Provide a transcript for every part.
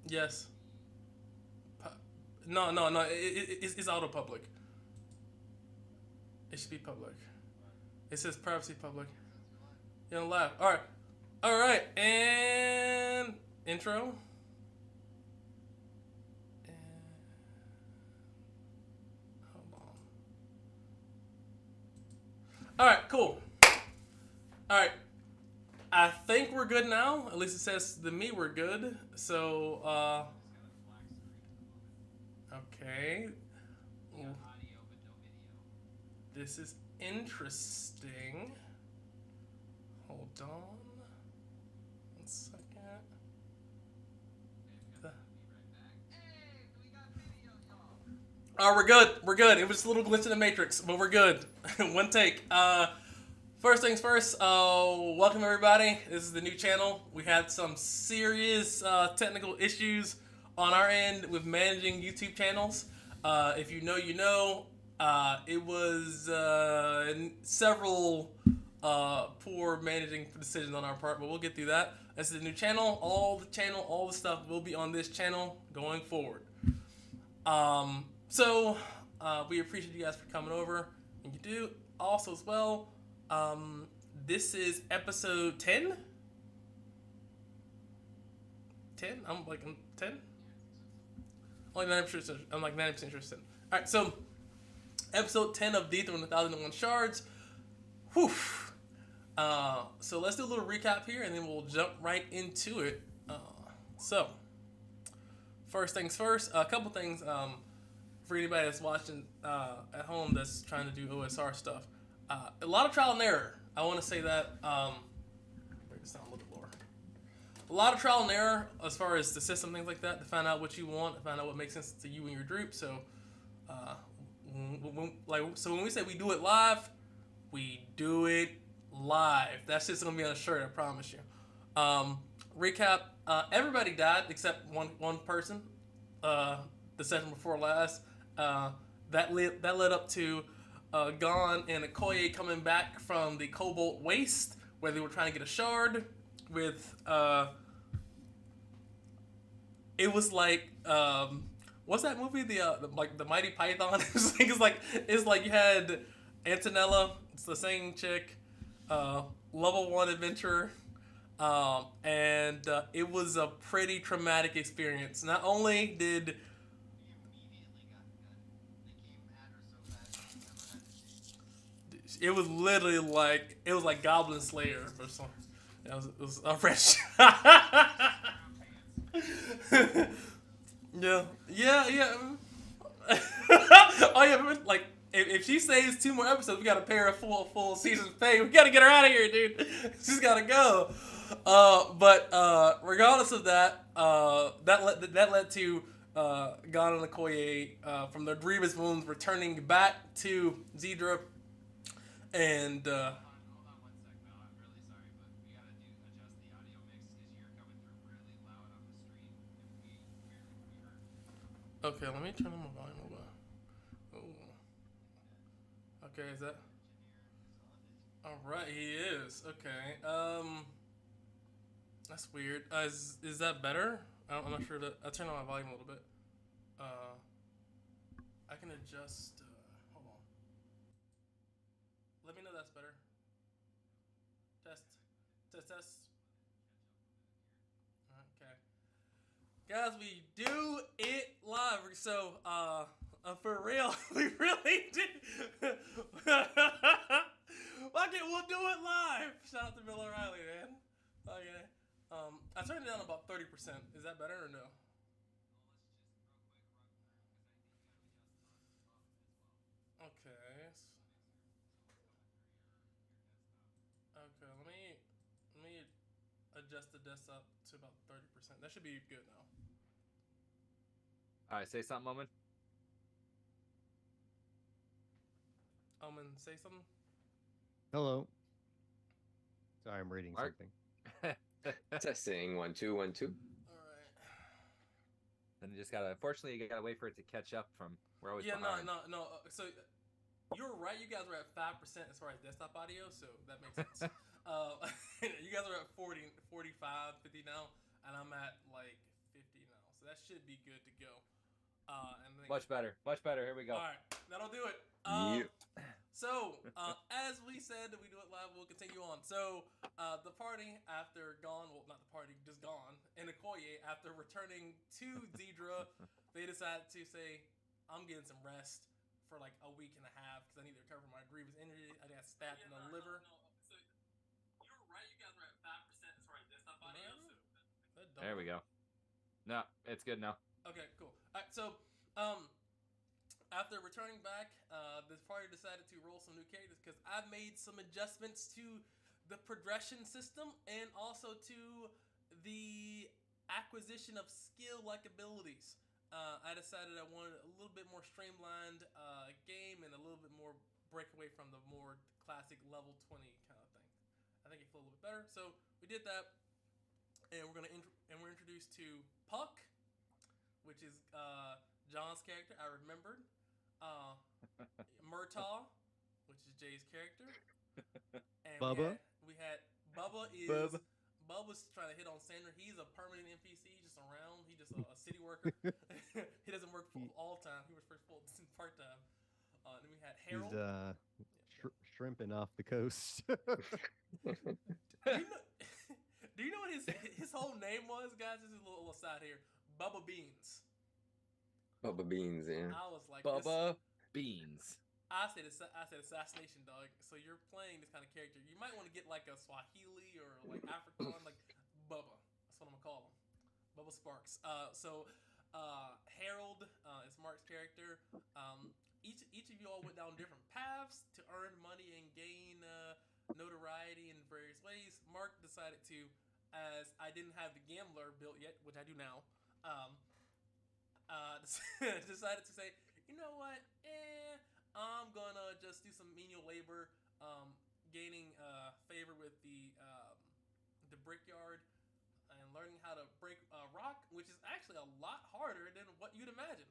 Yes. No, no, no. It's auto public. It should be public. It says privacy public. You don't laugh. All right. All right. And intro. And hold on. All right. Cool. All right. I think we're good now. At least it says to me we're good. So, okay. This is interesting. Hold on. 1 second. We're good. We're good. It was just a little glitch in the matrix, but we're good. One take. First things first. Welcome everybody. This is the new channel. We had some serious technical issues on our end with managing YouTube channels. If you know, you know. It was several poor managing decisions on our part, but we'll get through that. This is the new channel. All the stuff will be on this channel going forward. So we appreciate you guys for coming over, and you do also as well. This is episode 10. 10? I'm 10. Only 90%. I'm like 90% interested. All right, so episode 10 of Dithra and 1001 Shards. Whew. So let's do a little recap here, and then we'll jump right into it. So, first things first, a couple things for anybody that's watching at home that's trying to do OSR stuff. A lot of trial and error. I want to say that. Break this down a little bit lower. A lot of trial and error as far as the system, things like that, to find out what you want, to find out what makes sense to you and your group. So, when we say we do it live, we do it live. That's just gonna be on a shirt, I promise you. Recap: everybody died except one person. The session before last. That led up to Gon and Okoye coming back from the Cobalt Waste, where they were trying to get a shard. With it was like what's that movie? The Mighty Python. it's like you had Antonella. It's the same chick. Level 1 adventurer. And it was a pretty traumatic experience. Not only did it was literally like Goblin Slayer or something. It was a fresh. Yeah. Oh yeah, like if she saves 2 more episodes, we gotta pay her a full season's pay. We gotta get her out of here, dude. She's gotta go. But regardless of that, that led to Gon and Okoye from their grievous wounds returning back to Dithra, and okay, let me turn on my volume a little. Okay, is that? All right, he is. Okay. That's weird. Is that better? I'm not sure that I turned on my volume a little bit. Uh, I can adjust. Hold on. Let me know that's better. Test. Test. Okay. Guys, we do it live. So, for real, we really did. Okay, we'll do it live. Shout out to Bill O'Reilly, man. Okay. I turned it down about 30%. Is that better or no? Okay. Okay. Let me adjust the desktop to about 30%. That should be good now. All right, say something, Omen. Omen, say something. Hello. Sorry, I'm reading Mark? something. Testing 1 2 1 2. All right. Then you just gotta. Unfortunately, you gotta wait for it to catch up from. We're always Yeah, behind. no. So you're right. You guys were at 5% as far as desktop audio, so that makes sense. You guys are at 40, 45, 50 now, and I'm at like 50 now. So should be good to go. And then, Much better. Much better. Here we go. All right, that'll do it. Yep. So, as we said, we do it live. We'll continue on. So, the party after gone, well, not the party, just gone, in Okoye after returning to Dithra, they decided to say, "I'm getting some rest for like a week and a half because I need to recover my grievous injury. I got stabbed in the liver." So you were right. You guys were at 5% as far as desktop audio. So There we go. No, it's good now. Okay, cool. All right, so after returning back, this party decided to roll some new characters because I've made some adjustments to the progression system and also to the acquisition of skill-like abilities. I decided I wanted a little bit more streamlined game and a little bit more break away from the more classic level 20 kind of thing. I think it felt a little bit better, so we did that, and we're introduced to Puck, which is John's character. I remembered. Murtaugh, which is Jay's character. And Bubba? We had Bubba Bubba's trying to hit on Sandra. He's a permanent NPC, just around. He's just a city worker. He doesn't work full all time. He works full part time. Then we had Harold. He's shrimping off the coast. Do you know what his whole name was, guys? This is a little aside here. Bubba Beans. Bubba Beans, yeah. I was like, Bubba Beans. I said assassination, dog. So you're playing this kind of character. You might want to get like a Swahili or like African, like Bubba. That's what I'm gonna call him. Bubba Sparks. Harold is Mark's character. Each of you all went down different paths to earn money and gain notoriety in various ways. Mark decided to, as I didn't have the gambler built yet, which I do now, decided to say, you know what, I'm gonna just do some menial labor, gaining favor with the brickyard and learning how to break rock, which is actually a lot harder than what you'd imagine.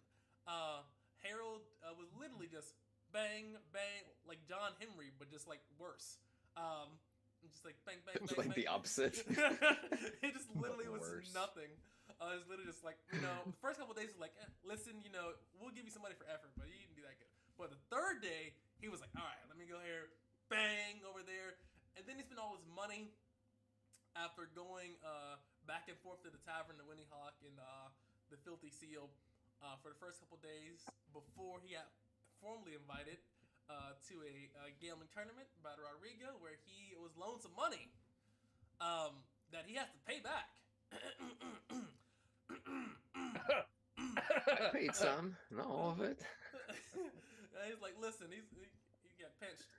Harold was literally just bang, bang, like John Henry, but just like worse. Just like bang, bang, bang, Like bang. the opposite. It just literally was Worse. nothing. It was literally just like, the first couple of days was like, listen, we'll give you some money for effort, but you didn't do that good. But the third day, he was like, all right, let me go here, bang, over there. And then he spent all his money after going back and forth to the tavern, the Winnie Hawk, and the Filthy Seal for the first couple of days before he got formally invited to a gambling tournament by Rodrigo, where he was loaned some money that he has to pay back. I paid some, not all of it. And he's like, listen, he got pinched.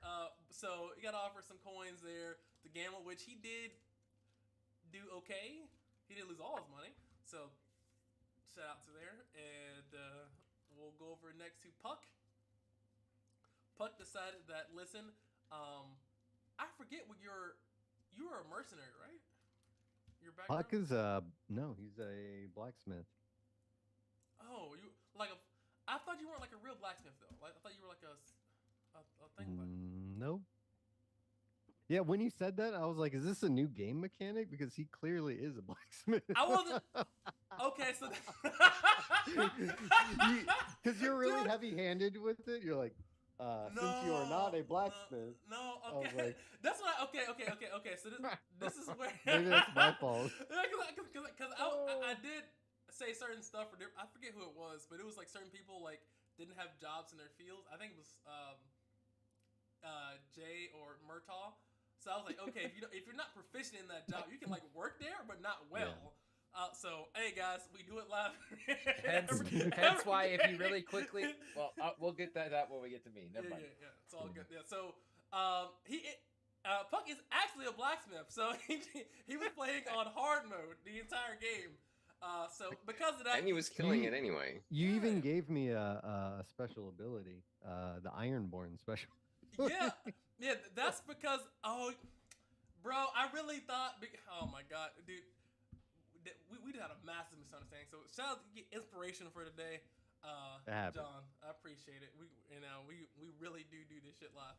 So he got to offer some coins there to gamble, which he did do okay. He didn't lose all his money. So shout out to there. And we'll go over next to Puck. Puck decided that, listen, I forget what you were a mercenary, right? Your background? Puck is no, he's a blacksmith. Oh, I thought you weren't like a real blacksmith though. Like I thought you were like a thing. No. Yeah, when you said that, I was like, "Is this a new game mechanic?" Because he clearly is a blacksmith. I wasn't. Okay, so because you're really heavy-handed with it. You're like, since you are not a blacksmith. No, I was okay. like- That's what okay. So this is where Maybe that's my fault. Because I did say certain stuff for I forget who it was, but it was like certain people like didn't have jobs in their fields. I think it was Jay or Murtaugh. So I was like, okay, if you're not proficient in that job, you can like work there, but not well. So hey guys, we do it live. Hence why if you really quickly, well, we'll get that when we get to me. Never mind. Yeah, it's all good. Yeah, so Puck is actually a blacksmith, so he was playing on hard mode the entire game. So because of that, And he was killing it anyway. You even gave me a special ability, the Ironborn special. yeah, that's because bro, I really thought. Oh my god, dude, we had a massive misunderstanding. So shout out to get inspiration for today, John. I appreciate it. We really do this shit live.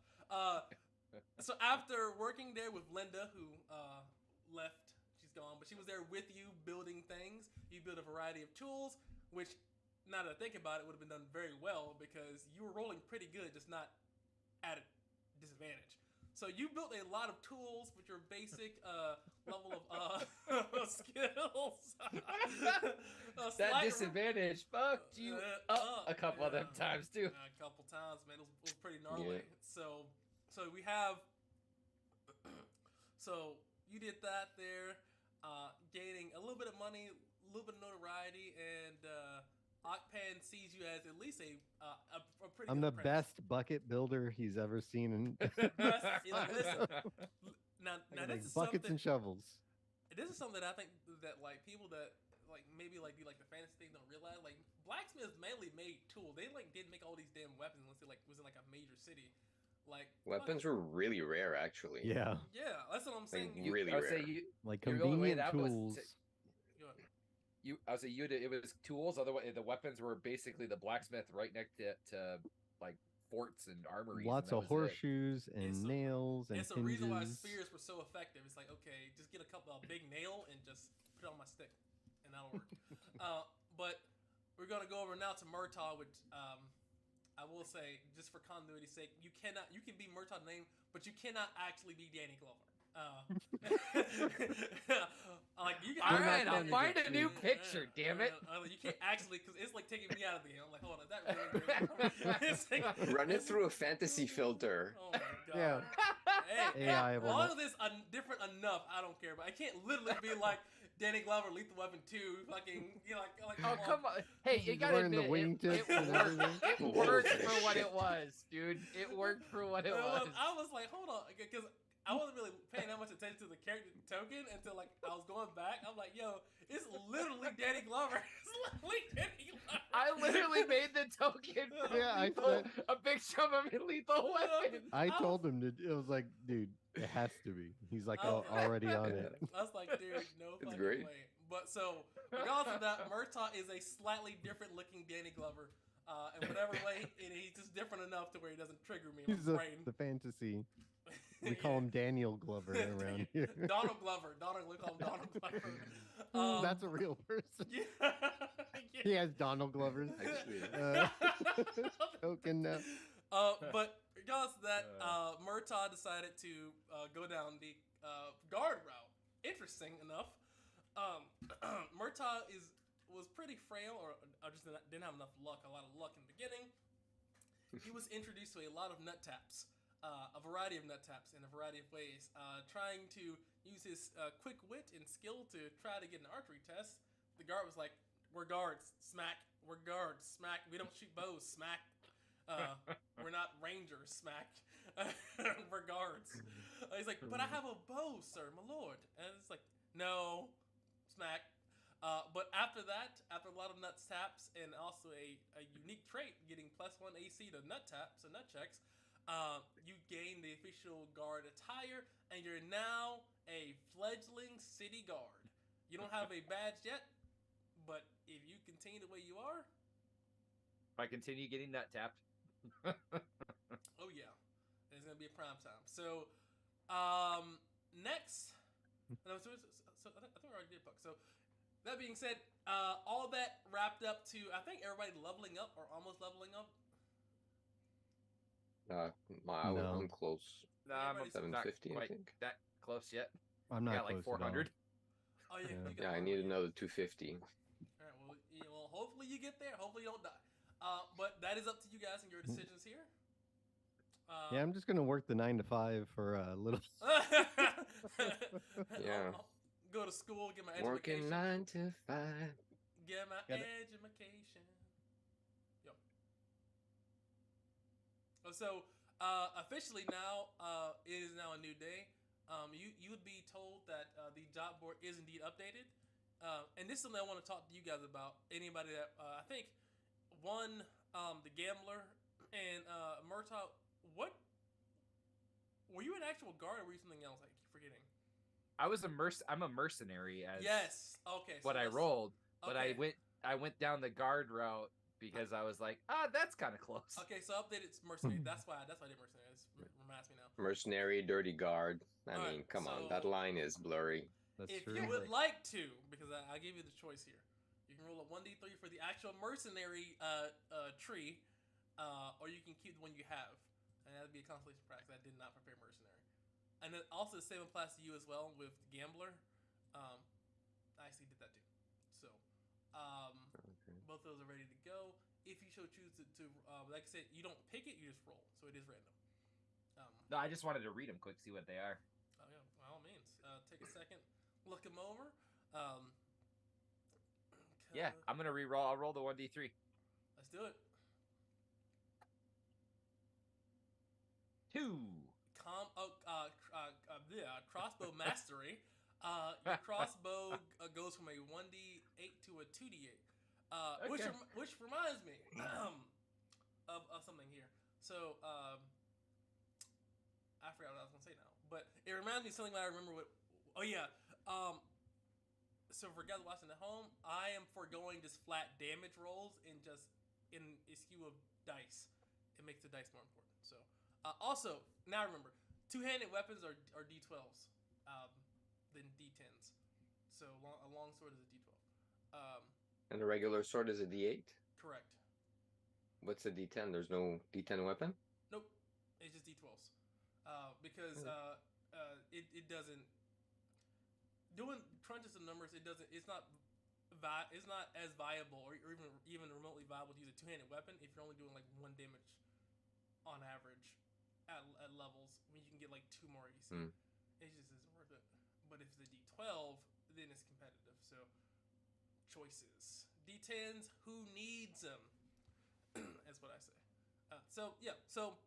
So after working there with Linda, who left, she's gone, but she was there with you building things. You built a variety of tools. which now that I think about it would have been done very well because you were rolling pretty good, just not at a disadvantage. So you built a lot of tools with your basic level of skills. That disadvantage fucked you up a couple of them times too. A couple times, man. It was pretty gnarly. Yeah. So we have. So you did that there, gaining a little bit of money, a little bit of notoriety, and Ocpan sees you as at least a pretty. I'm good the apprentice. best bucket builder he's ever seen. In Best, like, listen, now like this is buckets something. and shovels. This is something that I think that like people that like maybe like do like the fantasy thing don't realize. Like blacksmiths mainly made tools. They like didn't make all these damn weapons unless it like was in like a major city. Like Weapons were really rare, actually. Yeah, Yeah, that's what I'm saying. Like, You- really I would rare. say you. like The only way convenient that was tools. Go ahead. I would say it was tools. Otherwise, the weapons were basically the blacksmith right next to like forts and armories. Lots and that of was it. horseshoes and It's a- nails and It's the reason why hinges. spears were so effective. It's like, okay, just get a big nail and just put it on my stick, and that'll work. But we're gonna go over now to Murtaugh, which I will say, just for continuity's sake, you can be Murtaugh's name, but you cannot actually be Danny Glover. Like you can. All right, not I'll gonna find get a new me. picture. Damn it! You can't actually, because it's like taking me out of the game. I'm like, hold on, is that really? It's like- Run it through a fantasy filter. Oh my god. Yeah. Hey, AI as will long not- as it's different enough, I don't care. But I can't literally be like Danny Glover, Lethal Weapon 2, fucking, like Oh come on! Hey, you He's gotta wearing the admit, wingtips and worked. everything. It worked for Holy what shit. it was, dude. It worked for what it was. I was like, hold on, because I wasn't really paying that much attention to the character token until like I was going back. I'm like, yo, it's literally Danny Glover. It's literally Danny Glover. I literally made the token. For Yeah, I lethal, said- a picture of him in Lethal Weapon. I I told him to. It was like, dude, it has to be. He's like, Oh. already on it. I was like, dude, no It's fucking great. way. But so, regardless of that, Murtaugh is a slightly different looking Danny Glover. In whatever way, and he's just different enough to where he doesn't trigger me in He's my the brain. fantasy. We call him Daniel Glover around here. Donald Glover. We call him Donald Glover. That's a real person. Yeah. He has Donald Glover's Actually, token now. But regardless of that, Murtaugh decided to go down the guard route. Interesting enough, Murtaugh was pretty frail, or just didn't have enough luck. A lot of luck in the beginning. He was introduced to a lot of nut taps, a variety of nut taps in a variety of ways, trying to use his quick wit and skill to try to get an archery test. The guard was like, "We're guards, smack. We're guards, smack. We don't shoot bows, smack. We're not rangers, smack. We're guards." He's like, "But I have a bow, sir, my lord." And it's like, "No, smack." But after that, after a lot of nut taps and also a unique trait, getting +1 AC to nut taps and nut checks, you gain the official guard attire, and you're now a fledgling city guard. You don't have a badge yet, but if you continue the way you are, If I continue getting nut tapped, oh yeah, it's gonna be a prime time. So, next, no, so I think we already did puck. So, that being said, all that wrapped up to I think everybody leveling up or almost leveling up. No. I'm close. no, I'm Everybody's not 750, I quite think. that close yet. I'm I not got like close at all. 400. Oh yeah, Yeah. you got Yeah, I need another 250. All right, well, hopefully you get there. Hopefully you don't die. But that is up to you guys and your decisions here. Yeah, I'm just gonna work the 9 to 5 for a little. Yeah. I'll go to school, get my Working education. 9 to 5. Get my Got it. education. Yep. So officially now, it is now a new day. You would be told that the job board is indeed updated, and this is something I want to talk to you guys about. Anybody that I think one, the gambler, and Murtaugh. What were you an actual guard or were you something else? I keep forgetting. I was I'm a mercenary as Yes. Okay. what I that's- rolled, but okay. I went down the guard route because I was like, that's kind of close. Okay, so updated mercenary. That's why I did mercenary. This reminds me now. Mercenary, dirty guard. I Alright, mean, come so- on, that line is blurry. That's If true. you would like to, because I'll give you the choice here. You can roll a 1d3 for the actual mercenary tree, or you can keep the one you have, and that'd be a consolation prize. I did not prepare mercenary, and then also the same applies to you as well with gambler. I actually did that too. So, both those are ready to go. If you so choose to like I said, you don't pick it, you just roll. So it is random. No, I just wanted to read them quick, see what they are. Oh yeah, by all means. Take a second, look them over. Yeah, I'm gonna re-roll. I'll roll the 1d3. Let's do it. 2. Crossbow mastery. Your crossbow goes from a 1d8 to a 2d8. Okay. Which reminds me of something here. So I forgot what I was gonna say now, but it reminds me of something that I remember. Oh yeah. So for guys watching at home, I am foregoing just flat damage rolls and just in a skew of dice. It makes the dice more important. So also now remember, two-handed weapons are d12s than d10s. So a long sword is a d12. And a regular sword is a D8. Correct. What's a D10? There's no D10 weapon? Nope. It's just d12s. Because it doesn't doing crunches of numbers. It's not as viable or even remotely viable to use a two-handed weapon if you're only doing like 1 damage on average at levels when you can get like 2 more AC. It just isn't worth it. But if it's a D12, then it's competitive. So choices. D10s, who needs them? That's what I say. So you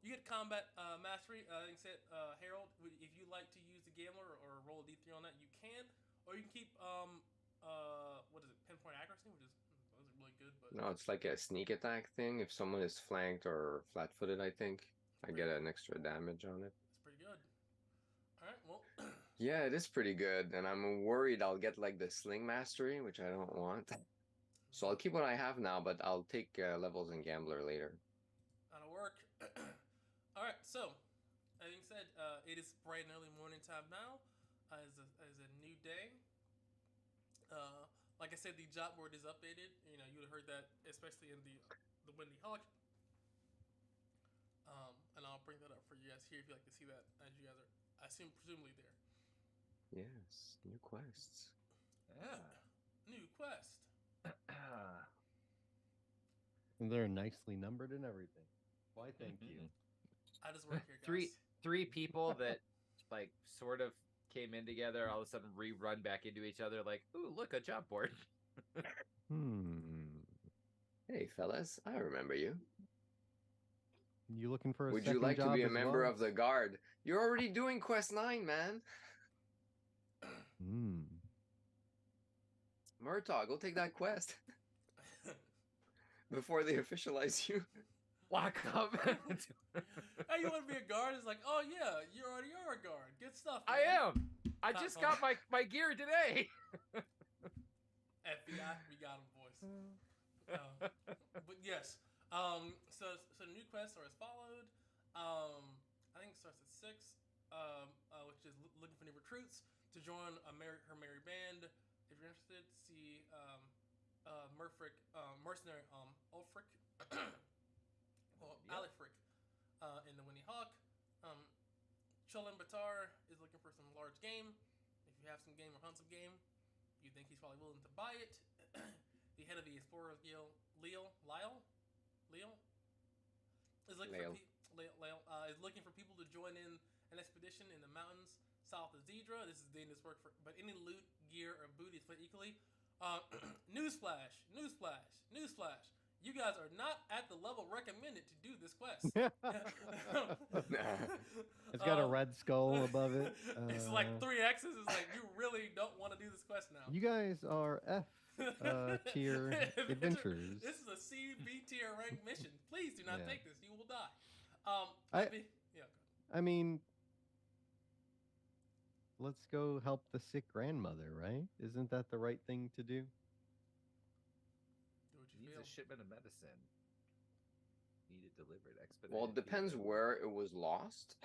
get combat mastery. Like I said, Harold, if you like to use the gambler or roll a D3 on that, you can, or you can keep what is it, pinpoint accuracy, which is those are really good. But No, it's like a sneak attack thing. If someone is flanked or flat-footed, I think I get an extra damage on it. it's pretty good. All right, well. Yeah, it is pretty good, and I'm worried I'll get like the sling mastery, which I don't want. So I'll keep what I have now, but I'll take levels in gambler later. That'll work. All right, so as you said, it is bright and early morning time now. As a new day. Like I said, the job board is updated. You know, you would have heard that, especially in the Windy Hawk. And I'll bring that up for you guys here if you'd like to see that, as you guys are, I assume, presumably there. Yes, new quests. Yeah. New quest. And they're nicely numbered and everything. Why, thank you. I just work here, guys. Three people that like sort of came in together, all of a sudden rerun back into each other like, ooh, look, a job board. Hey, fellas, I remember you. You looking for a Would second you like to job be a as member well? of the guard? You're already doing quest 9, man. Murtaugh, go take that quest before they officialize you. Lock up. Hey, you want to be a guard? It's like, oh yeah, you already are a guard. Good stuff, man. I am. I just got my gear today. FBI, we got him, boys. But yes, so new quests are as followed. I think it starts at 6, which is looking for new recruits to join her merry band. If you're interested, see mercenary Ulfric, well, Alifric, in the Windy Hawk. Chulin Batar is looking for some large game. If you have some game or hunt some game, you think he's probably willing to buy it. The head of the Explorers Guild, Lyle, is looking for people to join in an expedition in the mountains south of Dithra. This is dangerous work, but any loot, gear, or booty is split equally. Newsflash. You guys are not at the level recommended to do this quest. It's got a red skull above it. It's like 3 X's. It's like, you really don't want to do this quest now. You guys are F tier adventurers. This is a C, B tier rank mission. Please do not take this. You will die. I mean, let's go help the sick grandmother, right? Isn't that the right thing to do? Do what you Needs feel. a shipment of medicine. Needed delivered expedited. Well, it depends where it was lost.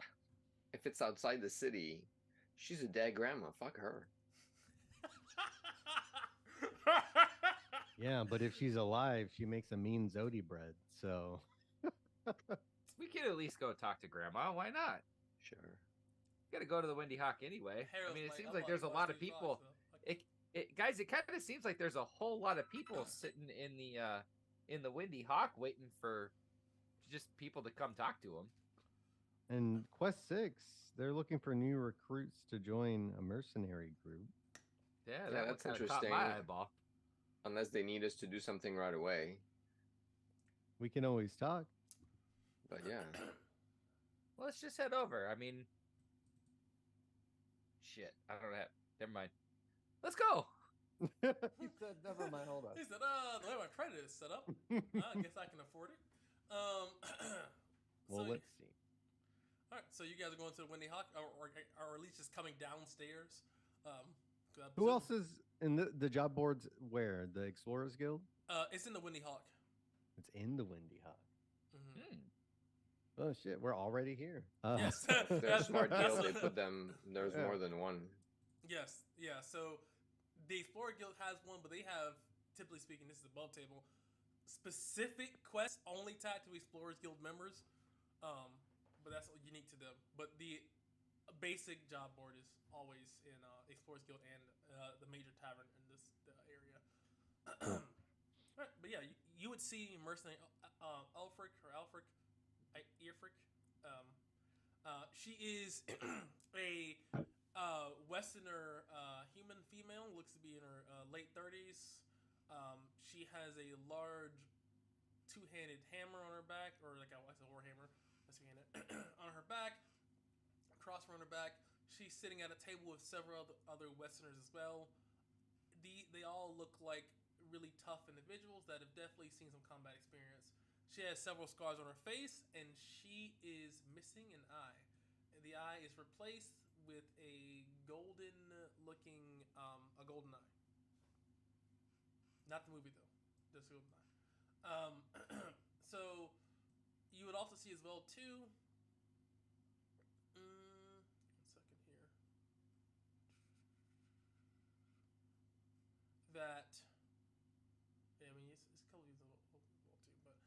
If it's outside the city, she's a dead grandma. Fuck her. Yeah, but if she's alive, she makes a mean Zodi bread. So We could at least go talk to Grandma. Why not? Sure. Got to go to the Windy Hawk anyway. Harold's I mean, it like, seems I'm like about there's to a bust lot of these people. rocks, though. Okay. Guys, it kind of seems like there's a whole lot of people sitting in the Windy Hawk waiting for just people to come talk to them. and Quest 6, they're looking for new recruits to join a mercenary group. Yeah, Yeah, that one that's kind of caught my interesting. eyeball. Unless they need us to do something right away. We can always talk. But yeah. Well, let's just head over. I mean, shit, I don't have. Never mind. Let's go. He said, "Never mind. Hold on." He said, the way my credit is set up, I guess I can afford it. Well, so, let's see. all right, so you guys are going to the Windy Hawk, or at least just coming downstairs. 'Cause I Who presume- else is in the job boards? Where the Explorers Guild? It's in the Windy Hawk. It's in the Windy Hawk. Mhm. Oh shit, we're already here. Yes. If they're a That's- smart that's- guild, they put them. There's Yeah. more than one. Yes, yeah. So the Explorer Guild has one, but they have, typically speaking, this is above table, specific quests only tied to Explorers Guild members. But that's unique to them. But the basic job board is always in Explorers Guild and the major tavern in this area. Right, but yeah, you would see mercenary Elfric or Alfric, Earfric. She is a Westerner human female, looks to be in her late 30s. She has a large two-handed hammer on her back, or like a warhammer, two-handed on her back, crossbow on her back. She's sitting at a table with several other Westerners as well. They all look like really tough individuals that have definitely seen some combat experience. She has several scars on her face, and she is missing an eye. The eye is replaced with a golden-looking, a golden eye. Not the movie though, just a golden eye. So you would also see as well too. 1 second here. That. Yeah, I mean, it's a couple of these as well too, but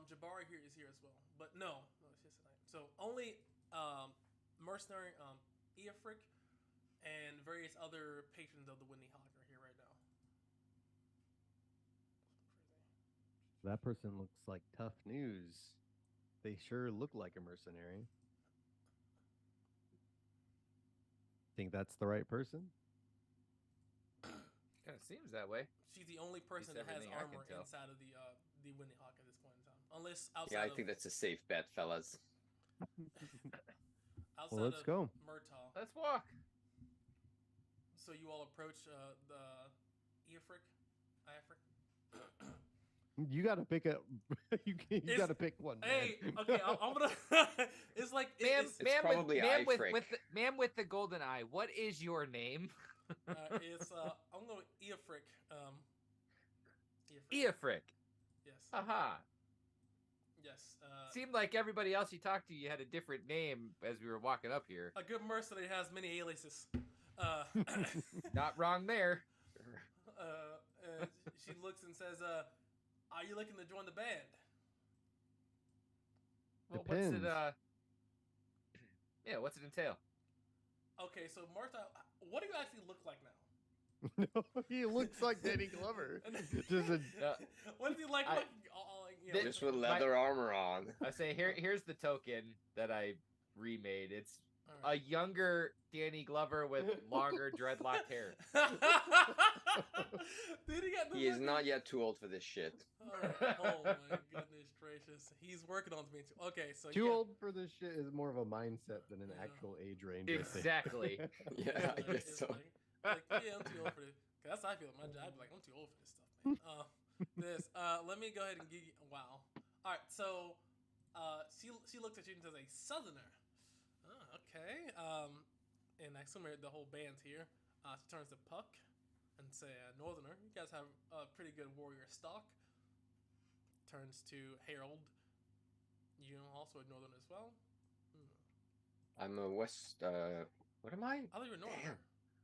Jabari here is here as well. But no, it's just tonight. So only mercenary Eofric and various other patrons of the Windy Hawk are here right now. Crazy. That person looks like tough news. They sure look like a mercenary. Think that's the right person? Kind of seems that way. She's the only person that has everything I can armor tell. inside of the Windy Hawk at this point in time, unless outside. Yeah, I of, think that's a safe bet, fellas. outside Well, let's of go. Murtaugh. Let's walk. So you all approach the Eofric, You gotta pick a. you It's- gotta pick one. Man. Hey, okay, I'm gonna. It's like Ma'am, it's, ma'am, probably ma'am with the golden eye. What is your name? it's I'm going Eofric. Eofric. Eofric. Yes. Haha. Yes. Seemed like everybody else you talked to, you had a different name as we were walking up here. A good mercenary has many aliases. Not wrong there. She looks and says, "Are you looking to join the band?" Well, what's it? Depends. Yeah, what's it entail? Okay, so Martha, what do you actually look like now? No, he looks like Danny Glover. Just a, What does he like? I- You know, Just with leather armor on. I say here's the token that I remade. It's all a younger Danny Glover with longer dreadlocked hair. Dude, he got the He is fucking- not yet too old for this shit. All right. Oh my goodness gracious, he's working on me too. Okay, so too yeah. old for this shit is more of a mindset than an Yeah. actual age range. I think. Exactly. Yeah, I guess It's so. like, yeah, I'm too old for this. 'Cause that's how I feel at my job. I'd be like, I'm too old for this stuff, man. Let me go ahead and give you. Wow. All right, so she looks at you and says, "A Southerner." Oh, okay. And I assume the whole band's here. She turns to Puck and say, "Northerner, you guys have a pretty good warrior stock." Turns to Harold. You also a Northerner as well. I'm a West. What am I? I thought you were Northerner. Damn.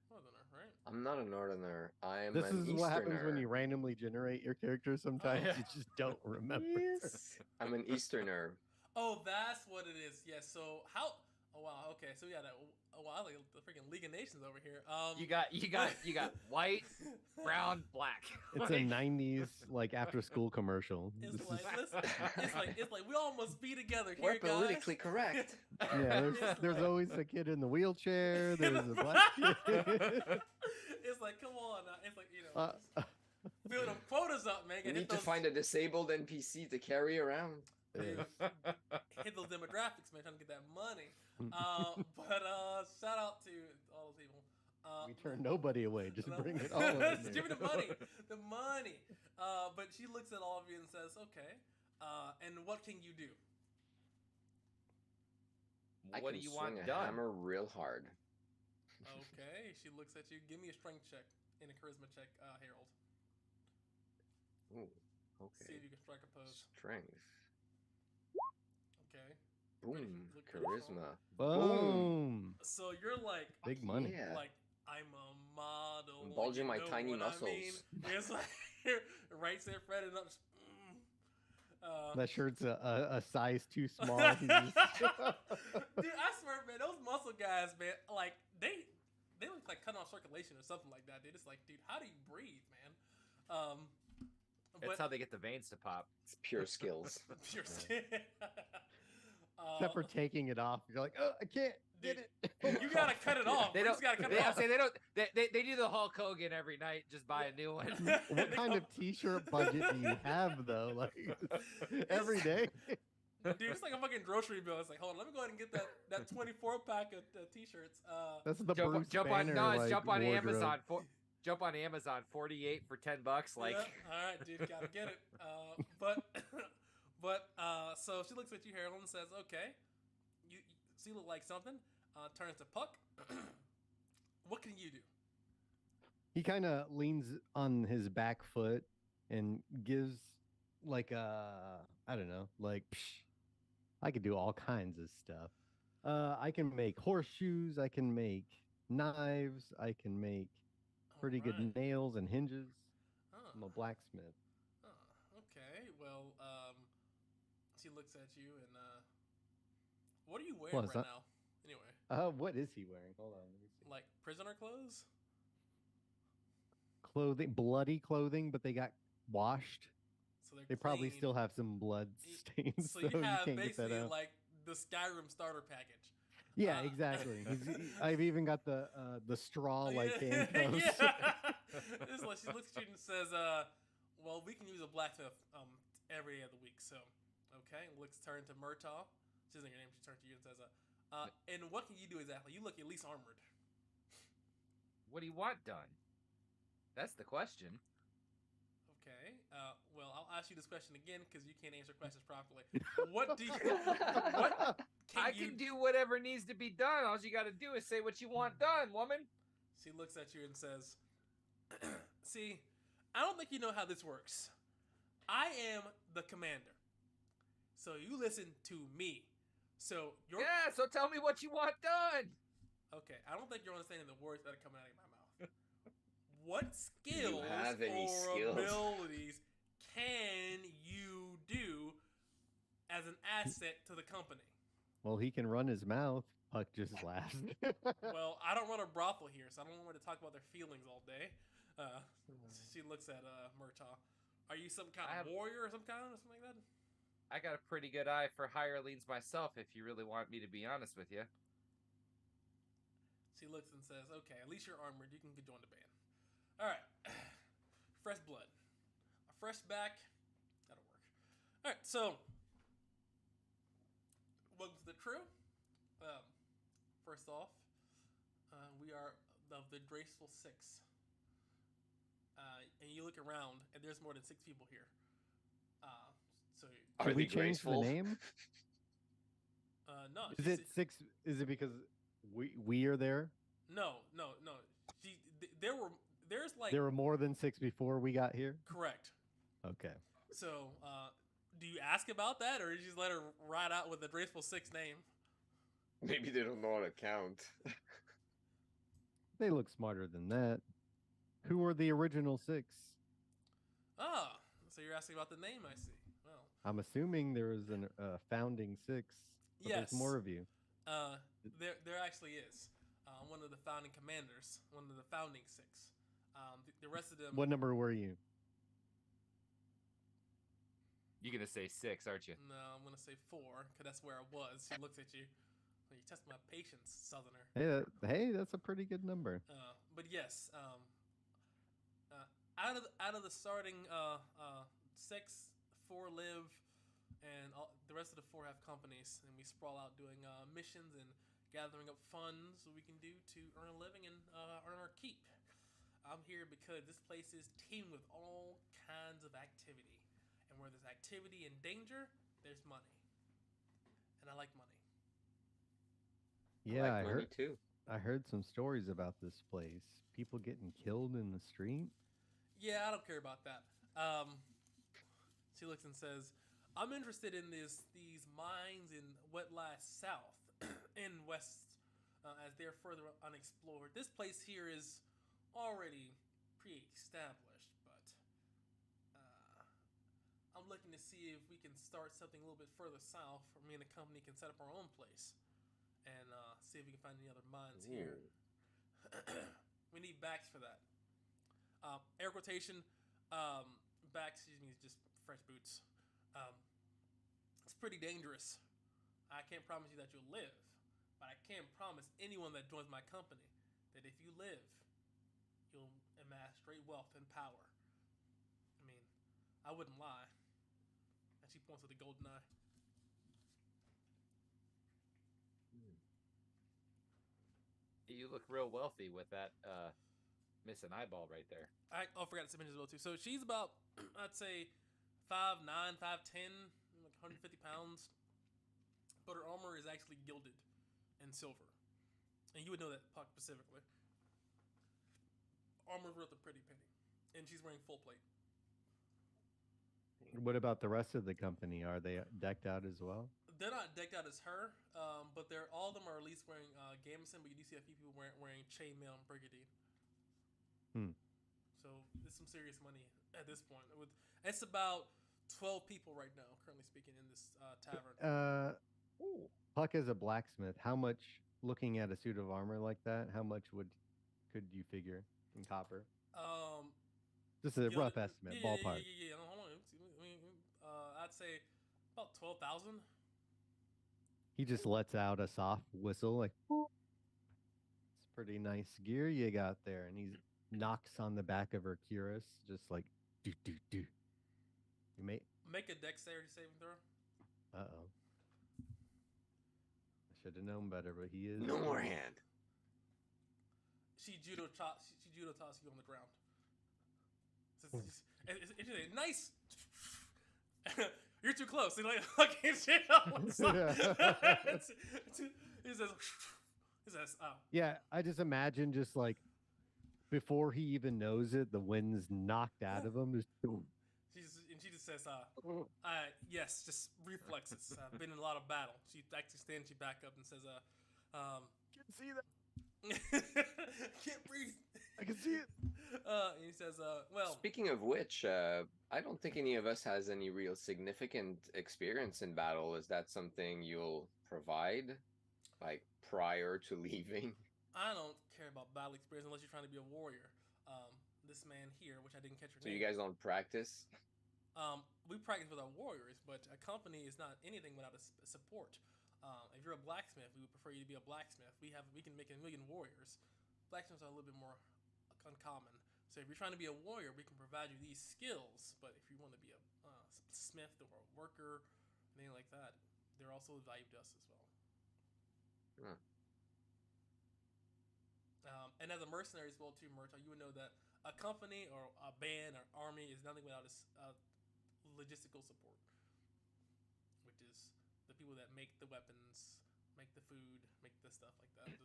Northerner. right? I'm not a northerner. I'm This an is Easterner. what happens when you randomly generate your character. Sometimes Oh. you just don't remember. Yes, I'm an Easterner. Oh, that's what it is. Yes. So how? Oh wow. Okay. So we got a. Oh wow. I like the freaking League of Nations over here. You got white, brown, black. It's a '90s like after school commercial. It's This like, is- it's like we all must be together here, We're guys. politically correct. yeah, It's there's like- always a kid in the wheelchair. There's a black kid. It's like, come on. It's like, you know, Uh, fill them quotas up, man. You Hit need to those- find a disabled NPC to carry around. yeah. hit those demographics, man, trying to get that money. Shout out to all those people. We turn nobody away. Just No. bring it all over Just give me here. the money. The money. But she looks at all of you and says, okay, and what can you do? I What can do you swing want a done? hammer real hard. Okay, she looks at you. Give me a strength check and a charisma check, Harold. Ooh, See okay. if you can strike a pose. Strength. Okay. Boom. look pretty strong. Charisma. Boom. So you're like, Big money. Yeah. like, I'm a model. I'm bulging my know tiny what I muscles. mean? It's like right there, Fred, and I'm just. That shirt's a size too small. He's just- Dude, I swear, man, those muscle guys, man, like they look like cutting off circulation or something like that. They're just like, dude, how do you breathe, man? That's how they get the veins to pop. It's pure skills. pure skin. Except for taking it off, you're like, oh, I can't get dude, it. you gotta cut it off. They You don't. just gotta cut They, it I off. say they don't. They do the Hulk Hogan every night. Just buy a new one. What kind of t-shirt budget do you have though? Like every day? Dude, it's like a fucking grocery bill. It's like, hold on, let me go ahead and get that 24 pack of t-shirts. That's the Bruce jump Banner, on no, like, jump on wardrobe. Amazon. Jump on Amazon. 48 for $10. Like, yeah, all right, dude, gotta get it. So she looks at you, Harold, and says, "Okay, you look like something." Turns to Puck. What can you do? He kind of leans on his back foot and gives like a, I don't know, like, psh, I could do all kinds of stuff. I can make horseshoes. I can make knives. I can make pretty Alright. good nails and hinges. Huh. I'm a blacksmith. Okay. Well, she looks at you and what are you wearing What is right that? now? Anyway, What is he wearing? Hold on, let me see. like prisoner clothes. Clothing, bloody clothing, but they got washed. So they're They probably clean. still have some blood Y- stains, So so you have can't get that basically out. like the Skyrim starter package. Yeah, Uh, exactly. I've even got the straw like handcuffs. Yeah. It's like she looks at you and says, well, we can use a blacksmith every day of the week, so okay. Looks turn to Murtaugh. She doesn't know your name, she turns to you and says, and what can you do exactly? You look at least armored. what do you want done? That's the question. Okay. Well, I'll ask you this question again because you can't answer questions properly. What do you what I you can do whatever needs to be done. All you got to do is say what you want done, woman. She looks at you and says, see, I don't think you know how this works. I am the commander. So you listen to me. So you're Yeah, so tell me what you want done. okay. I don't think you're understanding the words that are coming out of my mouth. What skills have any or skills? abilities can you do as an asset to the company? Well, he can run his mouth. Puck just laughed. Well, I don't run a brothel here, so I don't want to talk about their feelings all day. She looks at Murtaugh. Are you some kind of warrior or some kind or something like that? I got a pretty good eye for hirelings myself, if you really want me to be honest with you. She looks and says, okay, at least you're armored. You can join the band. All right. Fresh blood. A fresh back. That'll work. All right, so welcome to the crew. First off, we are of the Graceful Six. And you look around, and there's more than 6 people here. So Are Should we they change the graceful? name? no, Is she- it 6? Is it because we are there? No. There's like There were more than 6 before we got here. correct. Okay. So, do you ask about that, or you just let her ride out with the Graceful Six name? Maybe they don't know how to count. They look smarter than that. Who were the original 6? Ah, so you're asking about the name, I see. Well, I'm assuming there was a founding 6, but yes. there's more of you. There actually is. One of the founding commanders, one of the founding 6. The rest of them. What number were you? You're gonna say 6, aren't you? No, I'm gonna say 4, cause that's where I was. He looks at you. You test my patience, Southerner. Hey, that's a pretty good number. But yes, out of the starting 6, 4 live, and the rest of the 4 have companies, and we sprawl out doing missions and gathering up funds we can do to earn a living and earn our keep. I'm here because this place is teemed with all kinds of activity, and where there's activity and danger, there's money, and I like money. Yeah, like money too. I heard some stories about this place. People getting killed in the street. Yeah, I don't care about that. She looks and says, I'm interested in these mines in what lies south and west as they're further unexplored. This place here is already pre-established, but I'm looking to see if we can start something a little bit further south, or me and the company can set up our own place and see if we can find any other mines here. We need backs for that. Air quotation, backs, excuse me, is just fresh boots. It's pretty dangerous. I can't promise you that you'll live, but I can promise anyone that joins my company that if you live, you'll amass great wealth and power. I mean, I wouldn't lie. And she points to the golden eye. You look real wealthy with that missing eyeball right there. I forgot to mention as well too. So she's about, I'd say, 5'9", 5'10", like 150 pounds. But her armor is actually gilded in silver, and you would know that Puck specifically. Armor's worth a pretty penny, and she's wearing full plate. What about the rest of the company? Are they decked out as well? They're not decked out as her, but all of them are at least wearing gamison. But you do see a few people wearing chainmail and brigandine. So it's some serious money at this point. It's about 12 people right now, currently speaking, in this tavern. Puck is a blacksmith. How much, looking at a suit of armor like that, how much could you figure in copper? Just a rough estimate, ballpark. Yeah. Hold on. I'd say about 12,000. He just lets out a soft whistle, like, "Whoop." It's pretty nice gear you got there. And he knocks on the back of her cuirass, just like, do. You Make a dexterity saving throw. Uh-oh. I should have known better, but he is. No more hand. She judo tosses you on the ground. It's nice. You're too close. He like fucking shit on the side. He says, oh. Yeah, I just imagine just like before he even knows it, the wind's knocked out of him. Just boom. She just says, yes, just reflexes. I've been in a lot of battle. She actually stands you back up and says, Can't see that. Can't breathe. I can see it. And he says, well. Speaking of which, I don't think any of us has any real significant experience in battle. Is that something you'll provide, like prior to leaving? I don't care about battle experience unless you're trying to be a warrior. This man here, which I didn't catch her name. So you guys don't practice? We practice with our warriors, but a company is not anything without a support. If you're a blacksmith, we would prefer you to be a blacksmith. We can make 1 million warriors. Blacksmiths are a little bit more uncommon. So if you're trying to be a warrior, we can provide you these skills. But if you want to be a smith or a worker, anything like that, they're also of value to us as well. And as a mercenary as well too, Murtaugh, you would know that a company or a band or army is nothing without logistical support, which is the people that make the weapons, make the food, make the stuff like that. Is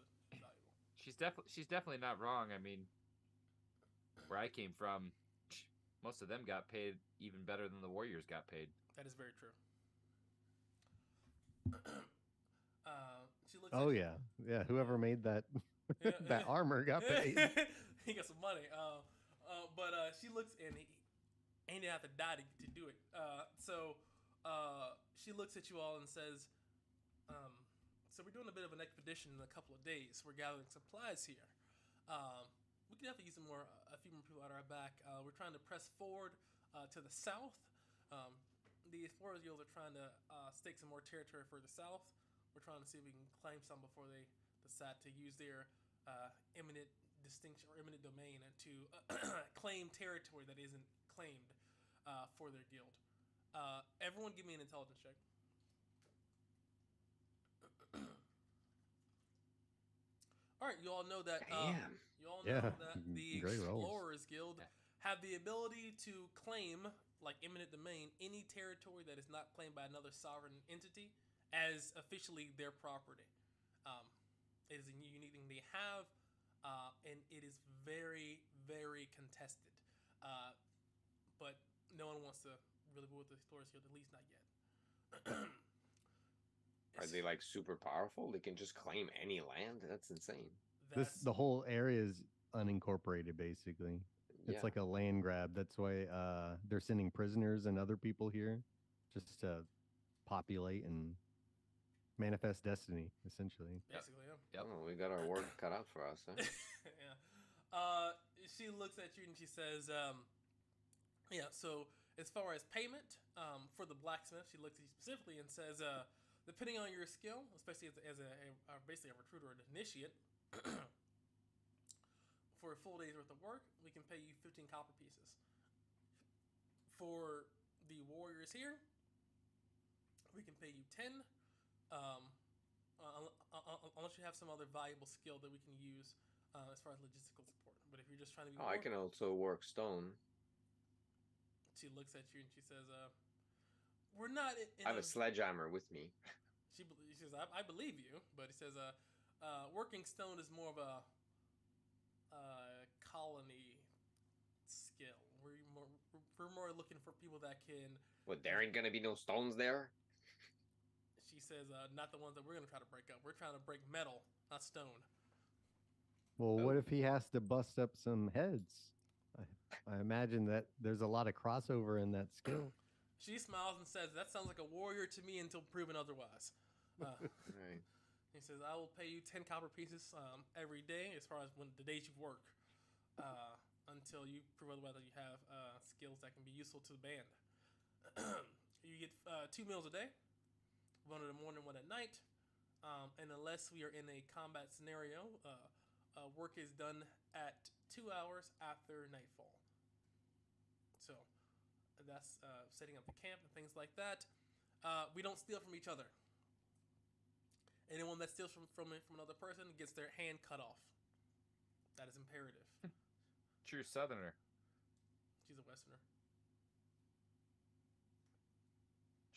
valuable. She's definitely not wrong. I mean, where I came from, most of them got paid even better than the warriors got paid. That is very true. She looks Oh yeah. Whoever made that That armor got paid. He got some money. But she looks and he didn't have to die to do it. So she looks at you all and says, "So we're doing a bit of an expedition in a couple of days. We're gathering supplies here. We could definitely use a few more people at our back. We're trying to press forward to the south. The Explorers Guild are trying to stake some more territory further south. We're trying to see if we can claim some before they decide to use their eminent distinction or eminent domain and to claim territory that isn't claimed for their guild. Everyone give me an intelligence check. All right, you all know that. Damn. You all know Yeah, that the great rolls. Explorers Guild have the ability to claim, like eminent domain, any territory that is not claimed by another sovereign entity as officially their property. It is a unique thing they have, and it is very, very contested. But no one wants to really go with the Explorers Guild, at least not yet. Are they like super powerful? They can just claim any land? That's insane. The whole area is unincorporated, basically. It's Yeah. like a land grab. That's why they're sending prisoners and other people here just to populate and manifest destiny, essentially. basically, yeah. Yep. Oh, we got our work cut out for us, huh? Yeah. She looks at you and she says, yeah, so as far as payment for the blacksmith, she looks at you specifically and says, depending on your skill, especially as basically a recruiter or an initiate, for a full day's worth of work, we can pay you 15 copper pieces. For the warriors here, we can pay you 10, unless you have some other valuable skill that we can use as far as logistical support. But if you're just trying to be Oh, I can also work stone. She looks at you and she says, we're not in I have a sledgehammer with me. She says, I believe you, but he says, working stone is more of a colony skill. We're more looking for people that can. What, there ain't gonna be no stones there? She says, not the ones that we're gonna try to break up. We're trying to break metal, not stone. Well, what if he has to bust up some heads? I imagine that there's a lot of crossover in that skill. She smiles and says, that sounds like a warrior to me until proven otherwise. Right. He says, I will pay you 10 copper pieces every day as far as the days you work until you prove otherwise that you have skills that can be useful to the band. You get 2 meals a day, one in the morning, one at night. And unless we are in a combat scenario, work is done at 2 hours after nightfall. So that's setting up the camp and things like that. We don't steal from each other. Anyone that steals from another person gets their hand cut off. That is imperative. True Southerner. She's a Westerner.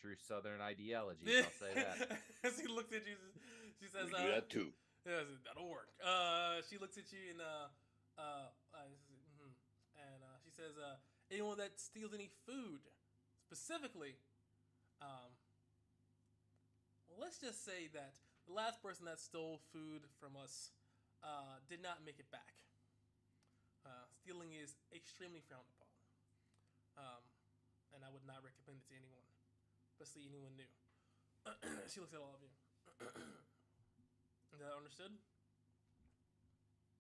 True Southern ideology. I'll say that. As he looks at you, she says, We do that too. Yeah, that'll work. She looks at you and she says, anyone that steals any food, specifically, well, let's just say that the last person that stole food from us did not make it back. Stealing is extremely frowned upon, and I would not recommend it to anyone, especially anyone new. She looks at all of you. Is that understood?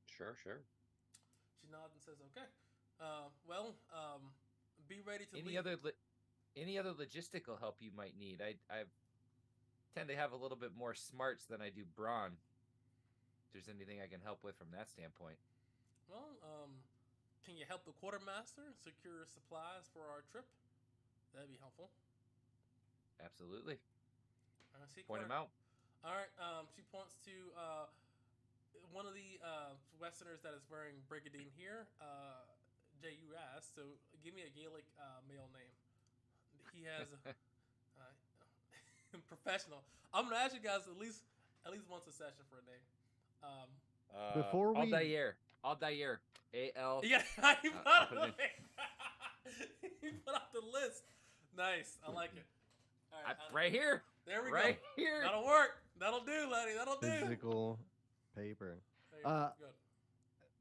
Sure. She nods and says, "Okay. Be ready to Any leave." any other logistical help you might need? I tend to have a little bit more smarts than I do brawn. If there's anything I can help with from that standpoint. Well, can you help the quartermaster secure supplies for our trip? That'd be helpful. Absolutely. See, Point him out. All right. She points to one of the Westerners that is wearing Brigadine here. Jay, you asked, so give me a Gaelic male name. He has professional. I'm gonna ask you guys at least once a session for a name. Before we Aldair. A-L. Yeah, he put out he put out the list. Nice, I like it. All right, Right here. there we Right go. here. That'll work. That'll do, laddie. That'll do. physical paper. There Good.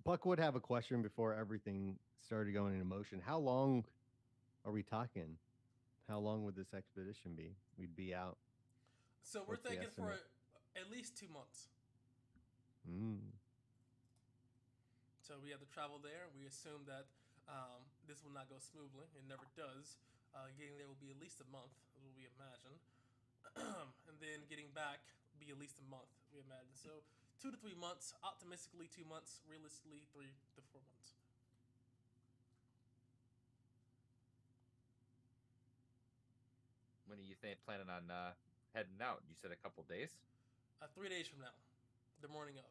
Buck would have a question before everything started going into motion. How long are we talking? How long would this expedition be? We'd be out. So we're What's the thinking for estimate? at least 2 months. Mm. So we have to travel there. We assume that this will not go smoothly. It never does. Getting there will be at least a month, is what we imagine. And then getting back be at least a month, we imagine. So 2 to 3 months. Optimistically, 2 months. Realistically, 3 to 4 months. When are you planning on heading out? You said a couple days. 3 days from now, the morning of.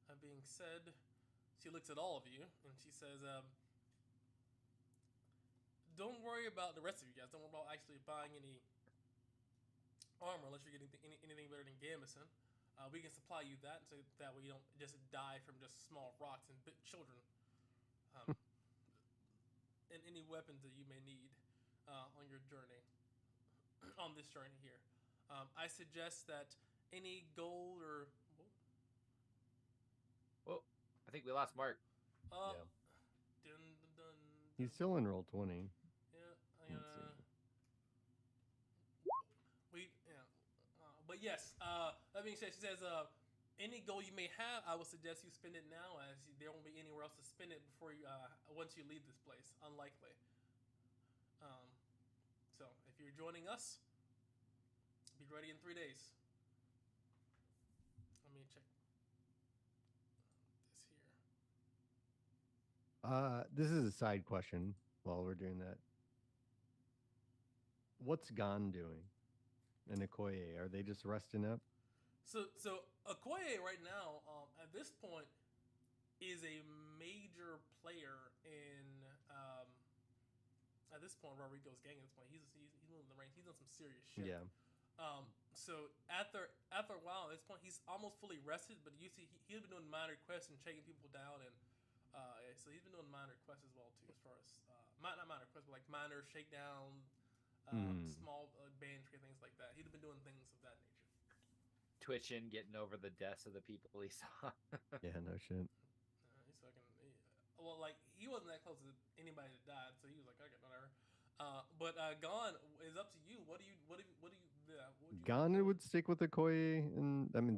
That being said, she looks at all of you and she says, "Don't worry about the rest of you guys. Don't worry about actually buying any armor unless you're getting anything better than Gamison. We can supply you that, so that way you don't just die from just small rocks and children. And any weapons that you may need on your journey, on this journey here. I suggest that any gold or Well, I think we lost Mark. uh, Yeah. dun, dun, dun, He's dun. still in roll 20. Yeah, Let's see. but yes. That being said, she says, any goal you may have, I would suggest you spend it now, as there won't be anywhere else to spend it before you once you leave this place. Unlikely. So if you're joining us, be ready in 3 days. Let me check this here. This is a side question while we're doing that. What's Gon doing? And Okoye, are they just resting up? So Okoye right now, at this point, is a major player in at this point Rodrigo's gang. At this point, he's in the range. He's done some serious shit. Yeah. So after a while, at this point, he's almost fully rested. But you see, he's been doing minor quests and shaking people down, and so he's been doing minor quests as well too, as far as not minor quests, but like minor shakedown, small band tree, things like that. He's been doing things of that nature. Twitching, getting over the deaths of the people he saw. Yeah, no shit. He's fucking. Well, like he wasn't that close to anybody that died, so he was like, okay, whatever. But Gon, is up to you. What do you? Gon would stick with Okoye, and I mean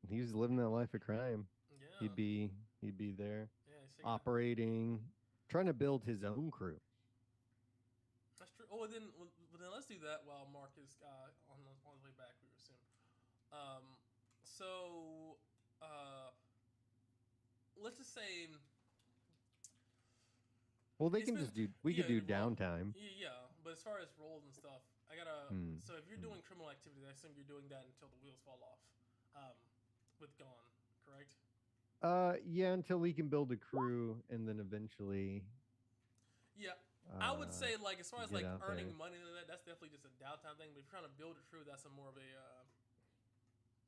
he was living that life of crime. Yeah. He'd be there, Yeah, he's operating, trying to build his own crew. That's true. Oh, then let's do that while Mark is on his way back. We assume. So let's just say. Well, they It's can been- just do. We could do well, downtime. Yeah, but as far as roles and stuff, I gotta. Hmm. So if you're doing criminal activities, I assume you're doing that until the wheels fall off. With Gone, correct? Yeah, until we can build a crew, and then eventually. Yeah. I would uh, say, like, as far as get like out earning there. money, that's definitely just a downtime thing. But if you're trying to build a crew, that's a more of a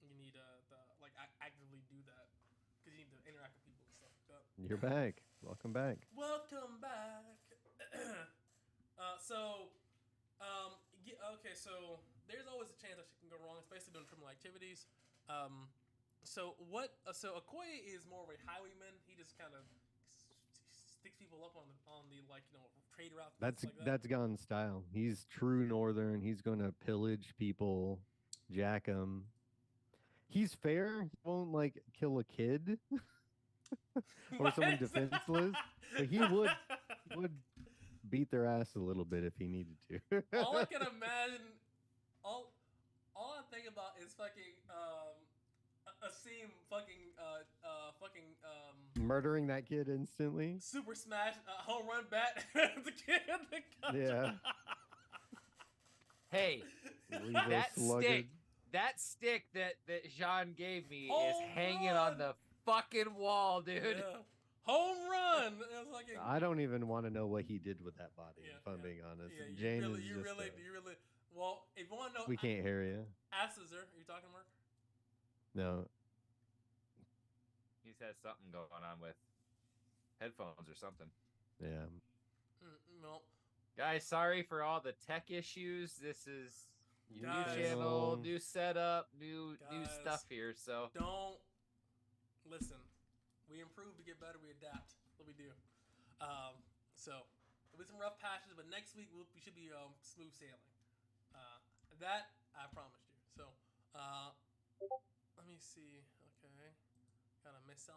you need to actively do that because you need to interact with people and stuff like that. You're back. Welcome back. Welcome back. Okay, so there's always a chance that shit can go wrong, especially doing criminal activities. So Okoye is more of a highwayman. He just kind of sticks people up on the trade routes. That's Gon's style. He's true northern. He's gonna pillage people, jack them. He's fair. He won't like kill a kid or someone defenseless, but he would beat their ass a little bit if he needed to. All I can imagine, all I think about is fucking a scene Murdering that kid instantly. Super Smash home run bat the kid the Yeah. Hey, Leave that us sluggard. stick that Jean gave me is Home hanging on run! the fucking wall, dude. Yeah. Home run. It was like I don't even want to know what he did with that body. Yeah, if I'm yeah. being honest, Yeah, Jane you is just. really. Well, if you want to know, We can't hear you. Ask Are you talking, Mark? No. He has something going on with headphones or something. Yeah. Well, Guys, sorry for all the tech issues. This is new Guys. channel, new setup, new Guys. stuff here. So Don't listen. We improve, we get better, we adapt. That's what we do. So there'll be some rough patches, but next week we should be smooth sailing. That I promised you. So let me see. Okay, got a message.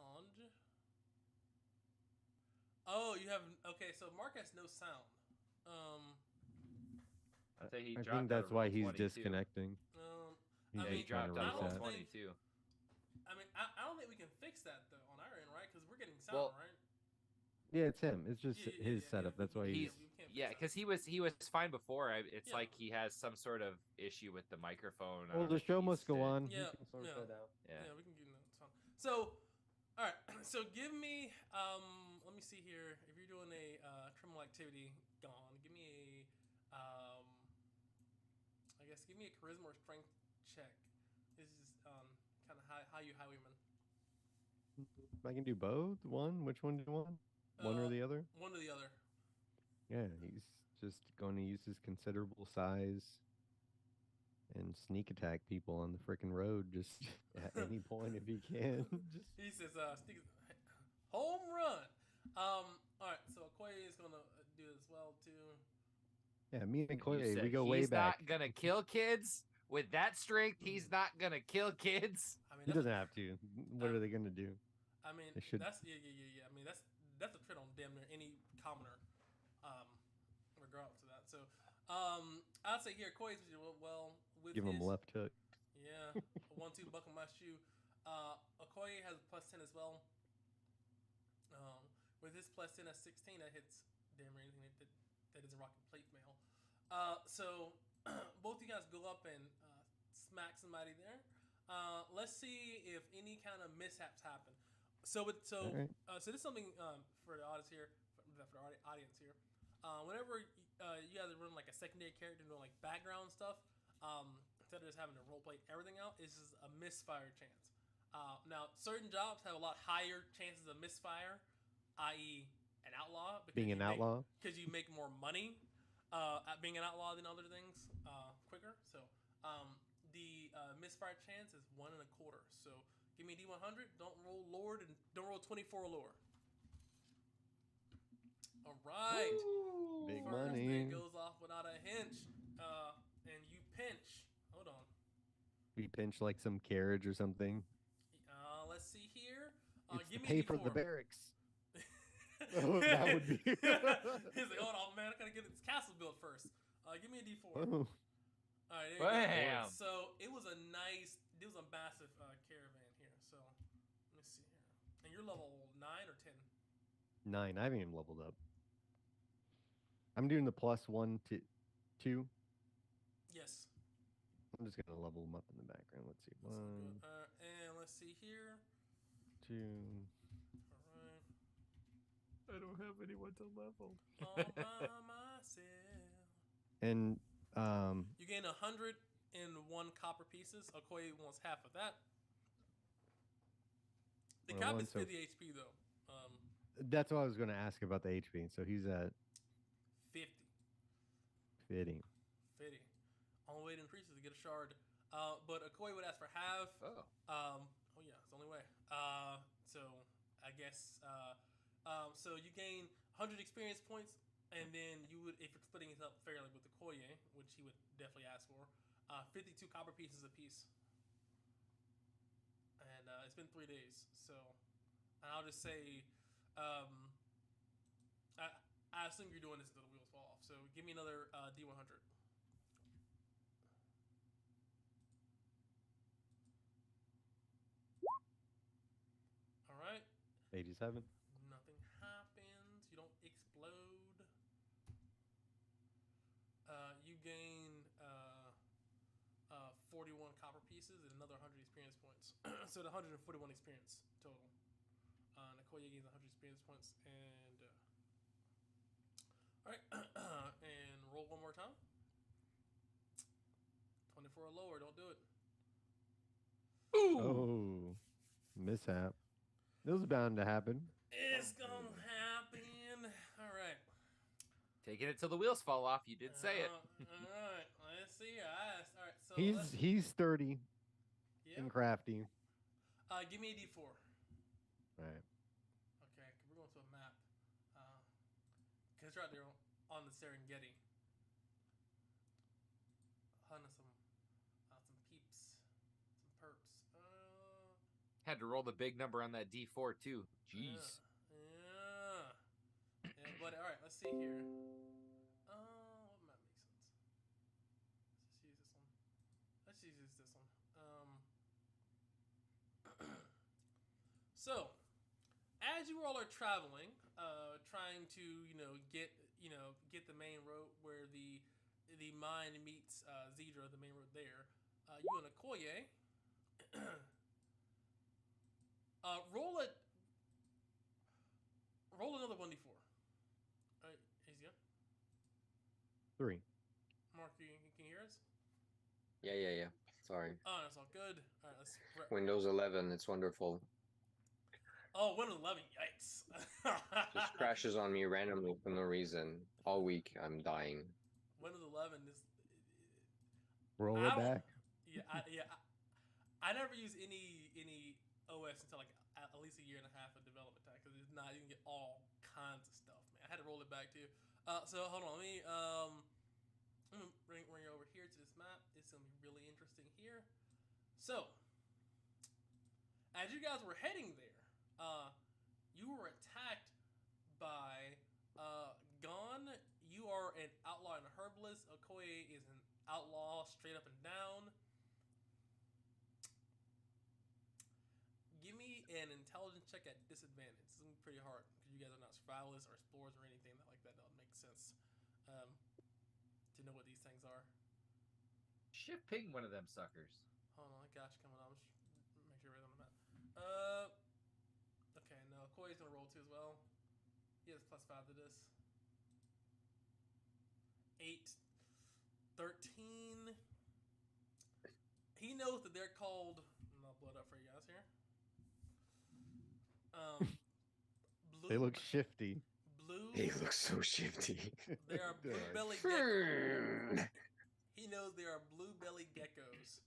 Oh, you have okay. So Mark has no sound. I think he I dropped think out that's of why roll he's 22. disconnecting. I Yeah, mean, he dropped trying out to of roll reset. 22. I mean, I don't think we can fix that though on our end, right? Because we're getting sound, Well, right? Yeah, it's him. It's just Yeah, his setup. That's why he's. we can't fix Yeah, that. because he was fine before. It's Yeah. like he has some sort of issue with the microphone. I Well, don't know the if show he's must go fit. on. Yeah, We can sort yeah. that out. Yeah. Yeah, we can give them that. Fine. So, all right. So give me, let me see here. If you're doing a criminal activity, gone. Give me a, I guess, give me a charisma or strength check. This is kind of how you highwayman. I can do both. One. Which one do you want? One or the other? One or the other. Yeah, he's just going to use his considerable size and sneak attack people on the freaking road just at any point if he can. Just He says, home run. All right. So Okoye is gonna do it as well too. yeah, me and You Koye, said we go way he's back. not gonna kill kids with that strength. He's not gonna kill kids. I mean, He that's doesn't have to. What are they going to do? I mean, They should- that's yeah. I mean, that's a trait on damn near any commoner, regardless of that. So, I'd say here, Koi's well with Give him his, left hook. Yeah, a 1-2 buckle my shoe. Okoye has a +10 as well. With his +10 at 16, that hits damn near anything that is a rocket plate mail. So both you guys go up and smack somebody there. Let's see if any kind of mishaps happen. So Alright. so this is something for the audience here, whenever you guys are running like a secondary character doing like background stuff, instead of just having to roleplay everything out, it's just a misfire chance. Now, certain jobs have a lot higher chances of misfire, i.e., an outlaw. Being an outlaw? Because you make more money at being an outlaw than other things quicker. So the misfire chance is 1 1/4. So give me D100. Don't roll Lord and don't roll 24 or lower. All right. Big First money. thing goes off without a hinge, and you pinch. Hold on. We pinch like some carriage or something. Let's see here. It's Give to me pay a for the D4. barracks. Oh, that would be. He's like, hold on, man. I gotta get this castle built first. Give me a D4. Oh, All right, there you go. Bam. So it was a massive caravan here. So let me see here. And you're level 9 or 10? 9. I haven't even leveled up. I'm doing the +1 to 2. Yes. I'm just gonna level them up in the background. Let's see. That's all 1, good. And let's see here. 2. All right. I don't have anyone to level. All by myself. And You gain 101 copper pieces. Okoye wants half of that. The Well, cap one, is so- 50 HP though. that's what I was gonna ask about the HP. So he's at 50. 50. 50. Only way to increase is to get a shard. But Okoye would ask for half. Oh. Oh yeah, it's the only way. So I guess so you gain 100 experience points, and then you would, if you're splitting it up fairly with the Okoye, which he would definitely ask for, 52 copper pieces apiece. And it's been 3 days, so I'll just say, I assume you're doing this until the wheels fall off. So give me another D100. All right. 87. Nothing happens. You don't explode. You gain 41 copper pieces and another 100 experience points. So the 141 experience total. Okoye gains 100 experience points. And all right, and roll one more time. 24 or lower. Don't do it. Oh, mishap. It was bound to happen. It's gonna happen. All right. Taking it till the wheels fall off. You did say it. All right, let's see your eyes. All right, so He's sturdy yeah. and crafty. Give me a D4. All right. Okay, we're going to a map. Cause right there on the Serengeti. Hunting some peeps, some perps. Had to roll the big number on that D4 too. Jeez. Yeah, buddy. All right, let's see here. What map makes sense? Let's just use this one. Let's just use this one. So, as you all are traveling, trying to get the main road where the mine meets Dithra, the main road there. You and Okoye. Roll another 1d4. All right, easy. 3. Mark, can you hear us? Yeah. Sorry. Oh, that's all good. All right, let's. Windows 11. It's wonderful. Oh, Windows 11. Yikes! Just crashes on me randomly for no reason. All week I'm dying. Windows 11 is. Roll I it don't- back. I never use any OS until like at least a year and a half of development time because it's not you can get all kinds of stuff, man. I had to roll it back too. So hold on, let me bring you over here to this map. It's gonna be really interesting here. So, as you guys were heading there, you were attacked by Gon. You are an outlaw and a herbalist. Okoye is an outlaw, straight up and down. Give me an intelligence check at disadvantage. It's gonna be pretty hard because you guys are not survivalists or explorers or anything like that. That would make sense to know what these things are. Shift ping one of them suckers. Hold on, I got you coming on. Just make sure we're on the map. Okay, no, Koi's gonna roll too as well. He has +5 to this. 8, 13. He knows that they're called. I'll blow it up for you guys here. Blue. They look shifty. Blue. They look so shifty. They are blue Dang. belly geckos. He knows they are blue belly geckos.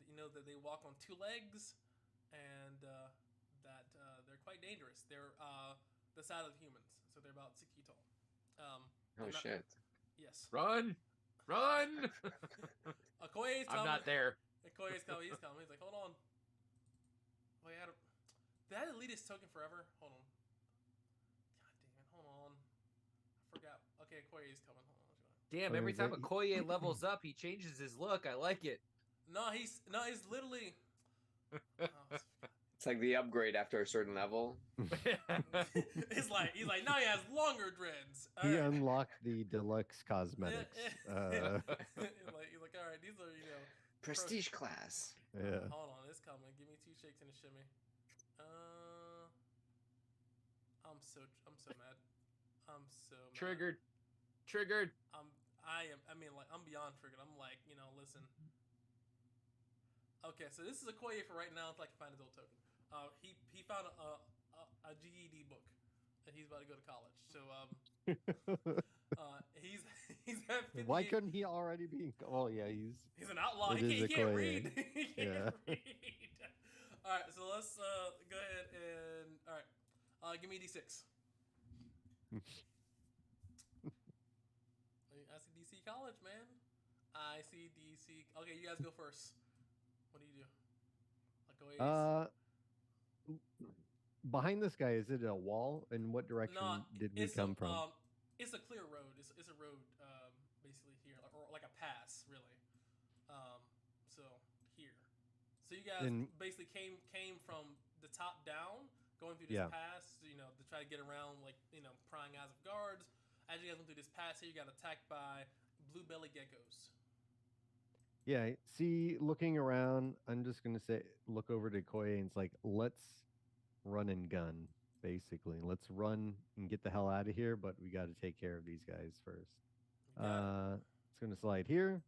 You know that they walk on 2 legs, and that they're quite dangerous. They're the size of humans, so they're about 6 feet tall. Oh they're not- shit. Yes. Run! Okoye's coming. I'm not there. Okoye's coming. He's coming. He's like, hold on. Oh, yeah. Did I delete his token forever? Hold on. God damn it. Hold on. I forgot. Okay, Okoye's coming. Hold on. Damn, Wait, every is time that- Okoye levels up, he changes his look. I like it. No, he's literally. Oh, It's like the upgrade after a certain level. he's like now he has longer dreads. All He right. unlocked the deluxe cosmetics. he's like, all right, these are Prestige class. Yeah. Hold on, it's coming. Give me 2 shakes and a shimmy. I'm so mad. I'm so mad. Triggered. I'm beyond triggered. I'm like, listen. Okay, so this is Okoye for right now until I can find his old token. He found a GED book, and he's about to go to college. So he's at 58. Why couldn't he already be? Oh yeah, he's He's an outlaw. It He is can't Okoye. read. He can't Yeah. read. All right, so let's go ahead and give me D6. I see DC College, man. I see DC. Okay, you guys go first. What do you do? Like behind this guy, is it a wall? In what direction did we come from? It's a clear road. It's a road, basically here, or like a pass, really. So here. So you guys basically came from the top down, going through this pass, to try to get around, like, prying eyes of guards. As you guys went through this pass here, you got attacked by blue belly geckos. Yeah, see, looking around, I'm just gonna look over to Koye and it's like, let's run and gun, basically. Let's run and get the hell out of here, but we got to take care of these guys first. It's gonna slide here.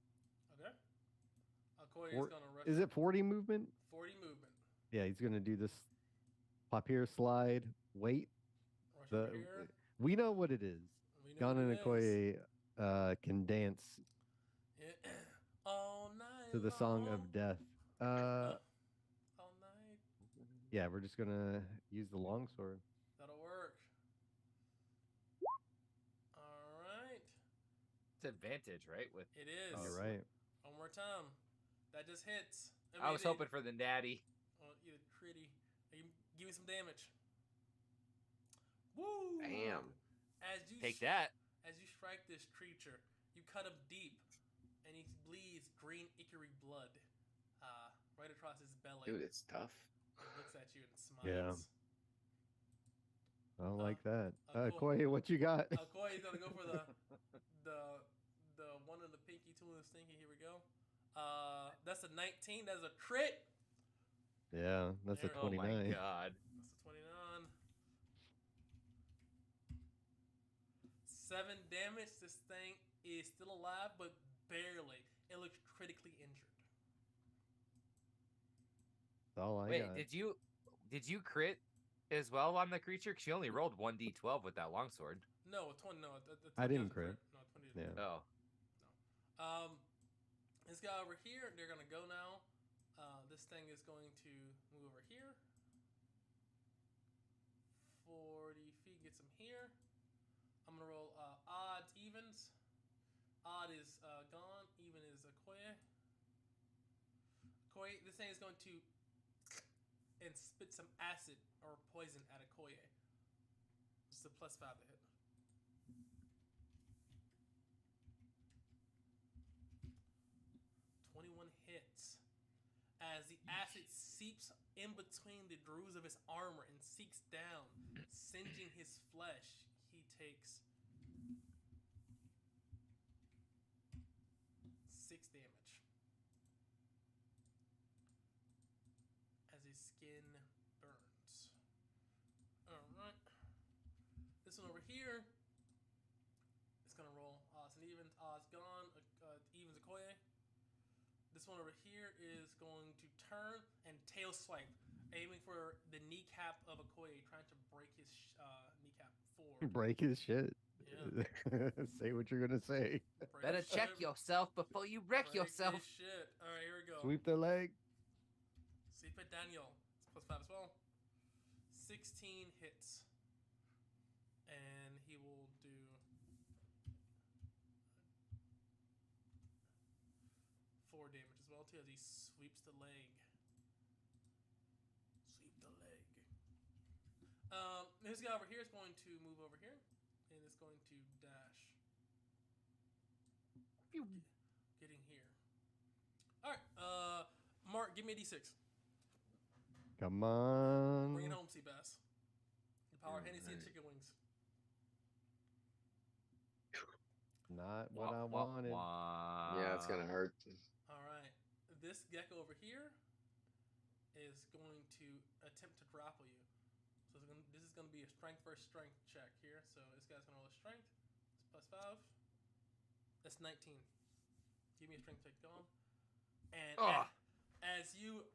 Okay. Koye is gonna rush. Is it 40 movement? 40 movement. Yeah, he's gonna do this. Pop here, slide, wait. Rush over here. We know what it is. We know Gon who and it is. Okoye can dance Yeah. All night to the song long. of death. All night. Yeah, we're just gonna use the longsword. That'll work. All right. It's advantage, right? With It is. Oh, You're right. One more time. That just hits. I was hoping for the natty. Oh, you're pretty. Give me some damage. Woo! Damn. As you Take that. As you strike this creature, you cut him deep, and he bleeds green ichor blood, right across his belly. Dude, it's tough. He looks at you and smiles. Yeah. I don't like that. cool. Okoye, what you got? Koi's gonna go for the one in the pinky, two in the stinky. Here we go. That's a 19. That's a crit. Yeah, that's a There- Oh 29. my god. That's a 29. 7 damage. This thing is still alive, but barely. It looks critically injured. That's all I Wait, got. did you crit as well on the creature? Because you only rolled 1d12 with that longsword. No, 20. No, I didn't doesn't crit. No, 20 Yeah. didn't. Oh. This guy over here, they're gonna go now. This thing is going to move over here. 40 feet, gets him here. I'm gonna roll odds, evens. Odd is gone, even is Okoye. Okoye, this thing is going to and spit some acid or poison at Okoye. It's a +5 to hit. Hits as the acid seeps in between the grooves of his armor and seeks down, singeing his flesh. He takes 6 damage as his skin burns. Alright. This one over here is gonna roll odds and evens. Odds gone. Evens Okoye. This one over here is going to turn and tail swipe, aiming for the kneecap of Okoye, trying to break his kneecap forward. Break his shit. Yeah. Say what you're gonna say. Break Better his check shit. yourself before you wreck Break yourself. his shit. All right, here we go. Sweep the leg. Sweep it, Daniel. It's +5 as well. 16 hits, and he will do. 4 damage as well too as he sweeps the leg. Sweep the leg. This guy over here is going to move over here, and is going to dash. Getting here. All right, Mark, give me a D6. Come on. Bring it home, Seabass. The power of Hennessy and chicken wings. Not what I wanted. Yeah, it's gonna hurt. All right, this gecko over here is going to attempt to grapple you. So this is going to be a strength versus strength check here. So this guy's going to roll a strength. It's +5. That's 19. Give me a strength check, Gone. And as you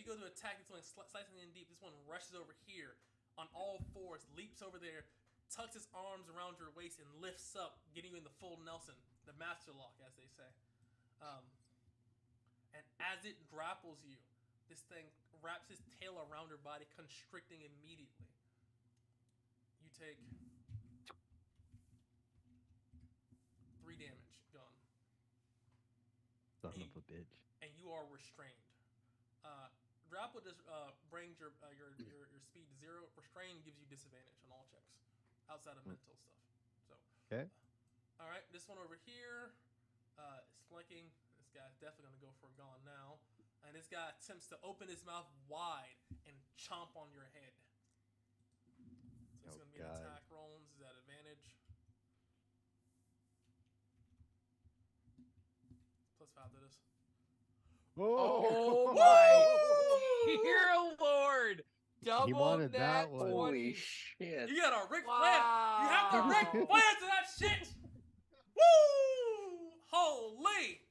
go to attack, this one slicing in deep. This one rushes over here on all fours, leaps over there, tucks his arms around your waist, and lifts up, getting you in the full Nelson, the master lock, as they say. And as it grapples you, this thing wraps his tail around your body, constricting immediately. You take 3 damage, Gone. Son of a bitch. And you are restrained. Grapple just brings your speed to 0. Restrain gives you disadvantage on all checks, outside of mental stuff. So. Okay. All right, this one over here is flanking. This guy's definitely gonna go for a Gone now, and this guy attempts to open his mouth wide and chomp on your head. So it's gonna be an attack roll. This is at advantage. +5 to this. Oh my dear Lord! Double wanted that that one. 20. Holy shit. You got a Ric Flair. Wow. You have the Ric Flair to that shit. Woo! Holy!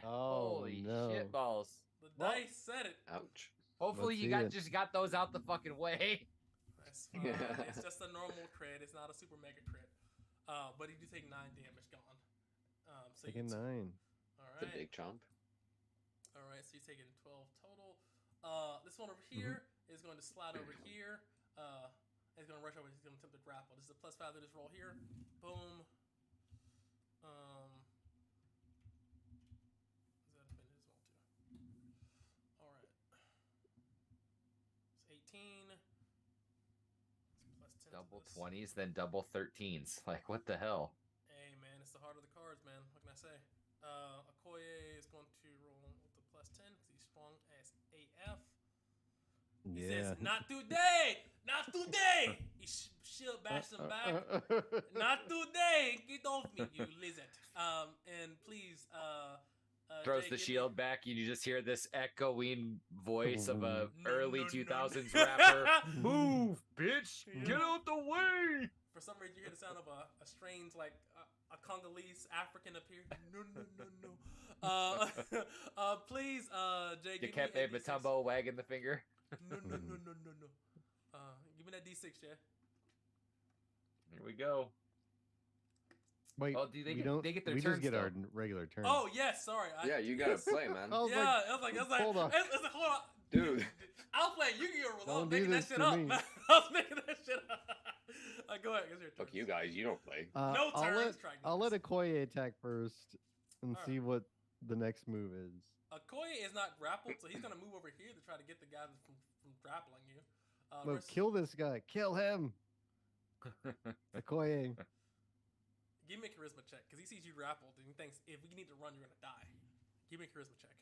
Oh, Holy no. shit balls. The dice said it. Ouch. Hopefully Let's you see got it. just got those out the fucking way. That's fine. It's just a normal crit. It's not a super mega crit. But he do take 9 damage gone. So Taking you 9. All It's a right. big chomp. All right. So you're taking 12 total. This one over here is going to slide over here. It's going to rush over. He's going to attempt to grapple. This is a +5 to this roll here. Boom. Is that finish as well too? All right. It's 18. It's +10. Double 20s, then double 13s. Like, what the hell? Hey man, it's the heart of the cards, man. What can I say? Okoye is going to roll with the +10 because he's strong as AF. He says, "Not today, not today." He shield bashes him back. Not today. Get off me, you lizard. And please, Throws Jay, the give shield me- back, and you just hear this echoing voice of a No, early no, 2000s no. rapper. Move, bitch! Yeah. Get out the way! For some reason, you hear the sound of a strange, like a Congolese African appear. No, no, no, no. Please, Jay, give me a Dikepe D6. Batumbo wagging the finger. No, no, no, no, no, no. Give me that D6, Jay. Here we go. Wait, Oh, do they we get- don't, they get their we turn just get our still? regular turn. Oh yes, sorry. Yeah, you gotta play, man. I was Yeah, like, it was like, hold on. it's like, hold on, Dude. I'll play Yu-Gi-Oh! I was Don't do making that this shit to up. me. Man. I was making that shit up. Go ahead, it's your turn. Fuck you guys, you don't play. No I'll turns, let, try I'll let this. Okoye attack first and Alright. see what the next move is. Okoye is not grappled, so he's gonna move over here to try to get the guy from grappling you. No, versus- kill this guy. Kill him. Okoye. Give me a charisma check because he sees you grappled and he thinks if we need to run, you're gonna die. Give me a charisma check.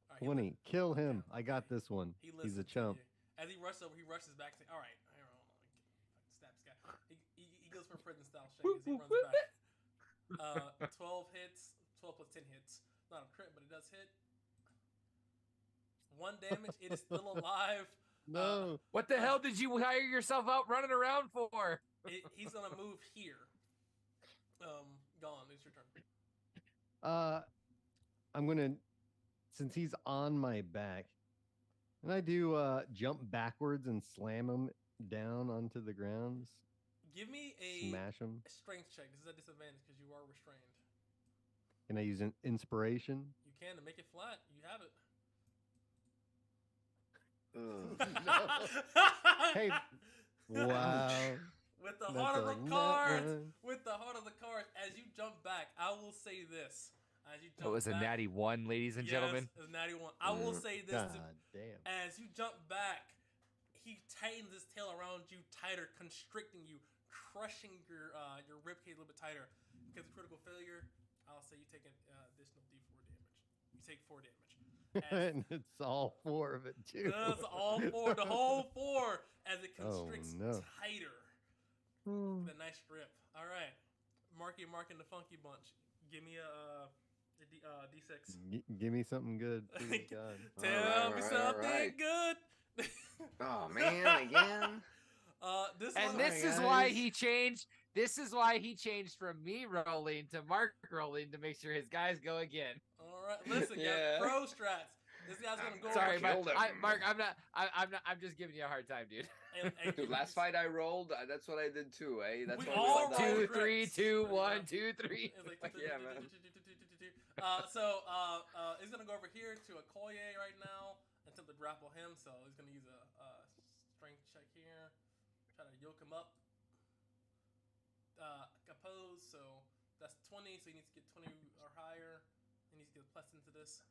All right, he 20. Kill him. Okay. I got this one. He He's listens a to chump. you. As he rushes over, he rushes back. Saying, "All right, hold on, stab this guy." He goes for a prison style shake as he runs back. 12 hits, 12 plus 10 hits. Not a crit, but it does hit. 1 damage. It is still alive. No. What the hell did you hire yourself out running around for? He's gonna move here. Gone. It's your turn. I'm gonna, since he's on my back, and I do jump backwards and slam him down onto the ground, Give me a smash him. strength check. This is a disadvantage because you are restrained. Can I use an inspiration? You can to make it flat. You have it. Ugh. Hey, wow. With the That's heart of a the nut cards, one. with the heart of the cards, as you jump back, I will say this. As you jump That was a back, natty 1, ladies and yes, gentlemen. it was a natty 1. I will say this. God damn. As you jump back, he tightens his tail around you tighter, constricting you, crushing your ribcage a little bit tighter. Because of critical failure, I'll say you take an additional D4 damage. You take 4 damage. As, And it's all 4 of it, too. that's all 4, the whole 4, as it Oh, constricts no. tighter. With a nice strip. All right, Marky Mark and the Funky Bunch. Give me a D6. Give me something good, please, God. Tell me Alright, something alright. good. Oh man, again. This And one, this Sorry, is why guys. he changed. This is why he changed from me rolling to Mark rolling to make sure his guys go again. all right. Listen, Yeah. guys, pro strats. This guy's gonna go. Sorry, over Killed him. Mark. I'm just giving you a hard time, dude. and Dude, last fight I rolled, that's what I did too, eh? That's We why all we saw rolled that. 2, 3, crits. 2, Yeah. 1, 2, 3. It's like Fuck yeah, man. He's gonna go over here to Okoye right now and attempt to grapple him. So he's gonna use a strength check here, try to yoke him up. Oppose, so that's 20. So he needs to get 20 or higher. He needs to get a plus into this.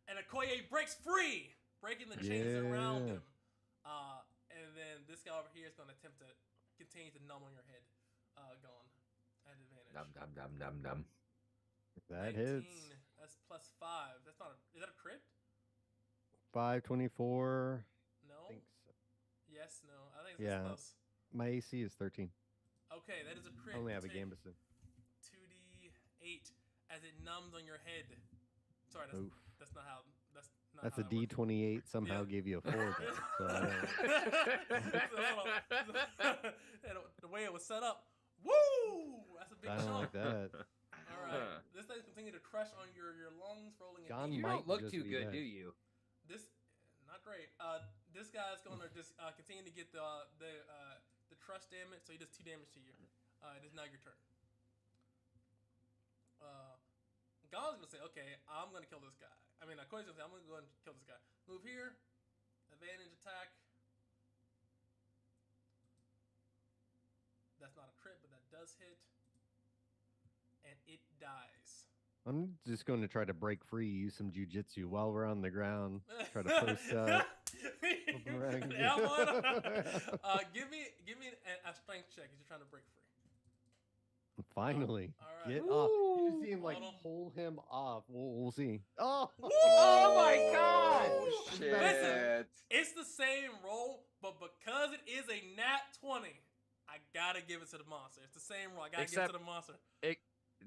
And Okoye breaks free, breaking the chains around Yeah. him. And then this guy over here is gonna attempt to continue to numb on your head. Gone at advantage. Dum dum dum dum dum. That 19, hits. That's +5. That's not a. Is that a crit? 524. No. I think so. Yes. No. I think it's Yeah. close. My AC is 13. Okay, that is a crit. I only have a Take Gambison. 2d8 as it numbs on your head. Sorry, Oof. that's not how. That's not That's how a that works. D28 somehow Yeah. gave you a 4. Though, so I don't, The way it was set up. Woo! That's a big I don't like chunk. that. All right. This thing continue to crush on your lungs, rolling. a John D8. You might don't look just too be good, that. do you? This not great. This guy's gonna just continue to get the trust damage, so he does 2 damage to you. It is now your turn. God's gonna say, okay, I'm gonna kill this guy. I mean, Koi's gonna say, I'm gonna go and kill this guy. Move here. Advantage attack. That's not a crit, but that does hit. And it dies. I'm just going to try to break free, use some jujitsu while we're on the ground. Try to post up. around. Give me a strength check as you're trying to break free. Finally, All right. get off. You just see him like Hold on. pull him off. We'll see. Oh, Oh my god! Oh, shit. Listen. It's the same roll, but because it is a nat 20, I gotta give it to the monster. It's the same roll. I gotta give it to the monster.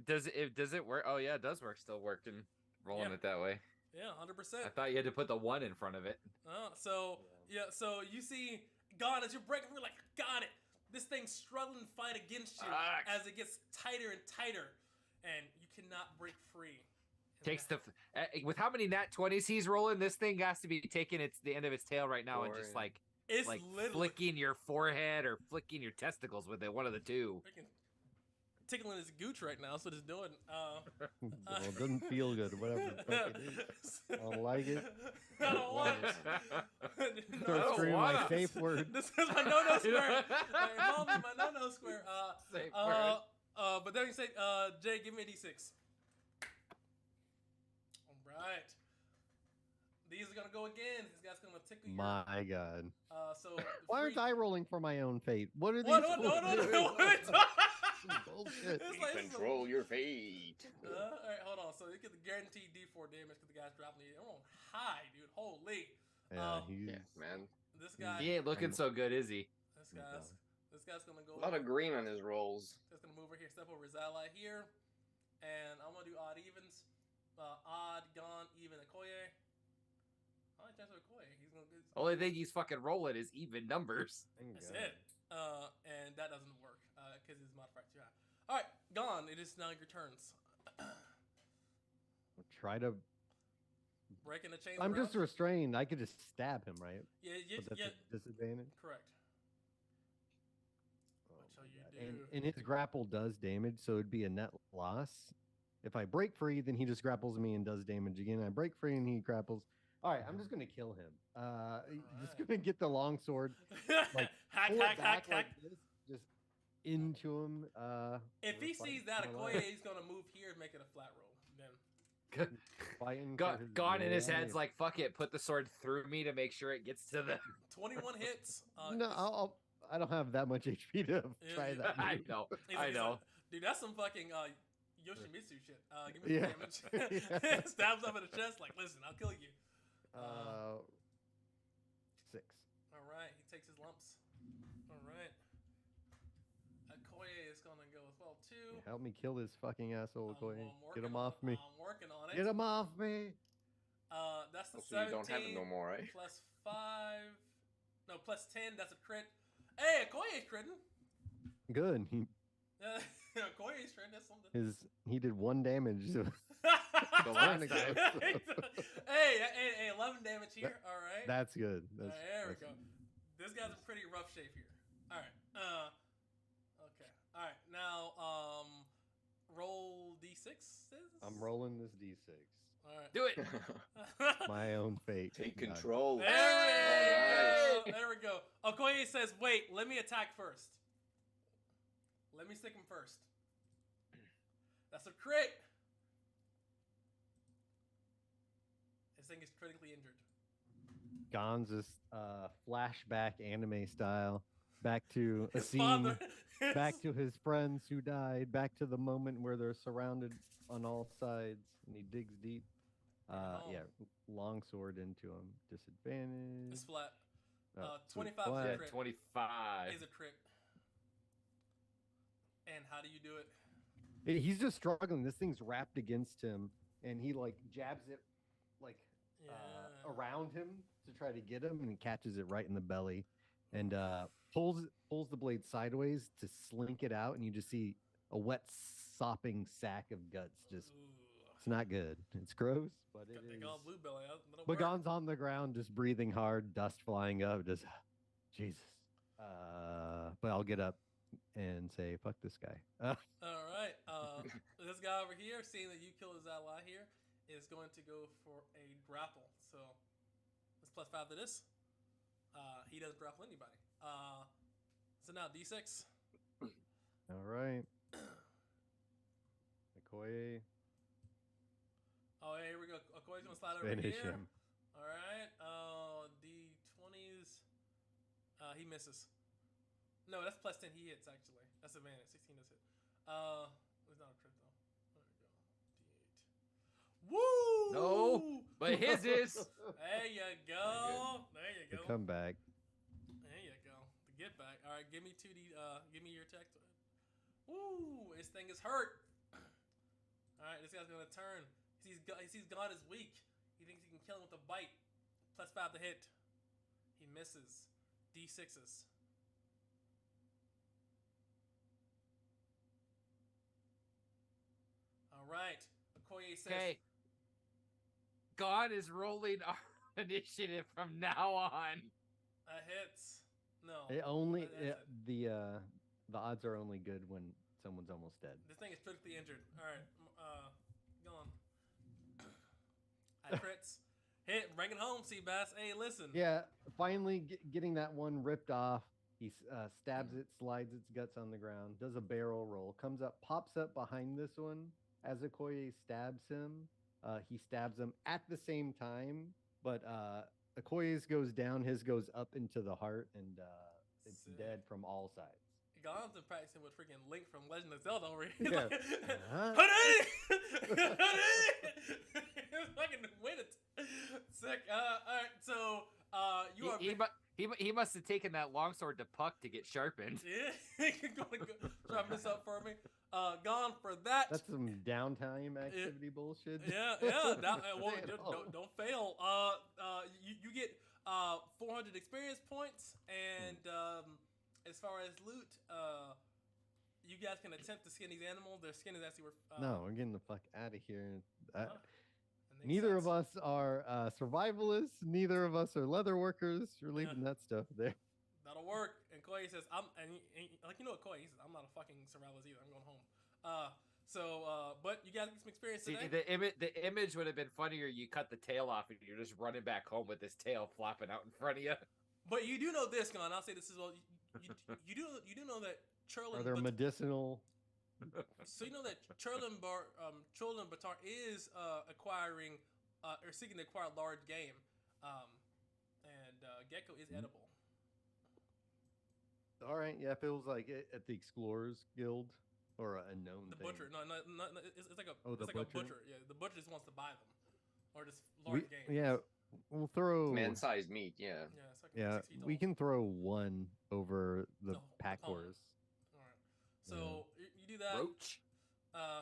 Does it work? Oh yeah, it does work. Still working, rolling Yeah. it that way. Yeah, 100%. I thought you had to put the 1 in front of it. So you see, God, as you're breaking, we're like, got it. This thing's struggling to fight against you as it gets tighter and tighter, and you cannot break free. Takes with how many nat 20s he's rolling, this thing has to be taking the end of its tail right now and just like it's like literally flicking your forehead or flicking your testicles with it, one of the two. freaking tickling his gooch right now. That's what it's doing. well, it doesn't feel good. Whatever the fuck it is. I don't like it. I don't want it. Start screaming my safe word. This is my no-no square. Involve me, my no-no square. Safe word. But then you say, Jay, give me a d6. All right. These are gonna go again. This guy's gonna tickle your. My God. So Why aren't I rolling for my own fate? What are these? What? No. What are you talking- Bullshit. It's like- Control your fate. all right, hold on. So you get the guaranteed D4 damage because the guy's dropping you. They're on high, dude. Holy. Yeah, he's Yeah, man. This guy. He ain't looking so good, is he? This guy's gonna go. A lot of green on his rolls. Just gonna move over here, step over his ally here, and I'm gonna do odd evens. Odd, gone, even, Okoye. I like chance of Okoye. He's gonna get. Only thing he's fucking rolling is even numbers. That's it. And that doesn't work because his modifier too high. All right, gone. It is now your turns. Try to. Breaking the chains. I'm around. just restrained. I could just stab him, right? Yeah, But that's a disadvantage. correct. Oh What shall my you God. do? And his grapple does damage, so it'd be a net loss. If I break free, then he just grapples me and does damage again. I break free and he grapples. All right, I'm just gonna kill him. Just gonna get the longsword, like hack, pull hack, it hack, back hack. like this, just into him. If he we're sees fighting that for my Okoye, life. he's gonna move here and make it a flat roll. Then Fighting for his Gone in his head's life. like, fuck it, put the sword through me to make sure it gets to the. 21 hits. No, I don't have that much HP to Yeah, try yeah. that. I move. know, He's I like, know. dude, that's some fucking Yoshimitsu shit. Give me Yeah. the damage. Stabs up in the chest, like, listen, I'll kill you. 6. All right, he takes his lumps. All right. Okoye is gonna go as well too. Help me kill this fucking asshole, I'm Koye. Get working him on- off me. I'm working on it. Get him off me. That's the So you 17 don't have it no more, right? plus 5. No, plus 10. That's a crit. Hey, Okoye's critting. Good. Okoye's critting. That's something. He did 1 damage. So The last time. hey, 11 damage here. All right. that's good. All That's, right, there we that's- go. This guy's in pretty rough shape here. All right. Okay. All right. Now, roll d6. I'm rolling this d6. All right. Do it. My own fate. Take God. control. There we go. There we go. Okoye says, "Wait, let me attack first. Let me stick him first. That's a crit. This thing is critically injured. Gon's is flashback anime style. Back to a His scene. father. Back to his friends who died. Back to the moment where they're surrounded on all sides, and he digs deep. Yeah, longsword into him. Disadvantage. It's flat. Oh, 25 flat. is a Yeah, crit. 25. Is a crit. And how do you do it? He's just struggling. This thing's wrapped against him, and he like jabs it like Yeah. around him to try to get him, and he catches it right in the belly, and pulls the blade sideways to slink it out, and you just see a wet sopping sack of guts. Just Ooh. it's not good. It's gross, but it Got is. that all blue belly. That'll But work. Gon's on the ground, just breathing hard, dust flying up. Just Jesus. But I'll get up. and say, "Fuck this guy." All right. This guy over here, seeing that you kill his ally here, is going to go for a grapple. So it's +5 to this. He doesn't grapple anybody. So now D6. All right. Okoye, Oh, hey, here we go. Okoye's gonna slide over finish here. him. All right. D20s. He misses. No, that's +10. He hits actually. That's advantage. 16 does hit. It's not a crit though. There we go. D8. Woo! No, but his is. There you go. There you The go. comeback. There you go. The get back. All right, give me 2D. Give me your attack. Woo! This thing is hurt. All right, this guy's gonna turn. He sees God is weak. He thinks he can kill him with a bite. +5 to hit. He misses. D6s. All right. Okoye says. Okay. God is rolling our initiative from now on. That hits. No. It only That's it. the odds are only good when someone's almost dead. This thing is critically injured. All right. Go on. I crits. Hit. Bring it home, Seabass. Hey, listen. Yeah, finally getting that one ripped off. He stabs it, slides its guts on the ground, does a barrel roll, comes up, pops up behind this one. As Okoye stabs him, he stabs him at the same time, but Okoye's goes down, his goes up into the heart, and it's Sick. dead from all sides. Gon's been practicing with freaking Link from Legend of Zelda over here. Yeah. Honey! Fucking win it. Sick. All right, so you are. He must have taken that longsword to Puck to get sharpened. Yeah, you're gonna go sharpen this up for me. Gone for that. That's some downtime activity bullshit. Yeah. Don't fail. You get 400 experience points, and as far as loot, you guys can attempt to skin these animals. Their skin is actually worth. No, we're getting the fuck out of here. That makes Neither of sense. us are survivalists. Neither of us are leather workers. We're leaving that stuff there. That'll work. And Koei says, like you know what Koei he says, I'm not a fucking survivalist either. I'm going home. But you guys get some experience See, today. the image would have been funnier. You cut the tail off and you're just running back home with this tail flopping out in front of you. But you do know this, Gon. I'll say this as well. You do know that Churlin. Are there medicinal? So you know that Churlin Batar is acquiring or seeking to acquire large game, and gecko is edible. All right, yeah, if it was like at the Explorers Guild or a known The thing. butcher, no, it's like a, Oh, it's the like butcher? a butcher. Yeah, the butcher just wants to buy them, or just large game. Yeah, we'll throw. Man-sized meat, yeah. Yeah, it's like Yeah, 6 feet tall. we can throw one over the No, pack opponent. horse. All right, so you do that. Roach.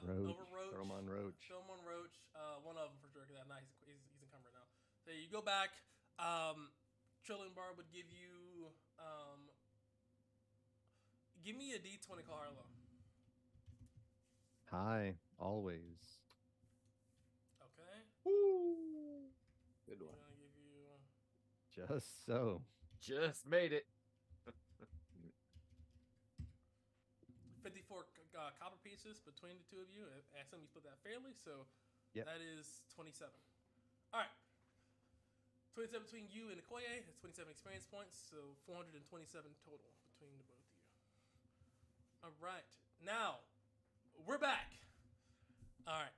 Roach. Over Roach. Throw 'em on Roach. Throw him on Roach. One of them for sure. Cause now he's encumbered now. So you go back. Trillion Bar would give you. Give me a D20 call Harlow. Hi, always. Okay. Woo! Good I'm one. gonna give you. Just so. Just made it. 54 copper pieces between the two of you. I assume you split that fairly, so Yep. that is 27. All right. 27 between you and Okoye. That's 27 experience points, so 427 total between the both of you. All right. Now, we're back. All right.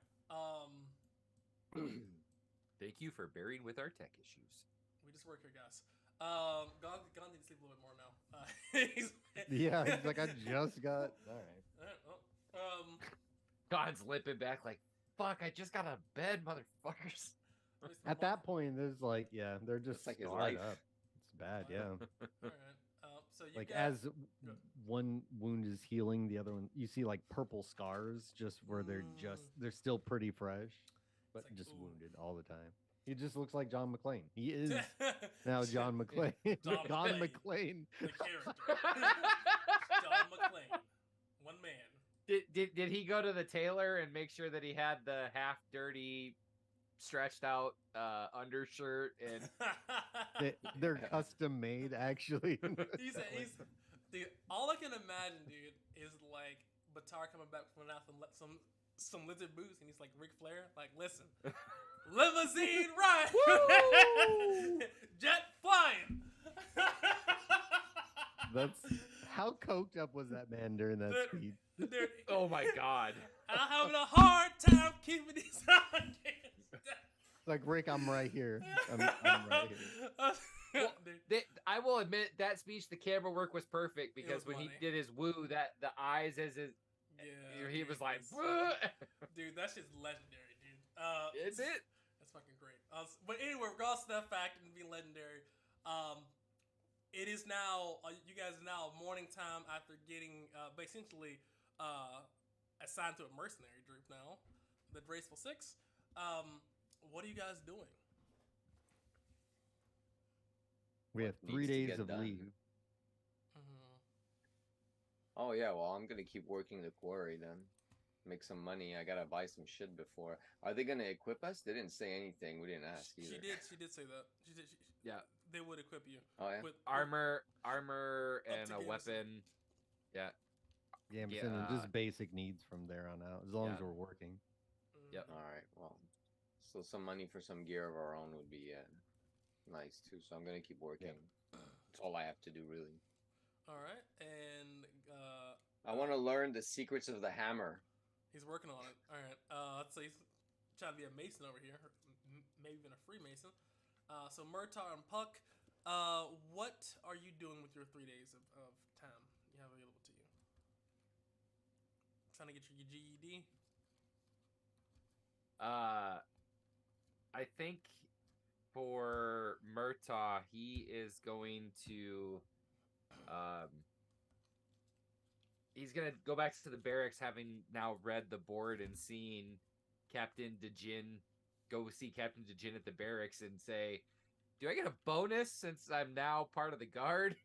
Thank you for bearing with our tech issues. We just work here, guys. Gon needs to sleep a little bit more now. Yeah, he's like, I just got. All right. All right, well, God's limping back like, fuck, I just got out of bed, motherfuckers. At that point, there's like, yeah, they're just It's like his scarred life. up. It's bad, yeah. All right. So you Like got, as one wound is healing, the other one you see like purple scars just where they're still pretty fresh, but like, just ooh. wounded all the time. He just looks like John McClane. He is now now John McClane. John John McClane. McClane. the character, John McClane, one man. Did he go to the tailor and make sure that he had the half dirty, stretched out They're undershirt and custom made, actually. he's Dude, all I can imagine, dude, is like Batar coming back from out some lizard boots, and he's like Ric Flair, like, listen, limousine ride, jet flying. That's how coked up was that man during that Dude, speech? dude, Oh my god. I'm having a hard time keeping these alligators down. Like Rick, I'm right here. I'm right here. Well, Dude, I will admit that speech, the camera work was perfect because was when funny. he did his woo, that the eyes as his, yeah, he dude, was like, that's- dude, that shit's legendary, dude. is it? That's fucking great. But anyway, regardless of that fact and being legendary, it is now you guys are now morning time after getting essentially assigned to a mercenary group now, the Graceful Six. What are you guys doing? We have What 3 needs to days get of done? leave. Oh yeah, well I'm gonna keep working the quarry then. Make some money. I gotta buy some shit before. Are they gonna equip us? They didn't say anything. We didn't ask either. She did say that. Yeah. They would equip you. Oh yeah. With Armor, Up and to a Gamison. weapon. Yeah. Yeah, I'm Yeah, saying just basic needs from there on out, as long as yeah. we're working. Yep. All right. Well, so some money for some gear of our own would be nice too. So I'm gonna keep working. That's all I have to do really. All right, and I want to learn the secrets of the hammer. he's working on it. All right. Let's say he's trying to be a mason over here, or maybe even a Freemason. So Murtar and Puck, what are you doing with your 3 days of time you have available to you? Trying to get your GED? I think for Murtaugh, he is going to, he's gonna go back to the barracks, having now read the board and seeing Captain DeJin, go see Captain DeJin at the barracks and say, "Do I get a bonus since I'm now part of the guard?"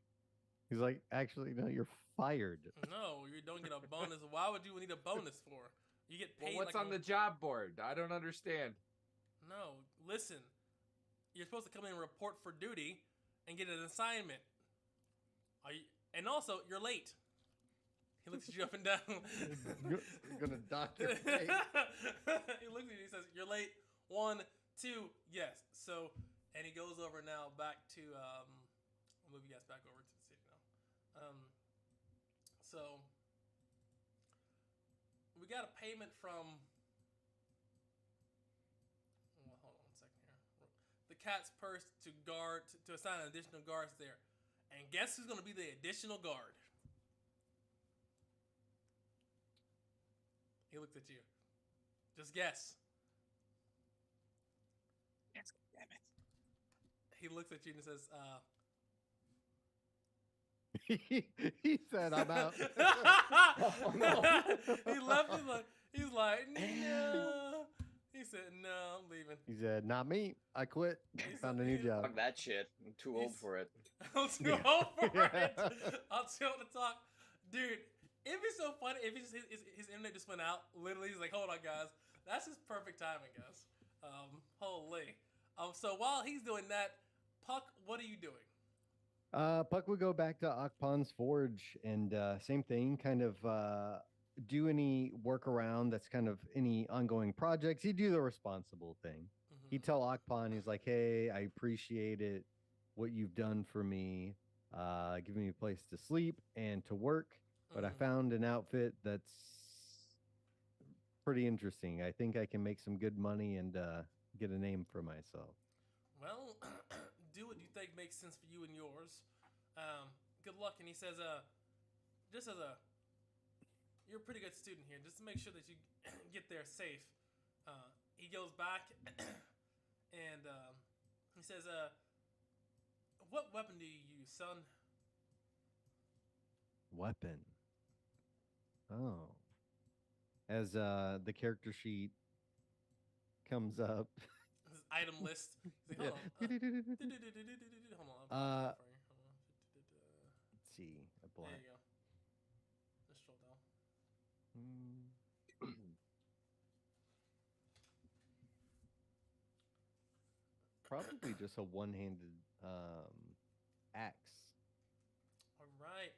He's like, actually, no, you're fired. No, you don't get a bonus. Why would you need a bonus for? You get paid. Well, what's like on the job board? I don't understand. No, listen. You're supposed to come in and report for duty and get an assignment. Are you? And also, you're late. He looks at you up and down. You're gonna dock your pay. He looks at you and he says, "You're late. 1, 2, yes." So, and he goes over now back to. I'll move you guys back over to the city now. So we got a payment from. Well, hold on 1 second here. The cat's purse to guard to assign additional guards there, and guess who's going to be the additional guard? He looked at you. Just guess. Yes, damn it. He looks at you and says, He said, "I'm out." Oh, no. He left. He's like, no. He said, no, I'm leaving. He said, "Not me. I quit. Found a new job." Fuck that shit. I'm too old He's- for it. I'm too old for it. I'm too old to talk. Dude, it'd be so funny if his internet just went out. Literally, he's like, hold on, guys. That's just perfect timing, guys. Holy. So while he's doing that, Puck, what are you doing? Puck would go back to Akpon's Forge and same thing, kind of do any workaround that's kind of any ongoing projects. He'd do the responsible thing. He'd tell Akpon, he's like, "Hey, I appreciate it, what you've done for me, giving me a place to sleep and to work. But I Mhm. found an outfit that's pretty interesting. I think I can make some good money and get a name for myself." Well, do what you think makes sense for you and yours. Good luck. And he says, just as you're a pretty good student here. Just to make sure that you get there safe. He goes back and he says, what weapon do you use, son? Weapon. Oh. As the character sheet comes up. His item list. He's like, hold on. Yeah. Hold on. I'll find it for you. Hold on. Let's see. A There black. you go. Just scroll down. Probably just a one-handed axe. All right.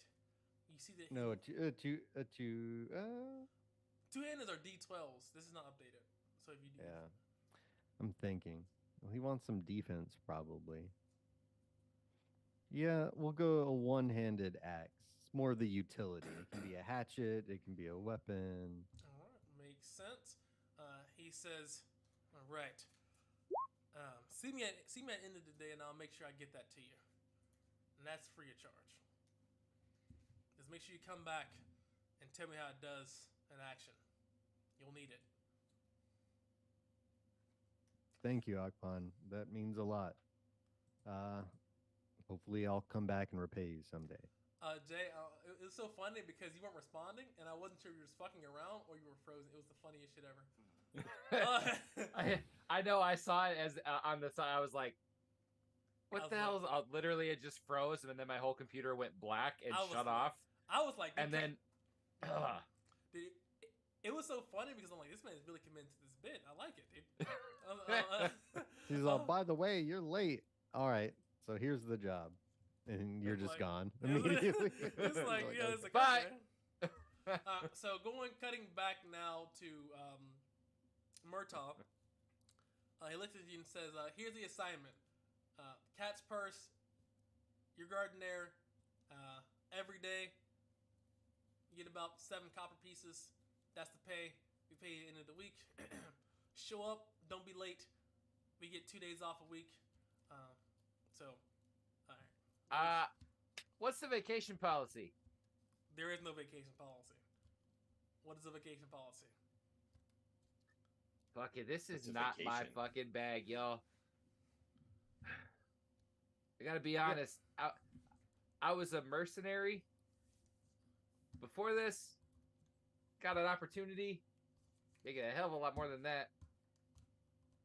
see that No, two-handers are D12s. This is not updated. So if you do, yeah. I'm thinking. Well, he wants some defense, probably. Yeah, we'll go a one-handed axe. It's more of the utility. It can be a hatchet. It can be a weapon. All right, makes sense. He says, "All right, see me at the end of the day, and I'll make sure I get that to you, and that's free of charge. Just make sure you come back and tell me how it does in action. You'll need it." Thank you, Akpan. That means a lot. Hopefully, I'll come back and repay you someday. Jay, it was so funny because you weren't responding, and I wasn't sure if you were just fucking around or you were frozen. It was the funniest shit ever. I know. I saw it as on the side. I was like, "What the hell?" Literally, it just froze, and then my whole computer went black and shut off. I was like, and then, dude, it was so funny because I'm like, this man is really committed to this bit. I like it, dude. He's like, by the way, you're late. All right, so here's the job, and you're just gone immediately. It's like, yeah, it's like, bye. Okay. So cutting back now to Murtaugh. He looks at you and says, "Here's the assignment. Cat's purse. You're guarding there every day. You get about 7 copper pieces. That's the pay. We pay you at the end of the week. Show up. Don't be late. We get 2 days off a week. So, all right. What's the vacation policy?" There is no vacation policy. What is a vacation policy? Fuck it, this is It's a not my vacation. fucking bag, yo. I gotta be honest. I was a mercenary. Before this, got an opportunity, making a hell of a lot more than that.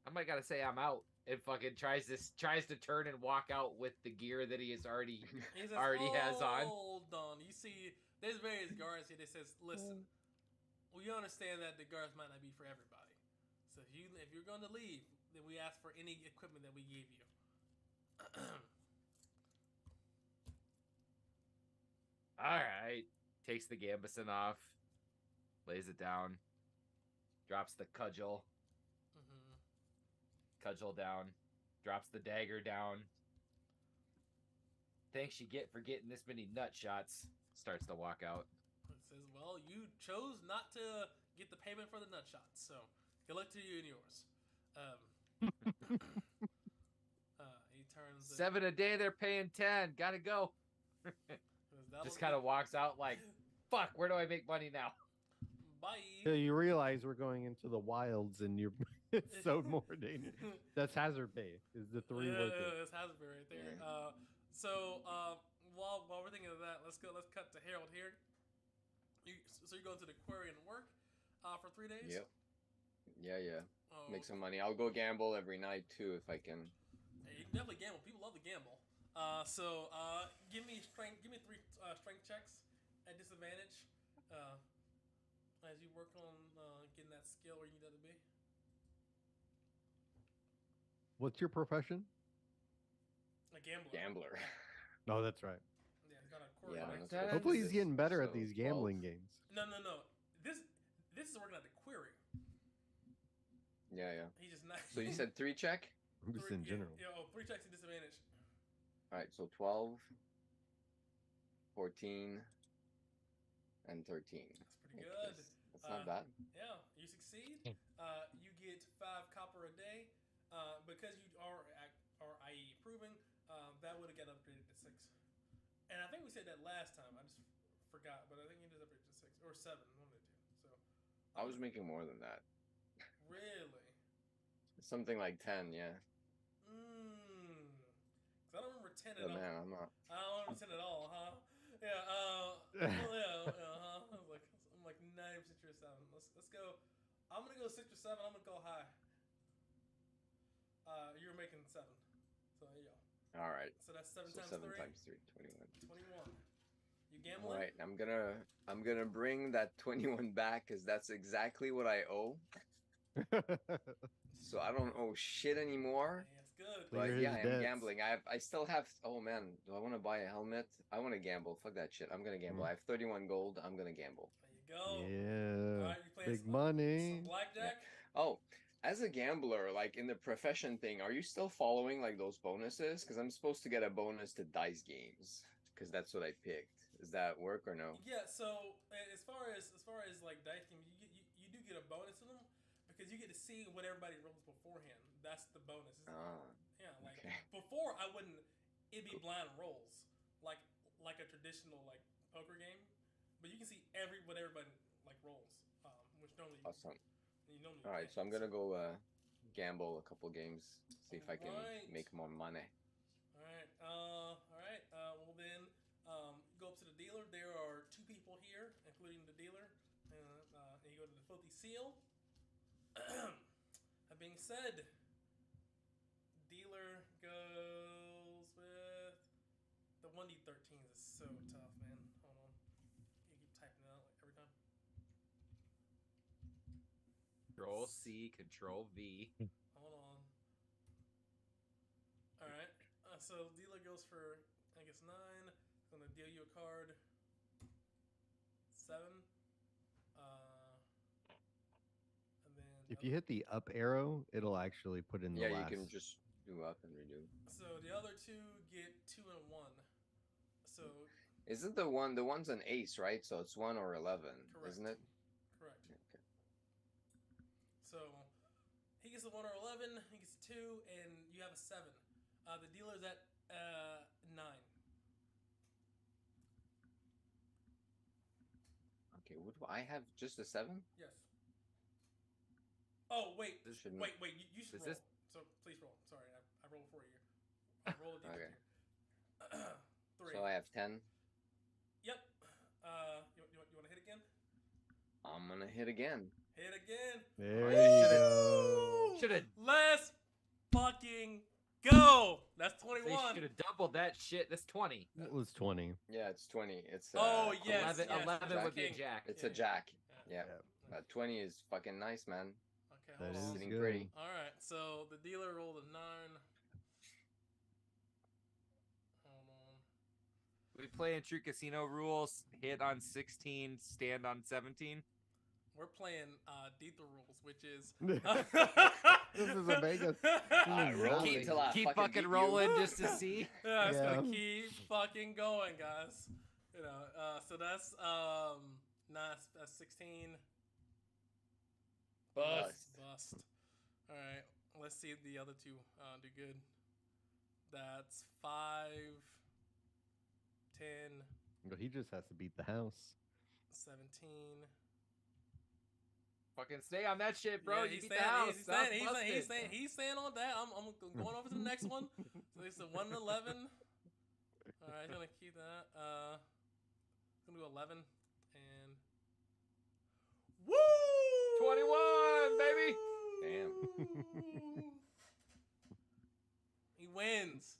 I might gotta say I'm out. And fucking tries to turn and walk out with the gear that he has already He says, has on. Hold on. You see, there's various guards here that says, listen, we understand that the guards might not be for everybody. So if you're going to leave, then we ask for any equipment that we gave you. All right. Takes the gambeson off, lays it down, drops the cudgel. Cudgel down, drops the dagger down. Thanks you get for getting this many nut shots. Starts to walk out. It says, well, you chose not to get the payment for the nut shots, so good luck to you and yours. He turns 7 a day, they're paying 10. Gotta go. Just kind of walks out like, fuck, where do I make money now? Bye. So you realize we're going into the wilds, and you're it's so more dangerous. That's hazard pay. Is the 3 worth it? That's hazard pay right there. So while we're thinking of that, let's cut to Harold here. So you're going to the quarry and work for 3 days? Yep. Yeah. Oh, Make some money. I'll go gamble every night too if I can. Hey, you can definitely gamble. People love to gamble. So give me 3 strength checks at disadvantage. As you work on getting that skill where you need that to be. What's your profession? A gambler. Gambler. Oh, that's right. Yeah, he's got a quarry. Yeah, next that's to it. Hopefully, he's this- getting better at so these 12. gambling games. No. This is working at the quarry. Yeah. He just not. So you said 3 check? I'm just in general. Yeah, 3 checks at disadvantage. All right, so 12, 14, and 13. That's pretty Okay, good. That's not bad. Yeah, you succeed. You get 5 copper a day. Because you are i.e. improving, that would have got upgraded to 6. And I think we said that last time. I just forgot, but I think it is upgraded to 6 or 7. One of the two. So I was making more than that. really. Something like 10, yeah. Because I don't remember 10 at But all. man, I'm not. I don't remember 10 at all, huh? Yeah. I'm like 90% sure 7. Let's go. I'm gonna go 6 or 7. I'm gonna go high. You're making 7. So there you go. All right. So that's 7 So times 7 3. times 3, 21. 21. You All gambling? right, I'm gonna bring that 21 back because that's exactly what I owe. So I don't owe shit anymore. Yes, good. Clear But his yeah, I am debts. gambling. I still have. Oh man, do I want to buy a helmet? I want to gamble. Fuck that shit. I'm gonna gamble. I have 31 gold. I'm gonna gamble. There you go. Yeah. All right, you playing Big some money. blackjack? Oh, as a gambler, like in the profession thing, are you still following like those bonuses? Because I'm supposed to get a bonus to dice games because that's what I picked. Does that work or no? Yeah. So as far as like dice game, you do get a bonus in them because you get to see what everybody rolls beforehand. That's the bonus. Yeah. Like okay. before, I wouldn't. It'd be blind rolls, like a traditional like poker game, but you can see what everybody like rolls, which normally Awesome. you normally All right, can't. so I'm gonna go gamble a couple games, see if I can Alright. make more money. All right. Well then, go up to the dealer. There are 2 people here, including the dealer, and you go to the filthy seal. That being said, dealer goes with the 1d13s. Is so tough, man. Hold on, you keep typing it out like every time. Control C, Control V. Hold on. All right. So dealer goes for I guess 9. Gonna deal you a card. 7. And then If you hit the up arrow, it'll actually put in the Yeah, last. you can just do up and redo. So the other 2 get 2 and 1. So Isn't the one's an ace, right? So it's 1 or 11, Correct. isn't it? correct. Yeah, okay. So he gets a 1 or 11. He gets a 2, and you have a 7. The dealer's at 9. Okay, what do I have? Just a 7? Yes. Oh wait, This shouldn't- wait. You should Is roll. this- So please roll. Sorry, I rolled for you. I rolled a Okay. d20. 3. So I have 10. Yep. You want to hit again? I'm gonna hit again. Hit again. There you you should've- go. Should've Let's fucking go. That's They 21. should have doubled that shit. That's 20. It was 20. Yeah, it's 20. It's Oh, yes. 11, yes, 11 would be a King. jack. It's Yeah. a jack. Yeah. Yeah. 20 is fucking nice, man. Okay, That hold is on. Sitting good. pretty. All right, so the dealer rolled a 9. Hold on. We play in True Casino rules. Hit on 16, stand on 17. We're playing Dithra rules, which is This is a Vegas. roll Keep- until I Keep fucking beat you. rolling just to see. Yeah, it's gonna Yeah. keep fucking going, guys. You know, so that's that's 16. Bust. All right, let's see if the other 2 do good. That's 5, 10, But he just has to beat the house. 17. Fucking stay on that shit, bro. Yeah, You he's beat the staying, house. he's staying on that. I'm going over to the next one. So it's a 1 and 11. All right, gonna keep that. Gonna go 11 and woo! 21, baby. Damn. He wins.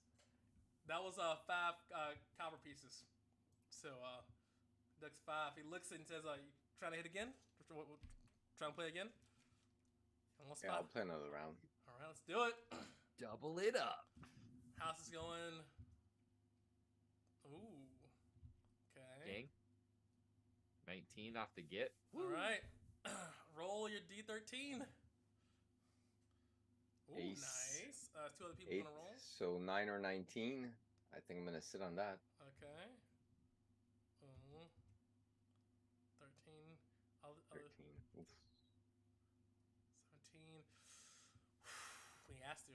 That was 5 copper pieces. So Duck's 5. He looks and says, "You trying to hit again? Trying to play again?" Almost Yeah, 5. I'll play another round. All right, let's do it. Double it up. House is going. Ooh. Okay. Gang. 19 off the get. All right. Roll your D13. Ooh, Ace. nice. 2 other people 8. gonna roll. So 9 or 19. I think I'm gonna sit on that. Okay. 13. 13. Oof. 17. We has to.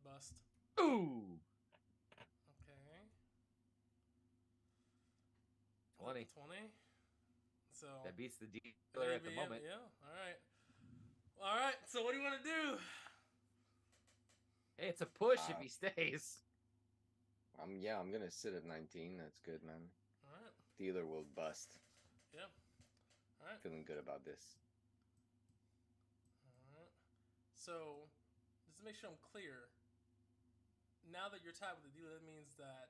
Bust. Ooh. Okay. 20. 20. So That beats the dealer at the maybe, moment. Yeah. All right. All right. So what do you want to do? Hey, it's a push if he stays. I'm gonna sit at 19. That's good, man. All right. Dealer will bust. Yeah. All right. Feeling good about this. All right. So just to make sure I'm clear, now that you're tied with the dealer, that means that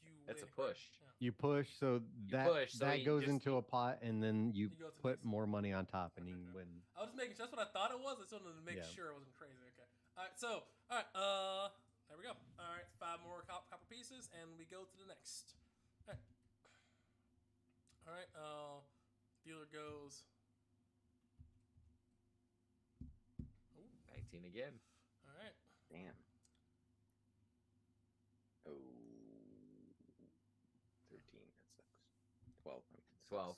you That's a win, correct? push. Yeah. You push, so that push, so that you goes just- into a pot, and then you You go to the put next- more money on top, and Okay, you okay. win. I was just making sure. That's what I thought it was. I just wanted to make Yeah. sure it wasn't crazy. Okay. All right, so there we go. All right, 5 more copper pieces, and we go to the next. All right. Dealer goes. Ooh, 19 again. all right. Damn. Oh. 13. That sucks. 12. I mean, sucks. 12.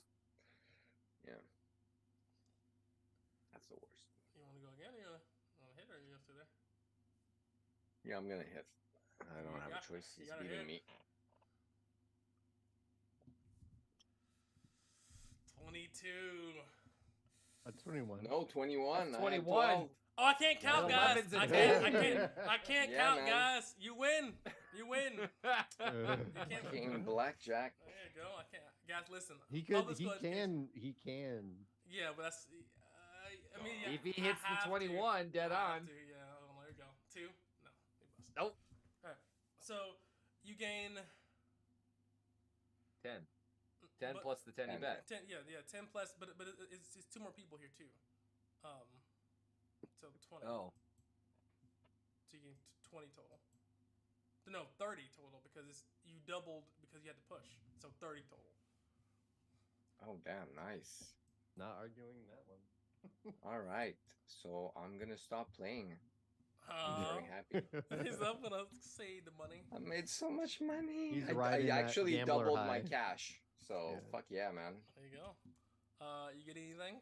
Yeah. That's the worst. You want to go again? Or you want to hit, or you gonna stay there? Yeah, I'm gonna hit. I don't You have a got- choice. you He's gotta beating hit. me. 22. That's 21. No, 21. That's I had 21. 12. Oh, I can't count, Well, guys. 11's a I 10. can't Yeah, count, man. guys. You win. You win. can't- King Blackjack. There you go. I can't. Guys, listen. He Public could. He school education- can. He can. Yeah, but that's. I mean, yeah, If he I hits the have to. 21, dead I have on. to, yeah, oh, there you go. 2? No. He must. Nope. All right. So you gain 10. 10 but- plus the 10 you 10. bet. 10. Yeah, 10 plus, but it's 2 more people here too. So 20. Oh. So you gain 20 total. No, 30 total because you doubled because you had to push. So 30 total. Oh, damn. Nice. Not arguing that one. All right. So I'm going to stop playing. I'm very happy. He's up gonna save the money. I made so much money. He's I riding that actually gambler doubled my high. cash. So Yeah. fuck yeah, man. There you go. You get anything?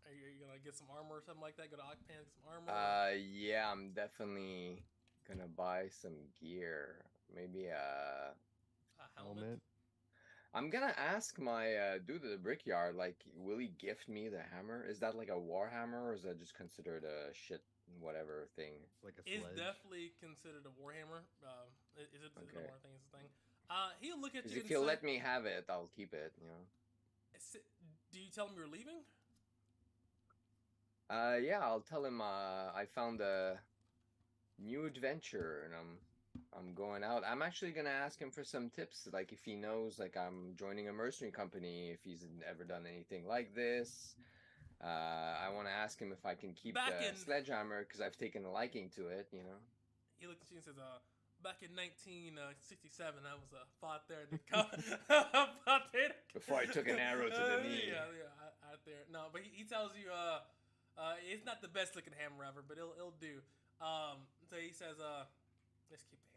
Are you gonna get some armor or something like that? Go to Ocpan, get some armor? Yeah, I'm definitely gonna buy some gear. Maybe A helmet. I'm gonna ask my dude at the brickyard, like, will he gift me the hammer? Is that like a war hammer, or is that just considered a shit whatever thing? It's like a Is sledge. definitely considered a warhammer. Is it Okay. a war thing? Is the thing. He'll look at Because you if and he'll say, let me have it, I'll keep it. You know. Do you tell him you're leaving? Yeah, I'll tell him I found a new adventure and I'm going out. I'm actually gonna ask him for some tips, like if he knows like I'm joining a mercenary company, if he's ever done anything like this. I want to ask him if I can keep Back the in- sledgehammer because I've taken a liking to it, you know. He looks at you and says, back in 1967, I was fought there. Fought there. Before I took an arrow to the knee. Yeah, out there. No, but he tells you, it's not the best looking hammer ever, but it'll do. So he says, let's keep the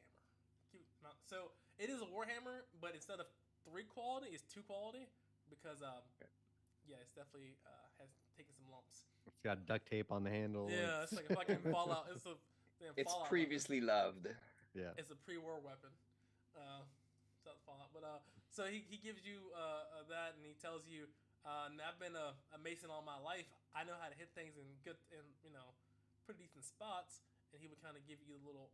hammer. So it is a warhammer, but instead of 3 quality, it's 2 quality because yeah, it's definitely has taken some lumps. It's got duct tape on the handle. Yeah, it's like a fucking Fallout. It's a damn It's Fallout previously loved. Yeah. It's a pre-war weapon. So it's Fallout. But so he gives you that, and he tells you, I've been a mason all my life. I know how to hit things in good and pretty decent spots. And he would kind of give you a little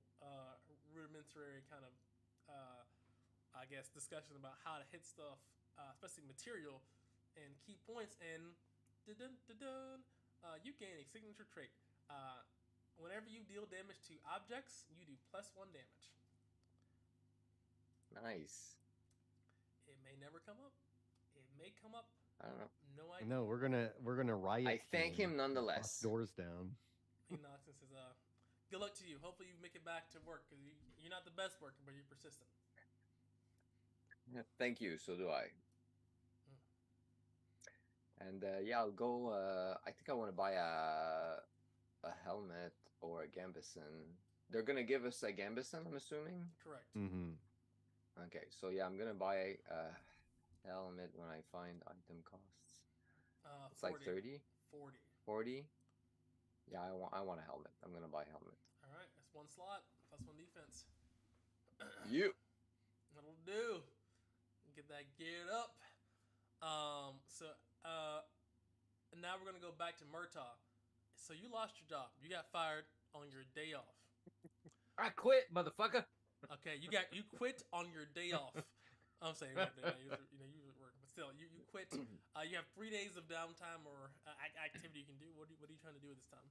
rudimentary kind of I guess discussion about how to hit stuff, especially material, and key points. And you gain a signature trait. Whenever you deal damage to objects, you do +1 damage. Nice. It may never come up. It may come up. I don't know. No idea. No, we're gonna riot. I thank him nonetheless. Lock doors down. He knocks and says, "Good luck to you. Hopefully you make it back to work because you're not the best worker, but you're persistent." Yeah, thank you. So do I. And yeah, I'll go. I think I want to buy a helmet or a gambeson. They're gonna give us a gambeson, I'm assuming. Correct. Mm-hmm. Okay, so yeah, I'm gonna buy a helmet when I find item costs. It's 40, like 30, 40. 40. Yeah, I want a helmet. I'm gonna buy a helmet. All right, that's 1 slot, +1 defense. You. That'll do. Get that geared up. So now we're gonna go back to Murtaugh. So you lost your job. You got fired on your day off. I quit, motherfucker. Okay, you quit on your day off. I'm saying you were working, but still, you quit. You have 3 days of downtime or activity you can do. What are you trying to do at this time?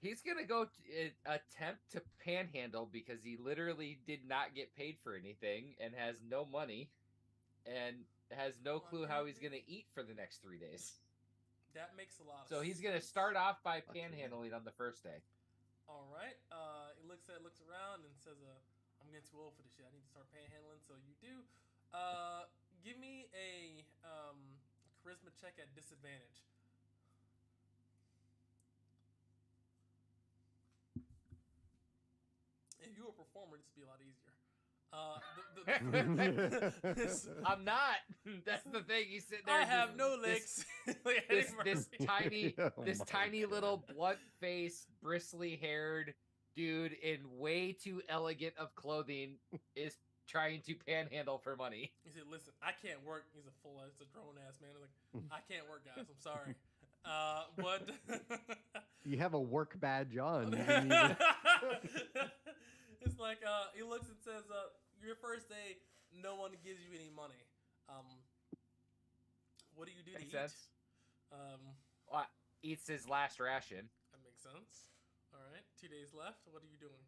He's gonna go attempt to panhandle because he literally did not get paid for anything and has no money, and has no clue how he's gonna eat for the next 3 days. That makes a lot of So sense. he's gonna start off by Fuck yeah. panhandling on the first day. All right. He looks around and says, "I'm getting too old for this shit. I need to start panhandling." So you do. Give me a charisma check at disadvantage. If you were a performer, this would be a lot easier. I'm not. That's the thing. He's sitting there. I have no legs. Like This Eddie Murphy. tiny, Oh this my tiny God. little blunt-faced, bristly-haired dude in way too elegant of clothing is trying to panhandle for money. He said, "Listen, I can't work." He's it's a grown ass man. He's like, "I can't work, guys. I'm sorry." But You have a work badge on. You didn't even- it's like he looks and says, "Your first day, no one gives you any money. What do you do Makes to sense. eat?" Well, eats his last ration. That makes sense. All right, 2 days left. What are you doing?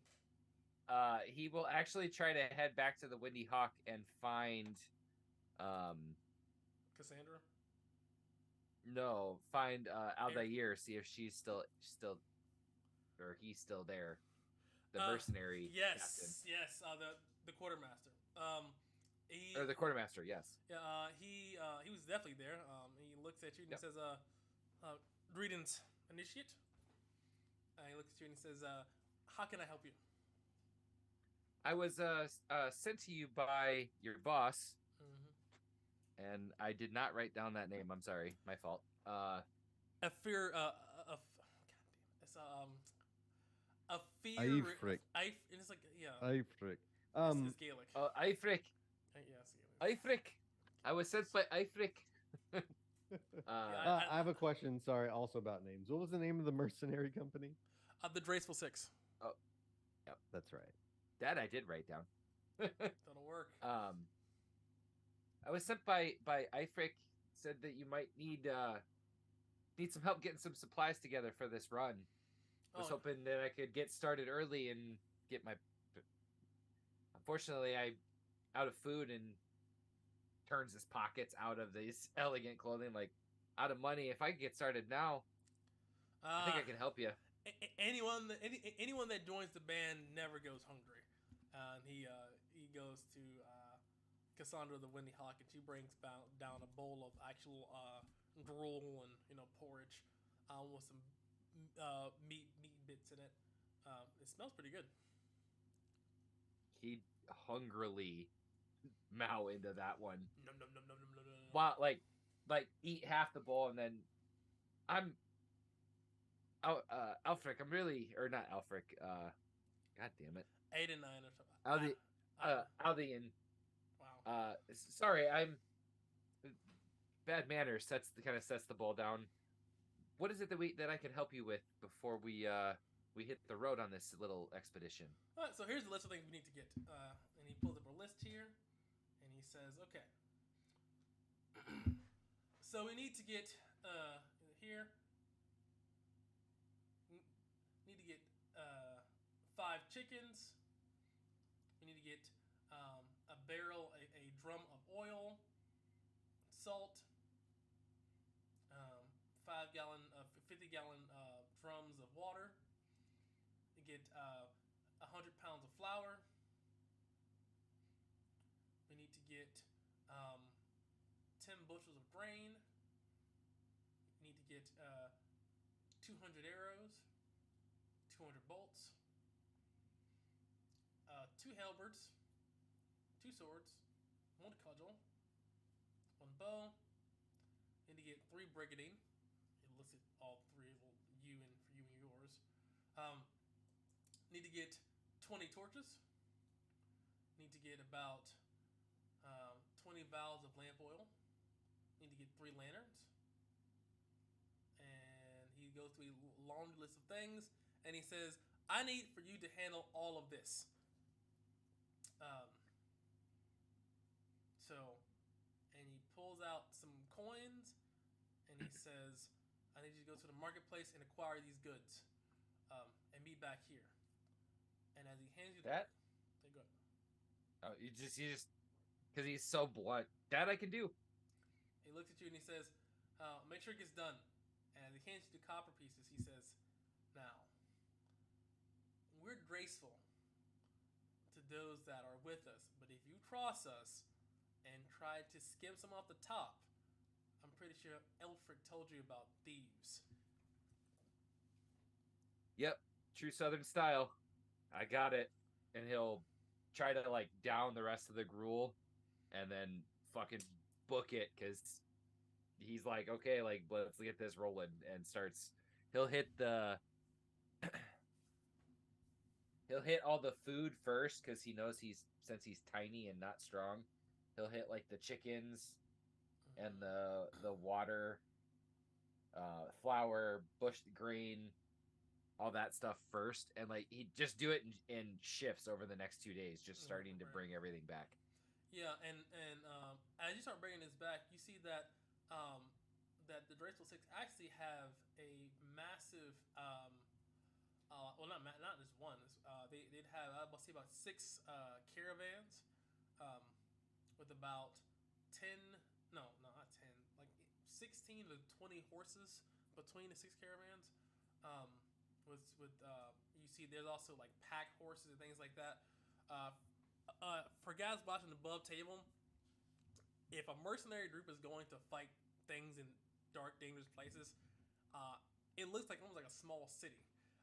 He will actually try to head back to the Windy Hawk and find, Cassandra? find Aldair, see if she's still, or he's still there. The mercenary Yes, yes. The quartermaster. He captain. Or the quartermaster, yes. Yeah, he was definitely there. He looks at you and Yep. he says, "Greetings, initiate." He looks at you and he says, "How can I help you?" I was sent to you by your boss, Mm-hmm. and I did not write down that name. I'm sorry, my fault. A fear. God damn it. It's a fear. Eifric. And it's like yeah. Eifric. It's Gaelic. Eifric. Yeah, it's Gaelic. Eifric. I was sent by Eifric. Yeah, I have a question. Sorry, also about names. What was the name of the mercenary company? The Draceful Six. That's right. That I did write down. That'll work. I was sent by Eifric. Said that you might need some help getting some supplies together for this run. I was hoping that I could get started early and get my. Unfortunately, I'm out of food and turns his pockets out of these elegant clothing, like out of money. If I could get started now, I think I can help you. Anyone that joins the band never goes hungry. And he goes to Cassandra the Windy Hawk, and she brings down a bowl of actual gruel and porridge with some meat bits in it. It smells pretty good. He'd hungrily mow into that one. Nom, nom, nom, nom, nom, nom, nom. Wow, like eat half the bowl and then Alfric, I'm really, or not Alfric, god damn it. 8 and 9 or something. Aldian. Wow. Sorry, I'm bad manners kind of sets the bowl down. What is it that I can help you with before we hit the road on this little expedition? All right, so here's the list of things we need to get. And he pulls up a list here, and he says, "Okay. So we need to get here. Need to get 5 chickens. We need to get a barrel, a drum of oil, salt, 50-gallon drums of water. We get 100 pounds of flour. We need to get 10 bushels of grain. We need to get 200 arrows, 200 bolts, 2 halberds, 2 swords, 1 cudgel, 1 bow. Need to get 3 brigadine. It lists all 3 for you and yours. Need to get 20 torches. Need to get about 20 vials of lamp oil. Need to get 3 lanterns. And he goes through a long list of things, and he says, "I need for you to handle all of this." And he pulls out some coins, and he says, "I need you to go to the marketplace and acquire these goods, and meet back here." And as he hands you That? They go. Oh, you just because he's so blunt. That I can do. He looks at you and he says, "Make sure it gets done. as he hands you the copper pieces, he says, "Now, we're graceful to those that are with us, but if you cross us and try to skim some off the top, I'm pretty sure Elfric told you about thieves." Yep, true Southern style. I got it. And he'll try to like down the rest of the gruel, and then fucking book it because he's like, okay, like let's get this rolling, and starts. He'll hit the. He'll hit all the food first because he knows since he's tiny and not strong. He'll hit like the chickens and the water, flour, bush grain, all that stuff first, and like he just do it in shifts over the next 2 days, just starting to Right. bring everything back. Yeah, and as you start bringing this back, you see that that the Draceful Six actually have a massive, well, not just one. They'd have I must say about 6 caravans, with about 10. No, not 10. Like 16 to 20 horses between the 6 caravans. You see, there's also like pack horses and things like that. For guys watching above table, if a mercenary group is going to fight things in dark, dangerous places, it looks like almost like a small city.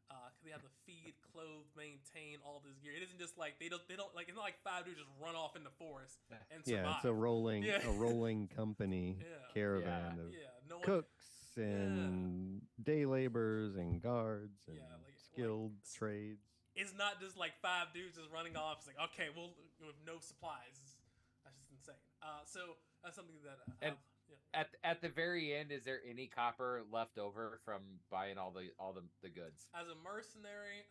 Because they have to feed, clothe, maintain all this gear. It isn't just like they don't like it's not like 5 dudes just run off in the forest and survive. Yeah, it's a rolling Yeah. a rolling company Yeah. caravan Yeah. of Yeah, no one. cooks and day laborers and guards and Yeah, like skilled trades. It's not just like 5 dudes just running off. It's like, okay, well, with no supplies. That's just insane. So that's something that And at the very end, is there any copper left over from buying all the goods? as a mercenary,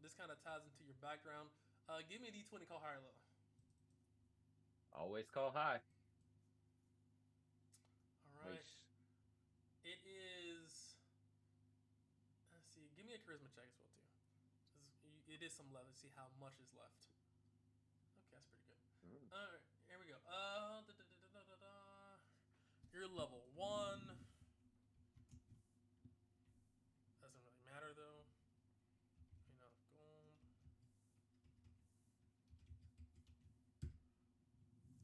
this kind of ties into your background. Give me a D20, call higher level. Always call high. All right. Nice. It is. Let's see. Give me a charisma check as well too. It is some left. Let's see how much is left. Okay, that's pretty good. All right, here we go. You're level 1. Doesn't really matter though. Gold.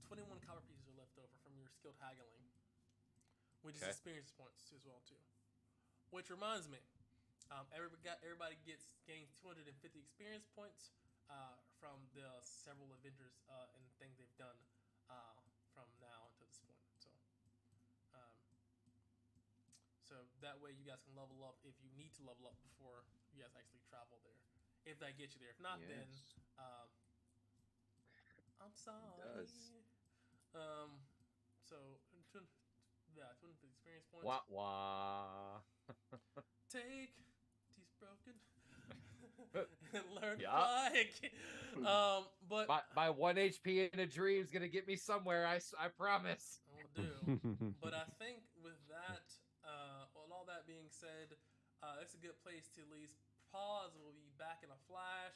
21 copper pieces are left over from your skilled haggling, which is Okay. experience points as well too. Which reminds me, everybody gains 250 experience points from the several adventures and things they've done from now until this point. So that way you guys can level up if you need to level up before you guys actually travel there. If that gets you there. If not, then I'm sorry. It does. So 250 experience points. Wah wah. Take these broken and learn to Yeah. fly again. But My 1 HP in a dream is gonna get me somewhere. I promise. will do. But I think with that, with all that being said, it's a good place to at least pause. We'll be back in a flash.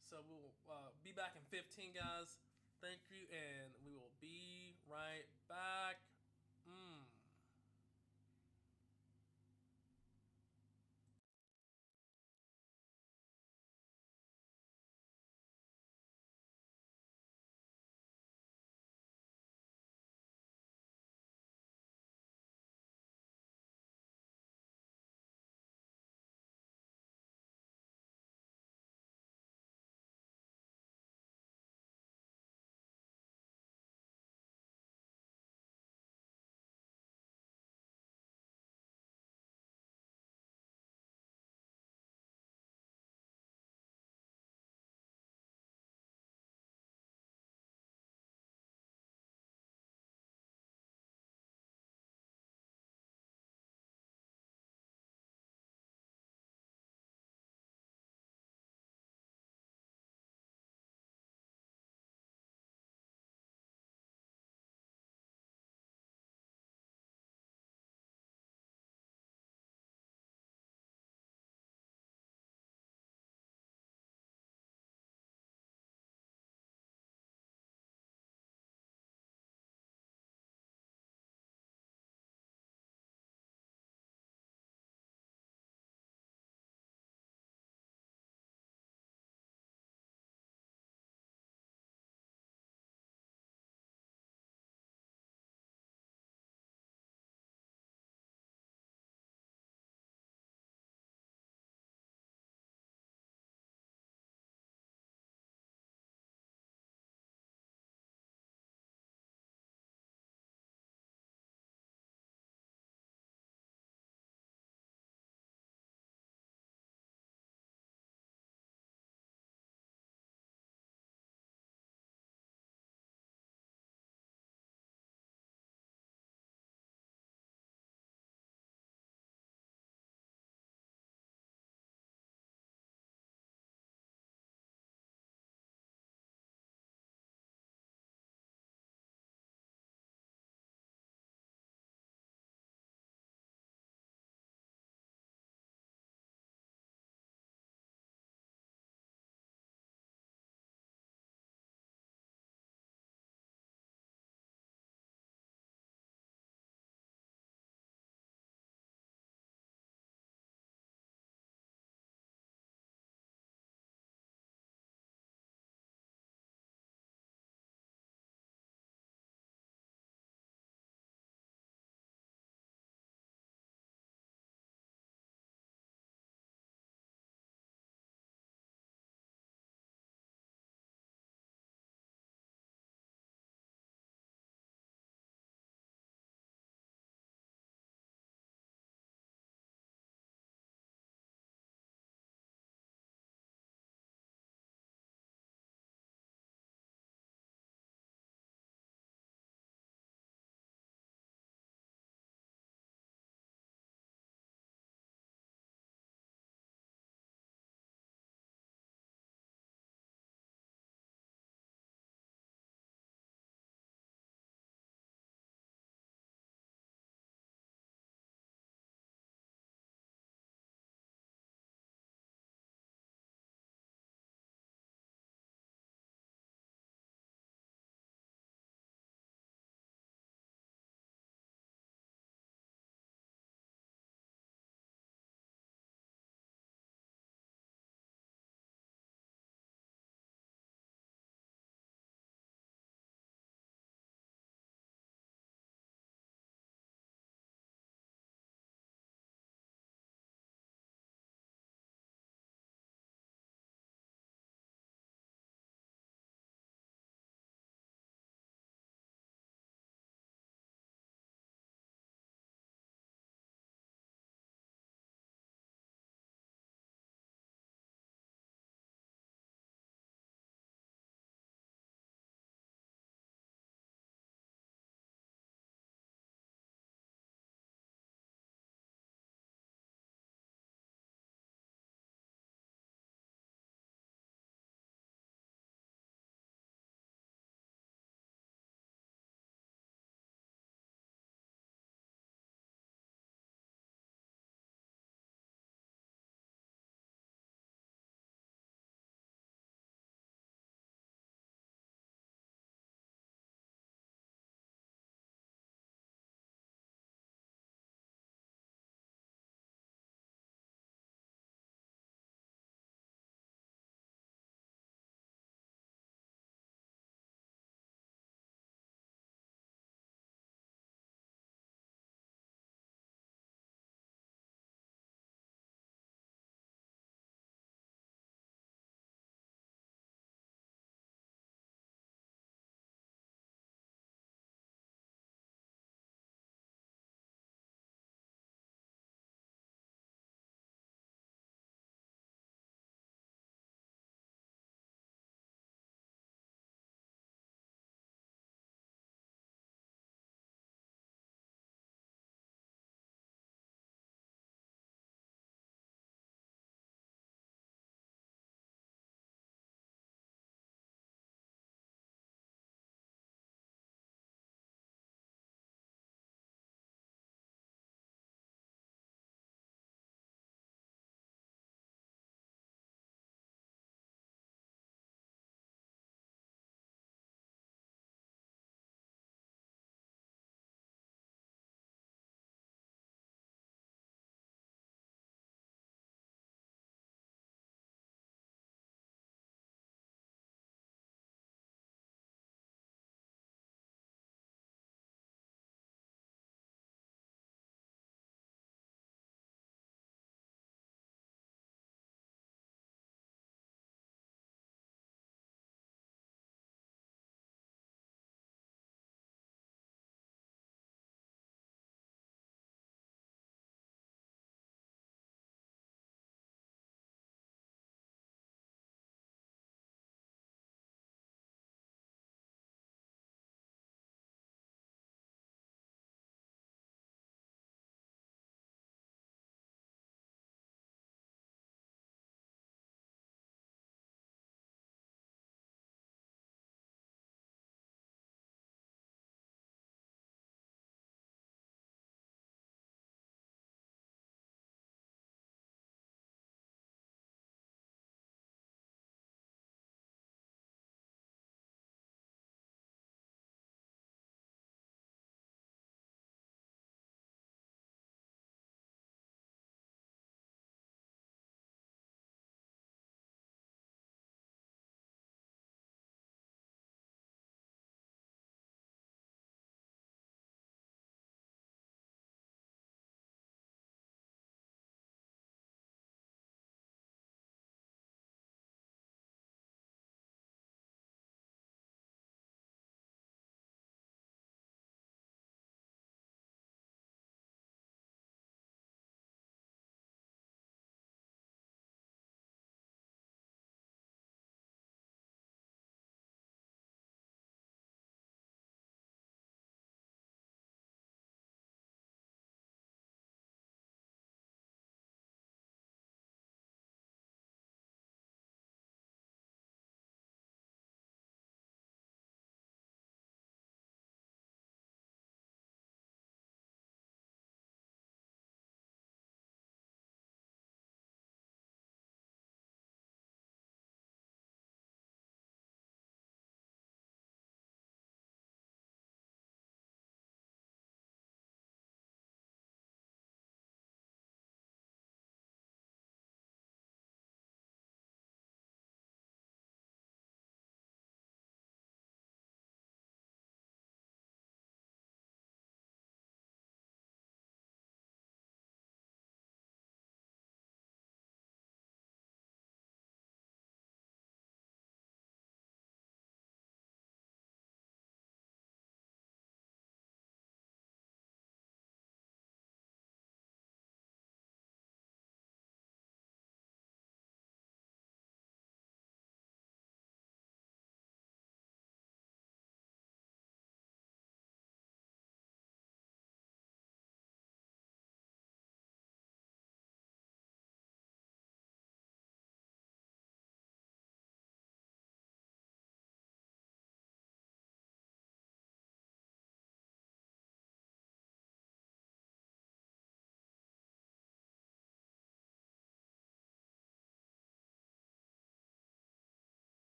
So we'll be back in 15, guys. Thank you, and we will be right back.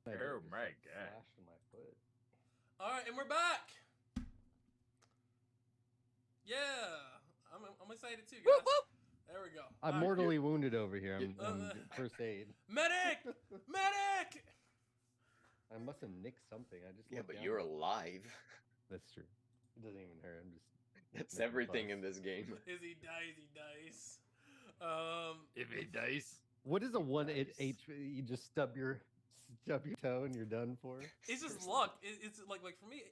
I did Oh just, my like, God. Slash to my foot. All right, and we're back. Yeah, I'm excited too, guys. Whoop, whoop. There we go. I'm All right. mortally wounded over here. I'm Uh, first aid. Medic! Medic! I must have nicked something. I just Yeah, looked but down. you're alive. That's true. It doesn't even hurt. I'm just. That's making everything fuss. in this game. Is he dice? He dice. If it dice. What is a one Nice. HP? You just stub your toe and you're done for. It's just luck. It's like for me,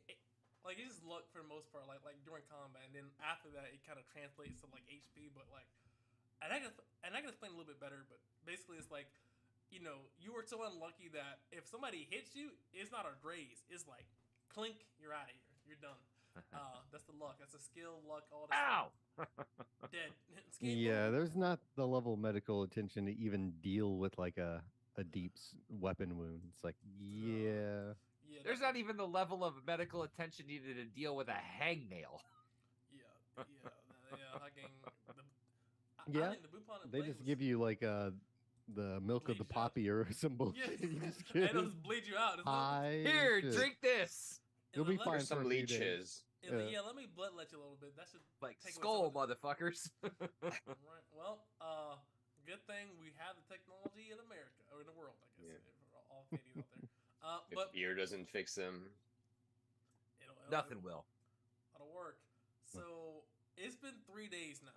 like it's just luck for the most part. Like during combat, and then after that, it kind of translates to like HP. But like, and I can explain a little bit better. But basically, it's like, you know, you were so unlucky that if somebody hits you, it's not a graze. It's like clink, you're out of here. You're done. That's the luck. That's the skill, luck, all that. Ow! Dead. It's game Yeah, over. there's not the level of medical attention to even deal with like a deep weapon wound. It's like, yeah. Yeah, There's that's not even the level of medical attention needed to deal with a hangnail. Yeah. Fucking. I Yeah, think the Bupon and They Blade just was- give you like the milk of the Bleeds you out. poppy or some Yeah, bullshit. You just and get it'll just bleed you out. It's like- high Here, shit. drink this. You'll be let- fine Here's for some a few days. leeches. Yeah, let me bloodlet you a little bit. That should Like take away skull, some of motherfuckers. right. Well, good thing we have the technology in America or in the world, I guess. Yeah. For all Canadians out there. If But fear doesn't fix them, Nothing will. It'll work. So it's been 3 days now.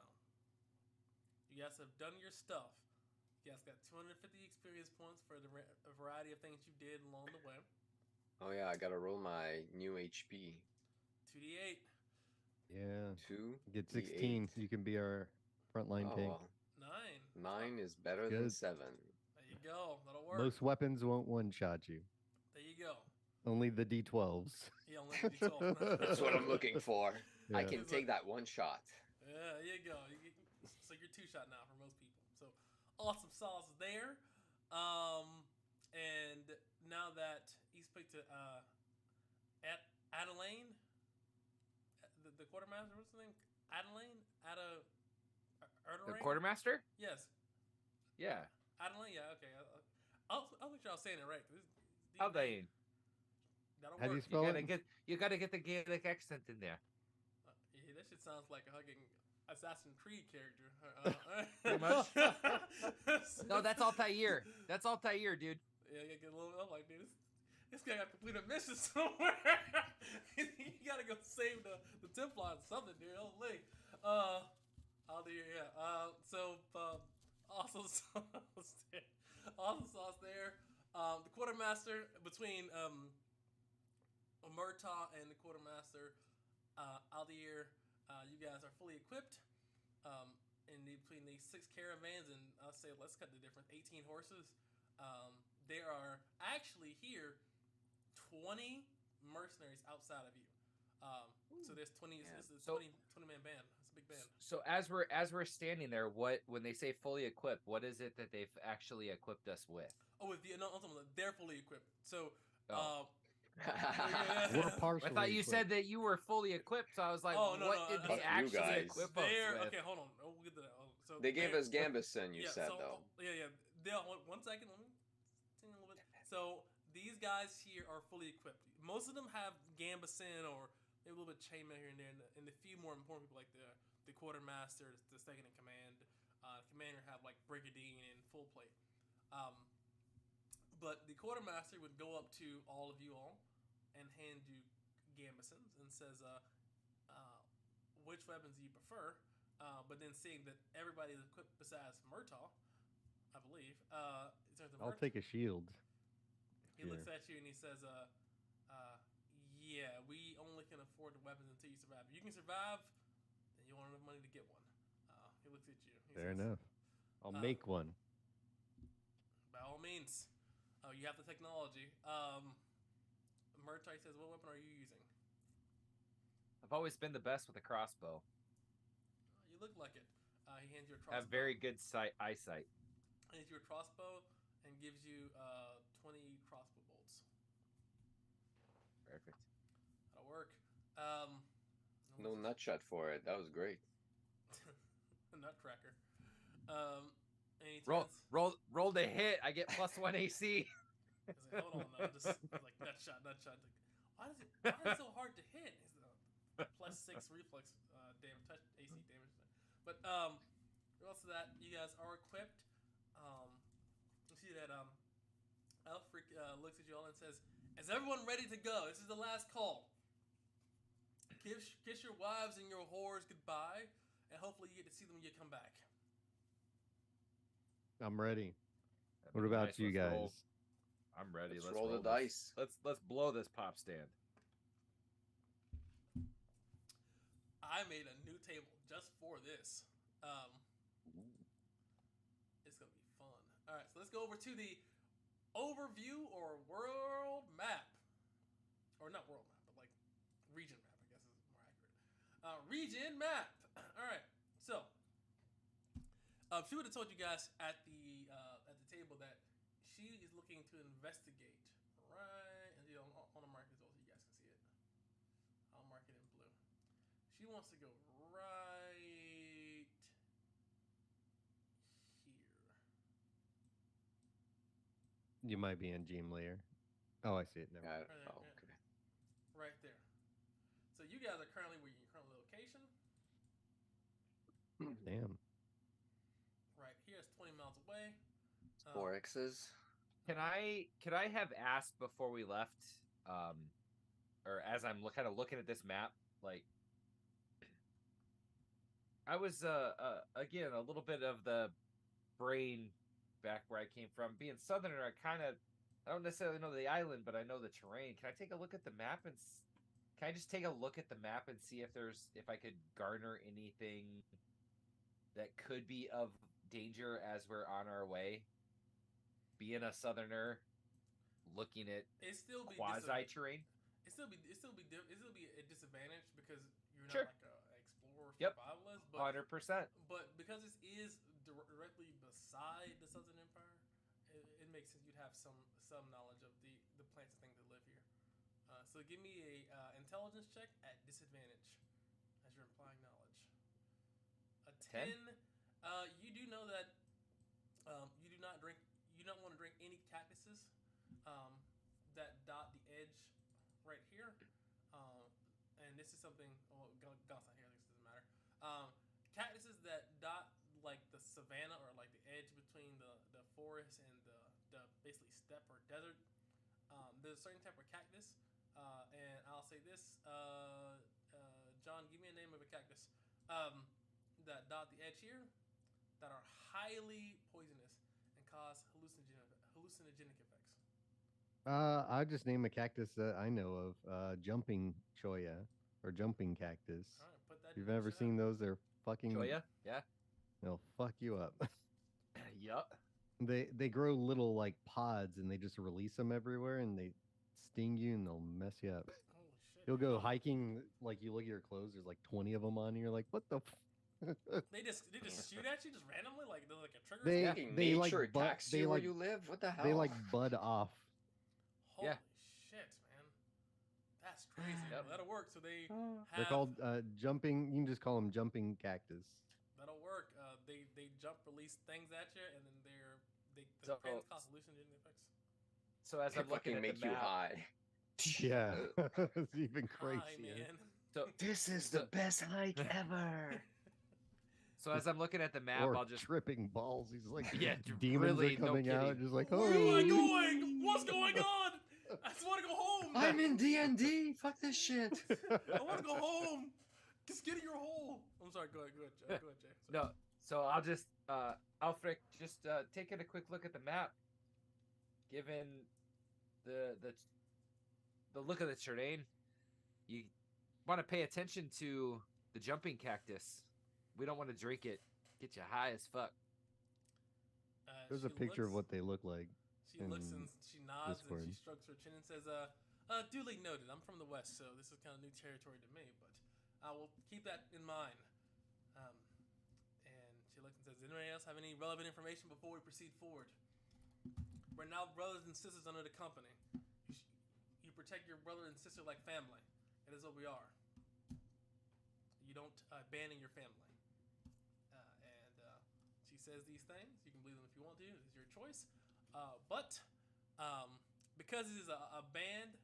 You guys have done your stuff. You guys got 250 experience points for a variety of things you did along the way. oh yeah, I gotta roll my new HP. 2d8. Yeah, 2. get 16. You can be our frontline Oh, tank. well, 9. 9 is better than Good. 7. There you go. That'll work. Most weapons won't one shot you. There you go. Only the D12s. Yeah, only the D12. That's what I'm looking for. I Yeah. can take that one shot. Yeah, there you go. So you're 2-shot now for most people. So awesome sauce there. And now that he's picked Adeline, the quartermaster, what's his name? Adeline? The quartermaster? Yes. Yeah. Adeline, yeah, okay. I'll make sure I was saying it right. Aldane. That'll How do you work. spell it? You gotta get the Gaelic accent in there. Yeah, that shit sounds like a fucking Assassin's Creed character. Pretty much. No, that's Altair. That's Altair, dude. Yeah, you get a little. I'm like, dude, this guy got to complete a mission somewhere. You gotta go save the Templars or something, dude. Holy. I'll do yeah. So awesome sauce there. Awesome sauce there. The quartermaster between Murtaugh and the quartermaster Aldir, you guys are fully equipped. Between these 6 caravans and I'll say let's cut the difference, 18 horses. There are actually here 20 mercenaries outside of you. So there's 20. Yeah. This is a So- 20 man band. It's a big band. So as we're standing there, when they say fully equipped, what is it that they've actually equipped us with? Oh, with the no, I'm talking about they're fully equipped. So Oh. We're partially. I thought you said equipped. that you were fully equipped, so I was like, Oh, no, what no, did I- they Fuck you actually guys. equip us they're with? okay. Hold on. Oh, we'll get to that. So They gave they're- us Gambison, you said, so, though. Yeah. They'll, one second. Let me sing a little bit. So these guys here are fully equipped. Most of them have Gambison or maybe a little bit of chainmail here and there, and the few more important people like the quartermaster, the second in command, commander have like brigandine and full plate. But the quartermaster would go up to all of you all and hand you Gambisons and says, which weapons do you prefer? But then seeing that everybody is equipped besides Murtaugh, I believe, in terms of I'll Murtaugh, take a shield. he looks at you and he says, yeah, we only can afford the weapons until you survive. If you can survive, then you want enough money to get one. He looks at you. He Fair says, enough. I'll make one. By all means. You have the technology. Murtaugh says, what weapon are you using? I've always been the best with a crossbow. You look like it. He hands you a I crossbow. have very good eyesight. Hands you a crossbow and gives you 20 crossbow bolts. Perfect. That'll work. No nutshot for it. That was great. Nutcracker. And he Roll, turns- roll the hit. I get +1 AC. He's like, hold on, no, just like nut shot. Like, why is it so hard to hit? It's +6 reflex damage, touch AC damage. But regardless of that, you guys are equipped. You see that Alfred looks at you all and says, "Is everyone ready to go? This is the last call. Kiss your wives and your whores goodbye, and hopefully you get to see them when you come back." I'm ready. That'd What be about nice. you Let's guys? roll. I'm ready. Let's Let's roll the this. dice. Let's blow this pop stand. I made a new table just for this. It's gonna be fun. All right, so let's go over to the overview or world map, or not world map, but like region map. I guess is more accurate. Region map. All right, so she would have told you guys at the table that she is looking to investigate. Right, and on the mark as well, so you guys can see it. I'll mark it in blue. She wants to go right here. You might be in Gym Layer. Oh, I see it. Never. Got it. Right there, Oh, yeah. okay. Right there. So you guys are currently where your current location. Damn. Right here is 20 miles away. 4 X's. Can I have asked before we left, or as I'm kind of looking at this map, like I was again a little bit of the brain back where I came from. Being southerner, I don't necessarily know the island, but I know the terrain. Can I take a look at the map and can I just take a look at the map and see if I could garner anything that could be of danger as we're on our way? Being a southerner, looking at It still be quasi terrain. It still be a disadvantage because you're not Sure. like an explorer or Yep. survivalist. But 100%. But because this is directly beside the Southern Empire, it makes sense you'd have some knowledge of the plants and things that live here. So give me a intelligence check at disadvantage, as you're implying knowledge. A 10. You do know that you do not drink. You don't want to drink any cactuses that dot the edge right here. And this is something. Well, God's not here. This doesn't matter. Cactuses that dot like the savanna or like the edge between the forest and the basically steppe or desert. There's a certain type of cactus, and I'll say this, John, give me a name of a cactus that dot the edge here that are highly poisonous and cause hallucinogenic effects. I'll just name a cactus that I know of. Jumping cholla or jumping cactus. All right, put that. You've in the ever chat. seen those? They're fucking. Cholla? Yeah. They'll fuck you up. Yup. They grow little like pods and they just release them everywhere and they sting you and they'll mess you up. Holy shit! You'll go hiking, like you look at your clothes, there's like 20 of them on, and you're like, what the? They just shoot at you just randomly, like they're like a trigger. They- snap? Fucking they, like, nature bu- attacks they, you where like- you live. What the hell? They like bud off. Holy Yeah. shit, man! That's crazy. Yep. Well, that'll work. So they They're have. called jumping. You can just call them jumping cactus. That'll work. They jump, release things at you, and then the So- plants cause hallucinogenic effects. So as They I'm looking fucking at make the you map, high. Yeah, it's even Hi, crazier. man. so This is the best hike ever. so as I'm looking at the map, Or I'll just tripping balls. He's like, Yeah, demons really, are no coming out, kidding. just like, Where am I oh, going? What's going on? I just want to go home. I'm in D&D. Fuck this shit. I want to go home. Just get in your hole. I'm sorry. Go ahead, Jay. Go ahead, Jay. Sorry. no. So I'll just Alfred, just taking a quick look at the map. Given the look of the terrain, you want to pay attention to the jumping cactus. We don't want to drink it. Get you high as fuck. There's She a picture of looks- what they look like. She looks in and she nods and she Discord. strokes her chin and says, duly noted. I'm from the West, so this is kind of new territory to me, but I will keep that in mind. And she looks and says, anybody else have any relevant information before we proceed forward? We're now brothers and sisters under the company. You protect your brother and sister like family. That is what we are. You don't abandon your family. She says these things. You can believe them if you want to. It's your choice. But because this is a band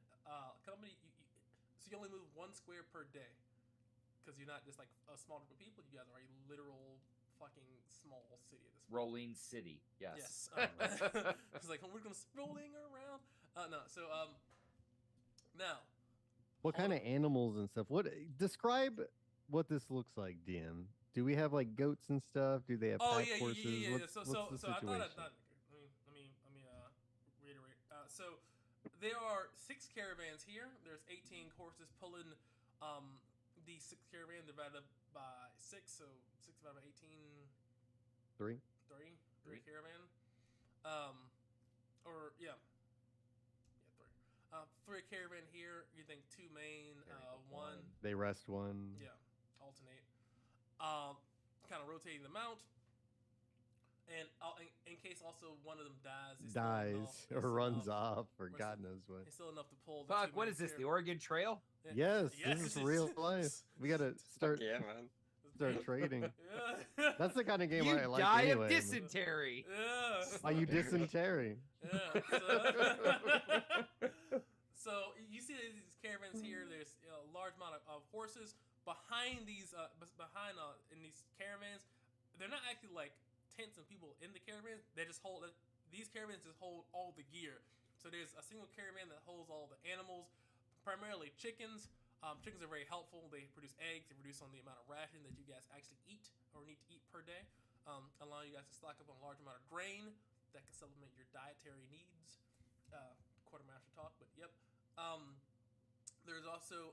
company, so you only move 1 square per day. Because you're not just like a small group of people. You guys are a literal fucking small city at this point. Rolling city. Yes. It's like we're gonna rolling around. No. So now. What kind of animals and stuff? What describe what this looks like, DM? Do we have like goats and stuff? Do they have pack horses? Yeah. What's the So I situation? thought let me reiterate. So there are 6 caravans here. There's 18 horses pulling the 6 caravan divided by 6, so 6 divided by 18. 3. 3 caravan. Or yeah, 3. 3 caravan here. You think 2 main, 1. They rest 1. Yeah, alternate. Kind of rotating them out. And in case also one of them dies or runs off or God knows what. It's still enough to pull. The Fuck, what is this? The Oregon Trail? Yes, this is real life. We gotta start man. start trading. Yeah. That's the kind of game You I like die anyway. of dysentery. Yeah. Are you dysentery? Yeah. So you see these caravans here. There's a large amount of horses behind these. In these caravans, they're not actually like tents and people in the caravans. They just hold. These caravans just hold all the gear. So there's a single caravan that holds all the animals, primarily chickens. Chickens are very helpful. They produce eggs. They reduce on the amount of ration that you guys actually eat or need to eat per day, allowing you guys to stock up on a large amount of grain that can supplement your dietary needs. Quartermaster talk, but yep. There's also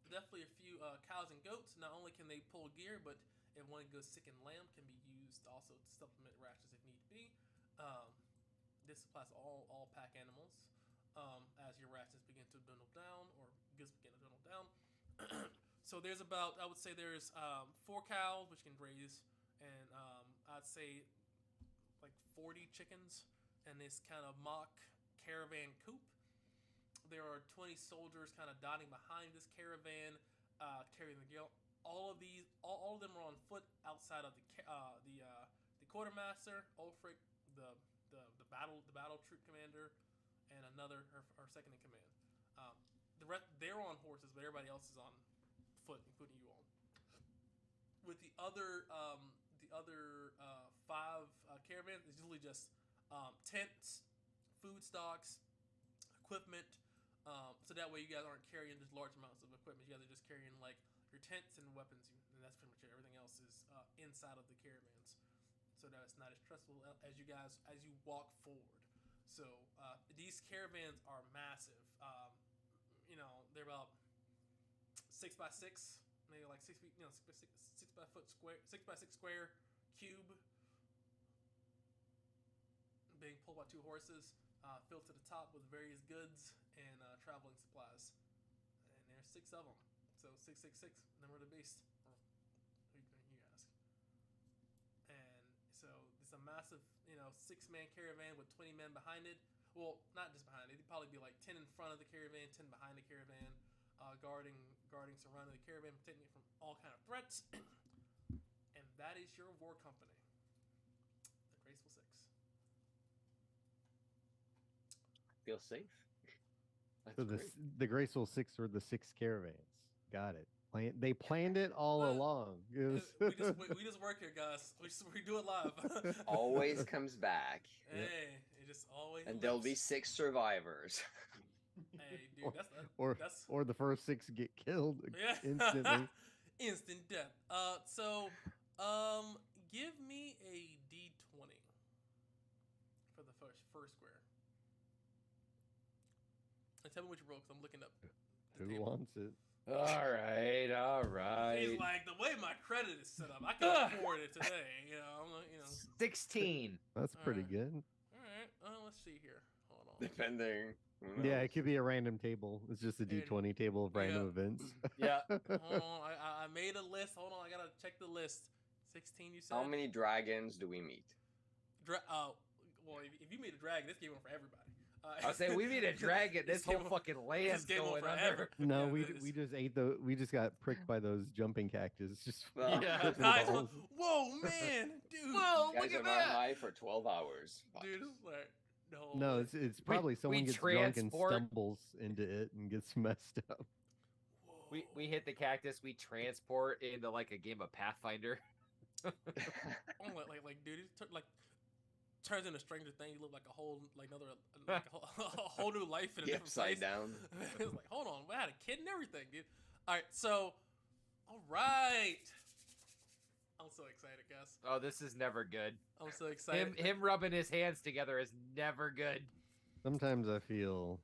definitely a few cows and goats. Not only can they pull gear, but if one goes sick and lamb can be used also to supplement rations if need be. This applies to all pack animals. As your rations begin to dwindle down or goods begin to dwindle down. So there's about, I would say there's 4 cows which can graze, and I'd say like 40 chickens in this kind of mock caravan coop. There are 20 soldiers kind of dotting behind this caravan, carrying the gear. All of them are on foot outside of the quartermaster, Ulfric, the battle troop commander, and another her second in command. They're on horses, but everybody else is on foot, including you all. With the other 5 caravans, it's usually just tents, food stocks, equipment. So that way you guys aren't carrying just large amounts of equipment. You guys are just carrying like your tents and weapons, and that's pretty much it. Everything else is inside of the caravans, so that it's not as stressful as you walk forward. So these caravans are massive. They're about 6 by 6, maybe like 6 feet, 6 by foot square, 6 by 6 square cube, being pulled by 2 horses, filled to the top with various goods and traveling supplies. And there's 6 of them, so 666, number of the beast. You ask. And so it's a massive, 6-man caravan with 20 men behind it. Well, not just behind it. It'd probably be like 10 in front of the caravan, 10 behind the caravan, guarding, surrounding the caravan, protecting it from all kind of threats. And that is your war company, the Graceful 6. Feel safe. That's So great. the Graceful 6 were the 6 caravans. Got it. They planned it all along. It was We just work here, guys. We do it live. Always comes back. Hey, it just always. And there'll be lives. 6 survivors. Hey, dude, that's or the first 6 get killed yeah. instantly. Instant death. Give me a D20 for the first square. And tell me what you roll, because I'm looking up. the Who table. wants it? All right. He's like, the way my credit is set up, I can afford it today. I'm like, 16. That's pretty Alright. good. All right. Let's see here. Hold on. Depending. Who Yeah, knows? it could be a random table. It's just a D20 table of random events. Yeah. Hold on. I made a list. Hold on. I gotta check the list. 16, you said. How many dragons do we meet? Well, if you made a dragon, this game one for everybody. I was saying we meet a dragon. This whole fucking land's game going on under. forever. No, Yeah, we just ate we just got pricked by those jumping cactus. Just Well, Yeah. flipping Guys, balls. whoa, man, dude. Whoa, You guys look are at not that. high for 12 hours. Dude, it's like, No. No, it's probably someone we gets drunk and transport- stumbles into it and gets messed up. We hit the cactus. We transport into like a game of Pathfinder. Oh, like dude, like turns into Stranger Things. You look like a whole like a whole new life in a The different upside place. down. It's like, hold on, we had a kid and everything, dude. All right, so, all right. I'm so excited, guys. Oh, this is never good. I'm so excited. Him rubbing his hands together is never good. Sometimes I feel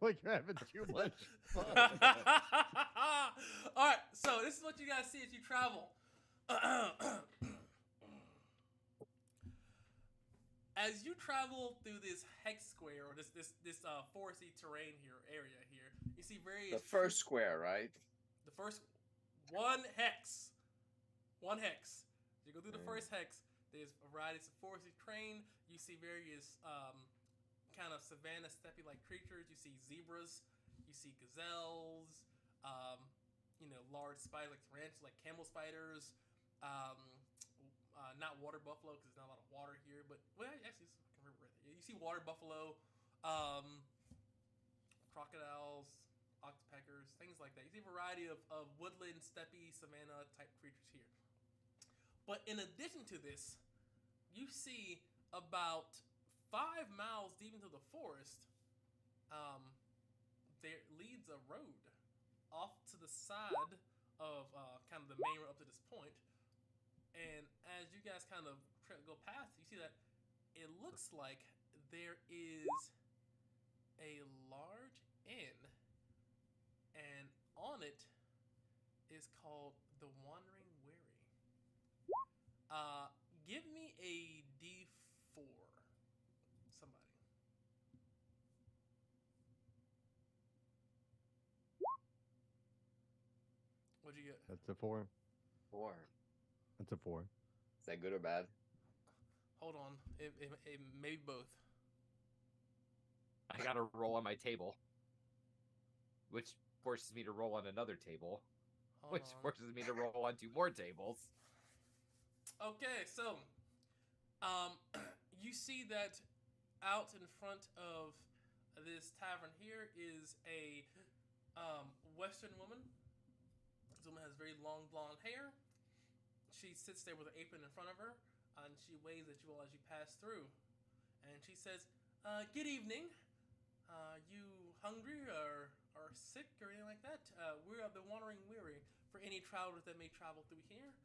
like you're having too much fun. All right, so this is what you guys see as you travel. As you travel through this hex square or this foresty terrain area here, you see various. The first square, right? The first one hex. One hex. You go through the first hex. There's a variety of foresty terrain. You see various kind of savanna steppe like creatures. You see zebras. You see gazelles. Large spiders like tarantulas, like camel spiders. Not water buffalo because there's not a lot of water here, but actually, I can remember right there. You see water buffalo, crocodiles, oxpeckers, things like that. You see a variety of woodland, steppe, savanna type creatures here. But in addition to this, you see about 5 miles deep into the forest, there leads a road off to the side of kind of the main road up to this point. And as you guys kind of go past, you see that it looks like there is a large inn, and on it is called the Wandering Weary. Give me a D4, somebody. What'd you get? That's a 4. 4. That's a 4. Is that good or bad? Hold on, it may be both. I gotta roll on my table, which forces me to roll on another table, Hold which on. forces me to roll on 2 more tables. Okay, so, you see that out in front of this tavern here is a Western woman. This woman has very long blonde hair. She sits there with an apron in front of her, and she waves at you all as you pass through. And she says, "Good evening. You hungry or sick or anything like that? We are the Wandering Weary. For any travelers that may travel through here,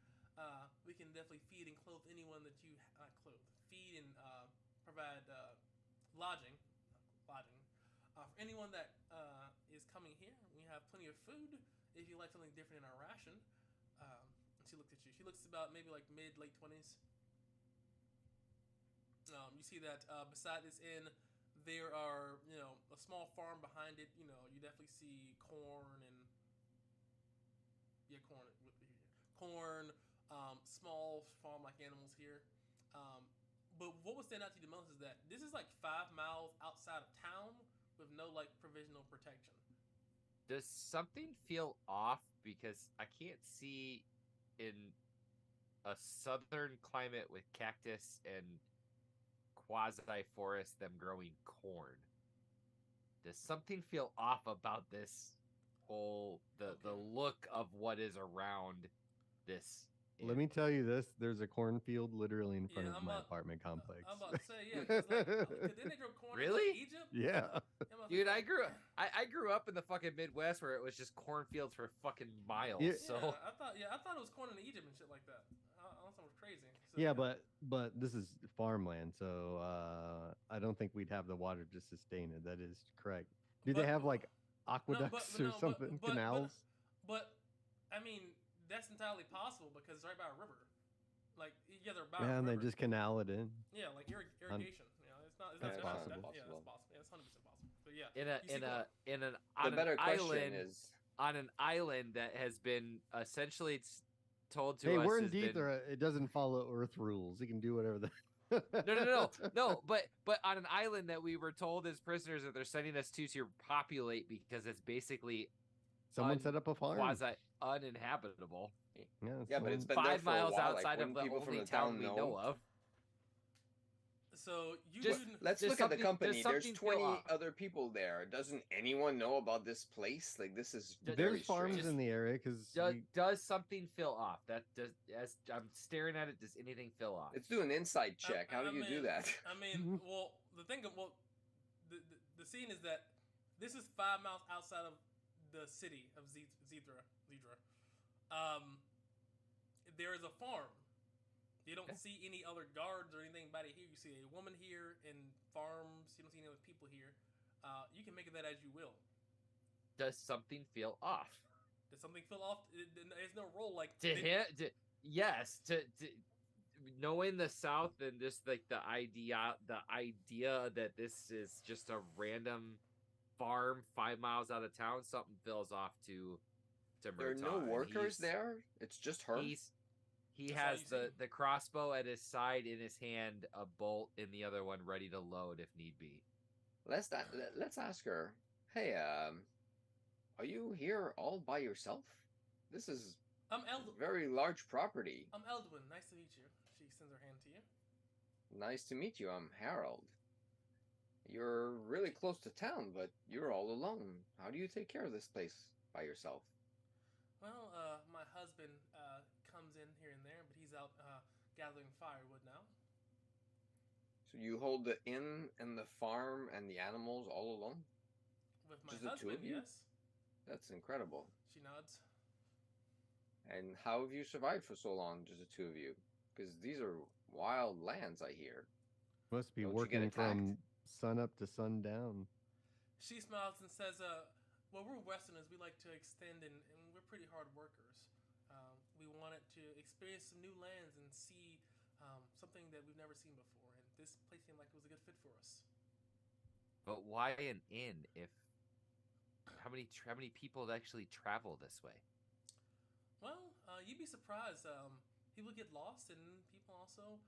we can definitely feed and clothe anyone that you feed and provide lodging. For anyone that is coming here, we have plenty of food. If you like something different in our ration." She looked at you. She looks about maybe like late 20s. You see that beside this inn, there are a small farm behind it. You definitely see corn and small farm-like animals here. But what would stand out to you the most is that this is like 5 miles outside of town with no like provisional protection. Does something feel off? Because I can't see in a southern climate with cactus and quasi-forest them growing corn. Does something feel off about this whole the look of what is around this? Let me tell you this: there's a cornfield literally in front of my apartment complex. I'm about to say, yeah. 'Cause didn't they grow corn Really? in like, Egypt? Yeah. Dude, I grew up in the fucking Midwest where it was just cornfields for fucking miles. Yeah. So I thought it was corn in Egypt and shit like that. I thought it was crazy. So, Yeah, but this is farmland, so I don't think we'd have the water to sustain it. That is correct. Do they have like aqueducts or something? Canals? But I mean, that's entirely possible because it's right by a river. Like they're by a Yeah, and they river. just canal it in. Yeah, like irrigation. It's not. That's possible. Yeah, that's possible. Yeah, it's 100% possible. But yeah, The on better an question island is, on an island that has been essentially told to Hey, us. we're in has been- Dithra. It doesn't follow Earth rules. It can do whatever the. No. But on an island that we were told as prisoners that they're sending us to populate because it's basically Someone set up a farm. quasi uninhabitable. yeah, but it's been 5 there for a miles while. outside like, of the people from only the town town we know of. So you Just- do. Let's Does look at the something- does company. There's something feel 20 off? other people there. Doesn't anyone know about this place? Like, this is Does- very There's farms strange. in the area because Does something feel off? That does. As I'm staring at it, does anything feel off? Let's do an insight check. How do you do mean- that? I mean, well, the scene is that this is 5 miles outside of the city of Dithra. There is a farm. You don't see any other guards or anything about it here. You see a woman here and farms. You don't see any other people here. You can make of that as you will. Does something feel off? Does something feel off? There's no role like To him, yes. To knowing the South and just like the idea that this is just a random farm 5 miles out of town, something feels off to There are Murtaugh, no and workers he's- there. It's just her. He That's all has you see. the crossbow at his side, in his hand, a bolt in the other one, ready to load if need be. Let's ask her. Hey, are you here all by yourself? This is I'm a very large property. I'm Eldwin. Nice to meet you. She sends her hand to you. Nice to meet you. I'm Harold. You're really close to town, but you're all alone. How do you take care of this place by yourself? Well, my husband comes in here and there, but he's out gathering firewood now. So you hold the inn and the farm and the animals all alone? With my Just the two husband, of you? yes. That's incredible. She nods. And how have you survived for so long, just the two of you? Because these are wild lands, I hear. must be Don't you get working attacked? from sun up to sundown. She smiles and says, well, we're Westerners. We like to extend, and we're pretty hard workers. We wanted to experience some new lands and see something that we've never seen before, and this place seemed like it was a good fit for us. But why an inn if how many people actually travel this way? Well, you'd be surprised. People get lost, and people also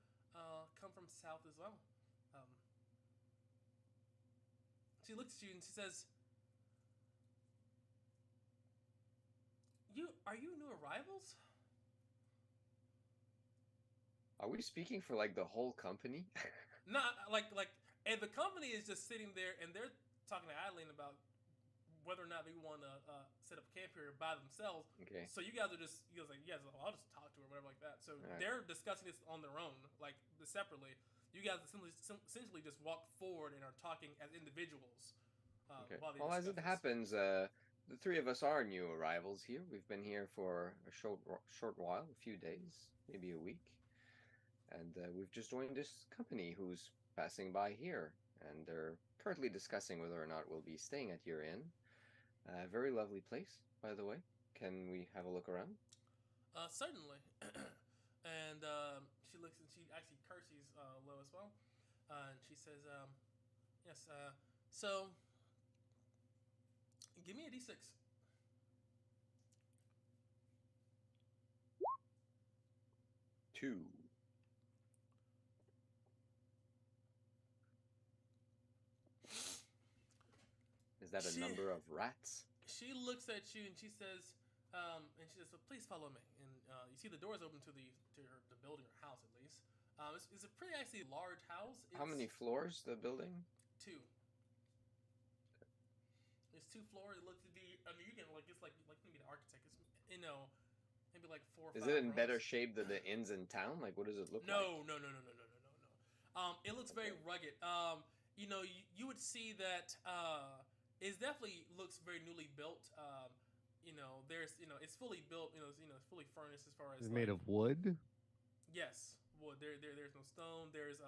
come from south as well. She looks at you and she says, Are you new arrivals?" Are we speaking for like the whole company? Not and the company is just sitting there, and they're talking to Adeline about whether or not they want to set up camp here by themselves. Okay. So you guys are just, I'll just talk to her, whatever like that. So Alright. they're discussing this on their own, like separately. You guys essentially just walk forward and are talking as individuals. Okay. While they Well, as discuss it this. happens, the three of us are new arrivals here. We've been here for a short while, a few days, maybe a week, and we've just joined this company who's passing by here, and they're currently discussing whether or not we'll be staying at your inn. Very lovely place, by the way. Can we have a look around? Certainly. And she looks and she actually curtsies low as well. And she says, yes, so give me a d6. Two. Is that a She- number of rats? She looks at you and she says, so please follow me. And you see the doors open to the building or house at least. It's a pretty actually large house. How many floors, the building? 2. It's 2 floors. It looks to be. I mean, you can it's like maybe the architect. It's maybe like 4 or 5. Is it in better rooms. shape than the inns in town? Like, what does it look like? No. It looks very rugged. You would see that it definitely looks very newly built. There's it's fully built. It's fully furnished as far as It's made of wood. yes, wood. There's no stone. There's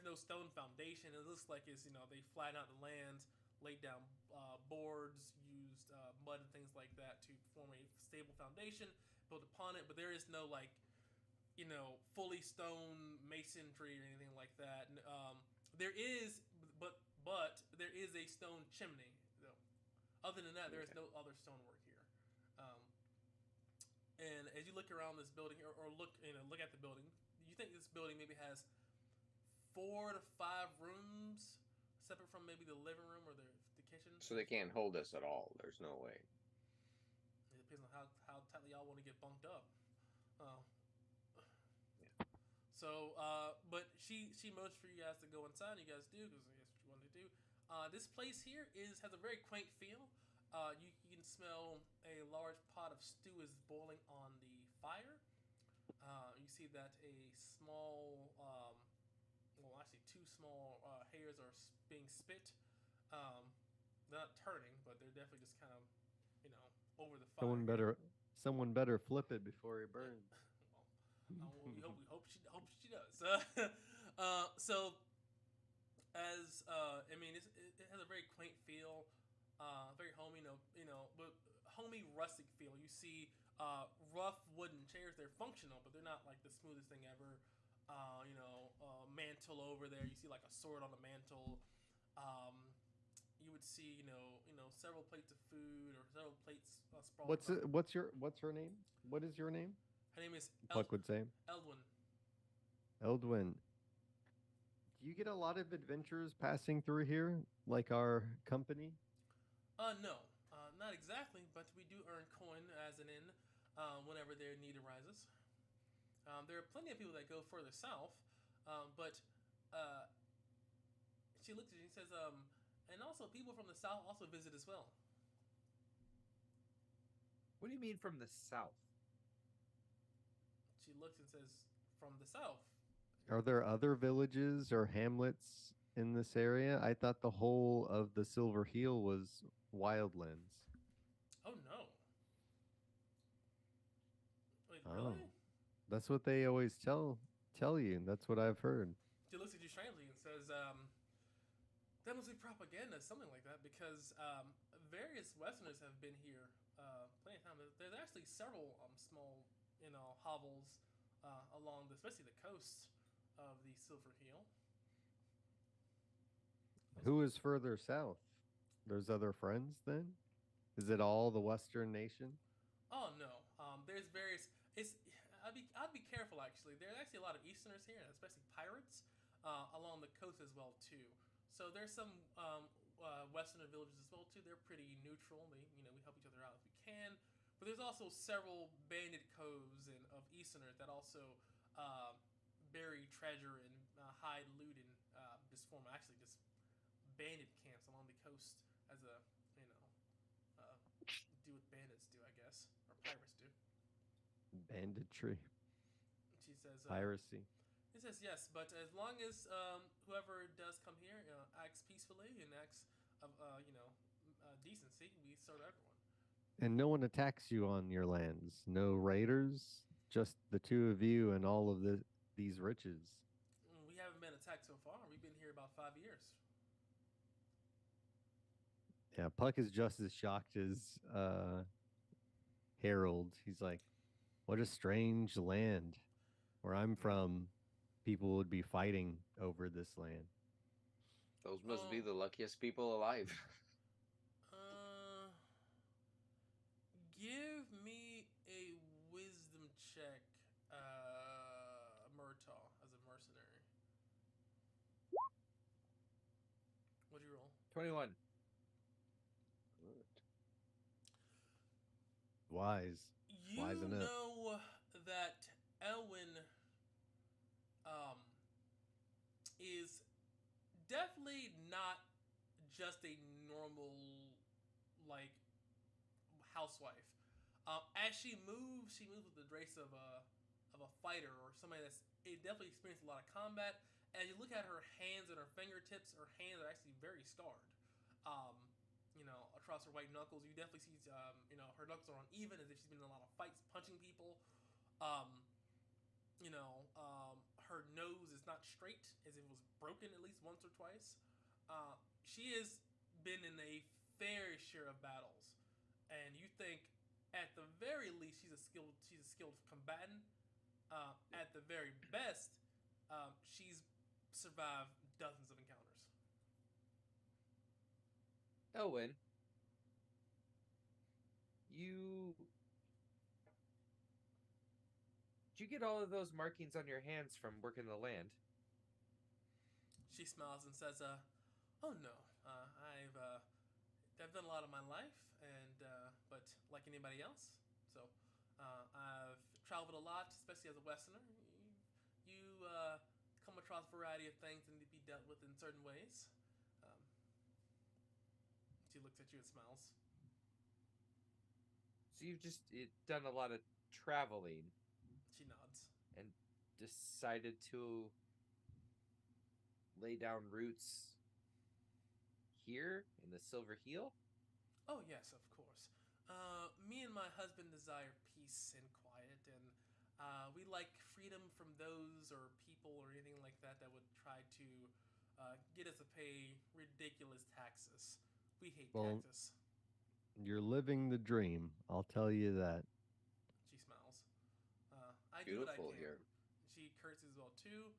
no stone foundation. It looks like it's they flatten out the land, laid down boards, used mud and things like that to form a stable foundation, built upon it. But there is no fully stone masonry or anything like that. There is, but there is a stone chimney though. Other than that, there is Okay. no other stonework here. And as you look around this building, or look at the building, you think this building maybe has 4 to 5 rooms, separate from maybe the living room or the kitchen. So they can't hold us at all. There's no way. It depends on how tightly y'all want to get bunked up. So, but she motions for you guys to go inside. You guys do because that's what you want to do. This place here has a very quaint feel. You can smell a large pot of stew is boiling on the fire. You see that a small, well, actually two small hairs are being spit. They're not turning, but they're definitely just kind of, over the fire. Someone better flip it before it burns. Well, we hope she does. So as I mean, it has a very quaint feel, very homey, but homey rustic feel. You see rough wooden chairs. They're functional, but they're not like the smoothest thing ever. Mantle over there. You see like a sword on the mantle. You would see, several plates of food or several plates sprawled. What's her name? What is your name? Her name is Puck would say. Eldwin. Eldwin. Do you get a lot of adventures passing through here, like our company? No, not exactly, but we do earn coin as an inn whenever their need arises. There are plenty of people that go further south, but she looks at you and says, and also people from the south also visit as well. What do you mean from the south? She looks and says, from the south. Are there other villages or hamlets in this area? I thought the whole of the Silver Heel was Wildlands. Oh, no. Wait, Oh. really? That's what they always tell you. That's what I've heard. She looks at you strangely and says, that must be propaganda, something like that, because various Westerners have been here plenty of time. There's actually several small, hovels along, especially the coast of the Silver Heel. Who is further south? There's other friends then? Is it all the Western nation? Oh no, there's various. I'd be careful actually. There's actually a lot of Easterners here, especially pirates, along the coast as well too. So there's some Westerner villages as well too. They're pretty neutral. We help each other out if we can. But there's also several bandit coves of Easterners that also bury treasure and hide loot in just form actually just bandit camps along the coast as a do what bandits do, I guess, or pirates do. Banditry. She says Piracy. He says yes, but as long as whoever does come here acts peacefully and acts of decency, we serve everyone. And no one attacks you on your lands. No raiders. Just the two of you and all of these riches. We haven't been attacked so far. We've been here about 5 years. Yeah, Puck is just as shocked as Harold. He's like, what a strange land. Where I'm from, people would be fighting over this land. Those must be the luckiest people alive. Give me a wisdom check, Murtaugh, as a mercenary. What'd you roll? 21. Wise. You Wisen up. know that Elwyn is definitely not just a normal like housewife. As she moves with the grace of a fighter or somebody that's definitely experienced a lot of combat. As you look at her hands and her fingertips, her hands are actually very scarred. Across her white knuckles, you definitely see, her knuckles are uneven as if she's been in a lot of fights, punching people. Her nose is not straight, as if it was broken at least once or twice. She has been in a fair share of battles, and you think, at the very least, she's a skilled combatant. At the very best, she's survived dozens of encounters. Elwyn, did you get all of those markings on your hands from working the land? She smiles and says, "Oh no, I've done a lot of my life, and but like anybody else, so I've traveled a lot, especially as a Westerner. You come across a variety of things that need to be dealt with in certain ways. She looks at you and smiles. So you've just done a lot of traveling She nods. and decided to lay down roots here in the Silver Heel? Oh yes, of course. Me and my husband desire peace and quiet, and we like freedom from those or people or anything like that that would try to get us to pay ridiculous taxes. We hate Well- taxes. You're living the dream. I'll tell you that. She smiles. I do what I Beautiful can. here. She curtsies as well too.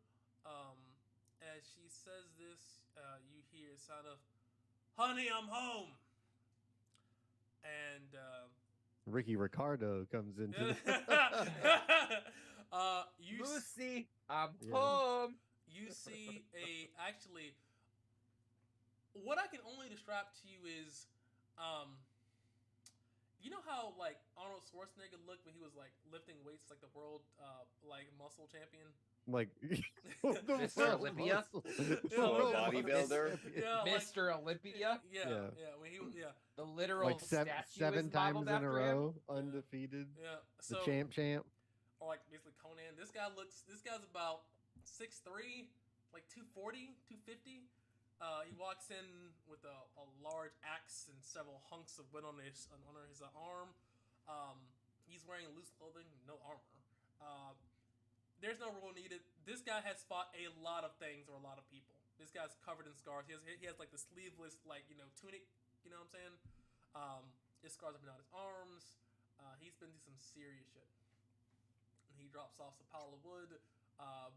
As she says this, you hear a sound of, "Honey, I'm home." And Ricky Ricardo comes into you Lucy, I'm Yeah. home. you see actually what I can only describe to you is you know how like Arnold Schwarzenegger looked when he was like lifting weights like the world like muscle champion? like Mr. Olympia? Bodybuilder? Yeah, like, Mr. Olympia, yeah, Yeah. when he yeah. the literal like statue seven is times modeled in a after him. row, undefeated. Yeah. The So champ. or like basically Conan. This guy's about 6'3", like 240, 250. He walks in with a large axe and several hunks of wood under his arm. He's wearing loose clothing, no armor. There's no rule needed. This guy has fought a lot of things or a lot of people. This guy's covered in scars. He has like the sleeveless like tunic. You know what I'm saying? His scars have been on his arms. He's been through some serious shit. And he drops off a pile of wood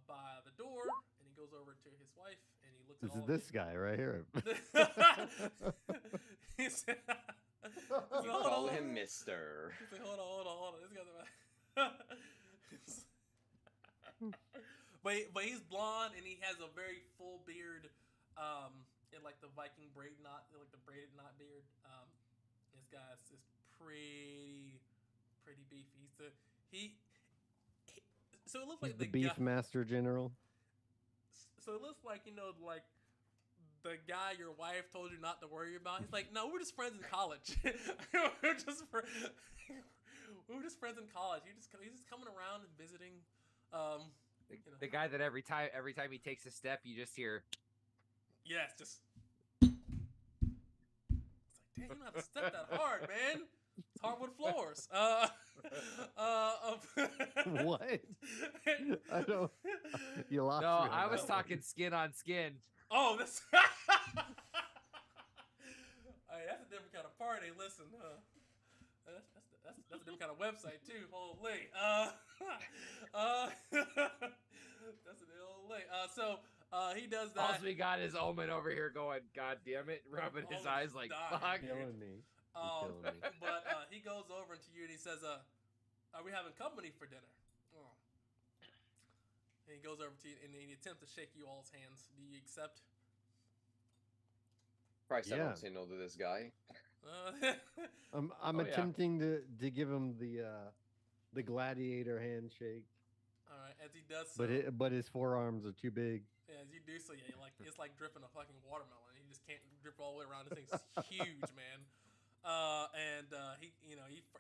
by the door, and he goes over to his wife, and he looks This at is all this guy right here. He said, You call him Mister. He's like, hold on. This guy's but he's blonde, and he has a very full beard, in like the Viking braid knot, like the braided knot beard. This guy's is pretty beefy. So it looks He's like the the beef guy, master general. so it looks like like the guy your wife told you not to worry about. He's like, no, we're just friends in college. we're just friends in college. He's just coming around and visiting. The guy that every time he takes a step, you just hear. Yeah, it's just. It's like, damn, you don't have to step that hard, man. It's hardwood floors. What? I don't. You lost No, me on I was that talking one. skin on skin. Oh, that's. Hey, that's a different kind of party. Listen, that's a different kind of website too. Holy, that's an holy. So he does All that. we got is Omen over here going, God damn it, rubbing his Omen's eyes like, dying. fuck. Killing me. You're killing me. But he goes over to you and he says, "Are we having company for dinner?" Oh. And he goes over to you and he attempts to shake you all's hands. Do you accept? Christ, I Yeah. don't say no to this guy. I'm Oh, yeah. attempting to give him the gladiator handshake, All right, as he does so, but his forearms are too big. yeah, as you do so, yeah, it's like dripping a fucking watermelon. You just can't drip all the way around. This thing's huge, man. And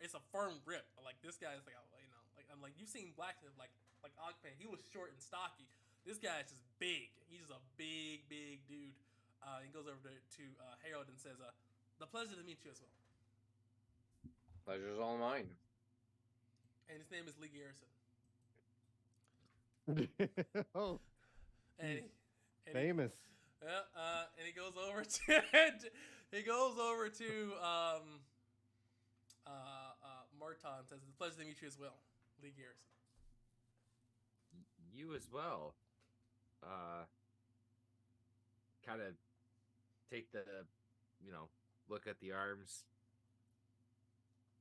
it's a firm grip. Like this guy's like, I'm like you've seen Blacksmith, like Ogpan. He was short and stocky. This guy is just big. He's just a big dude. He goes over to Harold and says, "The pleasure to meet you as well." Pleasure's all mine. And his name is Lee Garrison. Oh, And famous. and he goes over to Marta and says, "It's a pleasure to meet you as well, Lee Garrison." You as well. Kind of take the, look at the arms.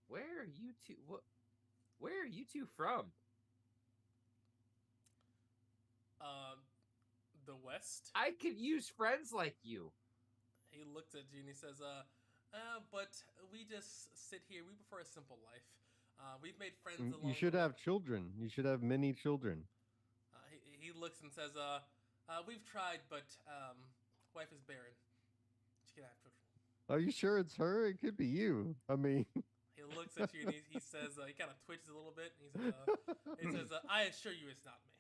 Where are you two? Where are you two from? The West. I could use friends like you. He looks at you and he says, but we just sit here. We prefer a simple life. We've made friends along You should the way." have children. You should have many children. he looks and says, we've tried, but wife is barren. She can't have children. Are you sure it's her? It could be you. I mean, He looks at you and he says, he kind of twitches a little bit. And he says, I assure you it's not me.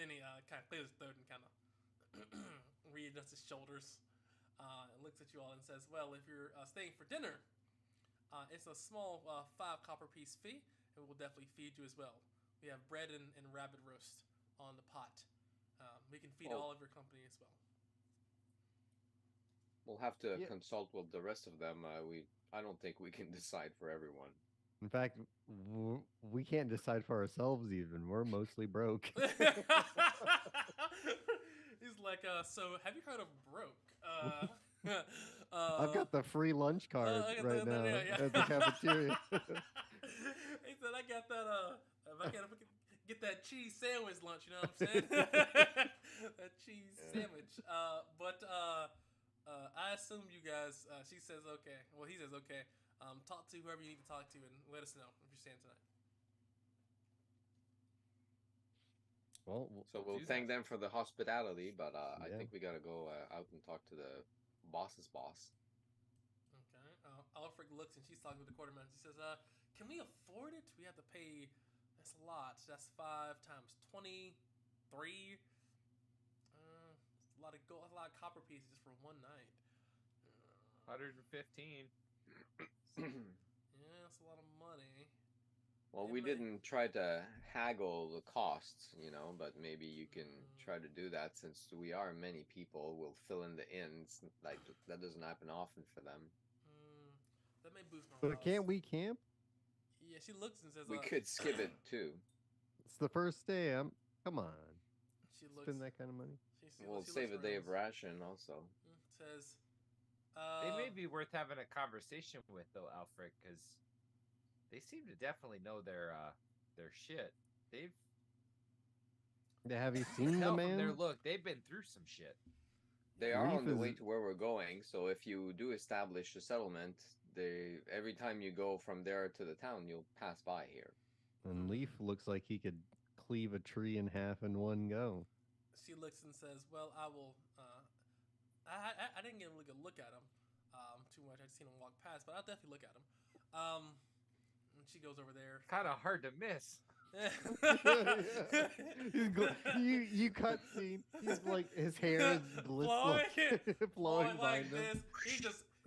And he kind of clears his throat and kind of readjusts his shoulders and looks at you all and says, well, if you're staying for dinner, it's a small 5 copper piece fee, and we'll definitely feed you as well. We have bread and rabbit roast on the pot. We can feed all of your company as well. We'll have to consult with the rest of them. I don't think we can decide for everyone. in fact, we can't decide for ourselves even. We're mostly broke. He's like, so have you heard of broke? I've got the free lunch card right now at the cafeteria. He said, I got that, if I can get that cheese sandwich lunch, you know what I'm saying? That cheese sandwich. But I assume you guys, she says, okay. Well, he says, okay. Talk to whoever you need to talk to and let us know if you're staying tonight. Well, so we'll thank them for the hospitality, but I think we gotta go out and talk to the boss's boss. Okay. Alfred looks and she's talking with the quartermaster. She says, can we afford it? We have to pay, that's a lot. That's 5 times 23. A lot of gold, a lot of copper pieces just for one night. 115. Yeah, that's a lot of money. Well, we didn't try to haggle the costs, but maybe you can try to do that since we are many people. We'll fill in the inns. Like, that doesn't happen often for them. That may boost my but can't we camp? Yeah, she looks and says, we could skip it too. It's the first day. Come on. She looks, spend that kind of money. We'll save a day of ration also. Says, they may be worth having a conversation with though, Alfred, because they seem to definitely know their shit. Have you seen the man? They've been through some shit. They are on the way to where we're going, so if you do establish a settlement, every time you go from there to the town, you'll pass by here. And Leaf looks like he could cleave a tree in half in one go. She looks and says, well, I will, I didn't get a really good look at him too much. I've seen him walk past, but I'll definitely look at him. And she goes over there. Kind of hard to miss. You cut scene. He's like, his hair is flowing like this.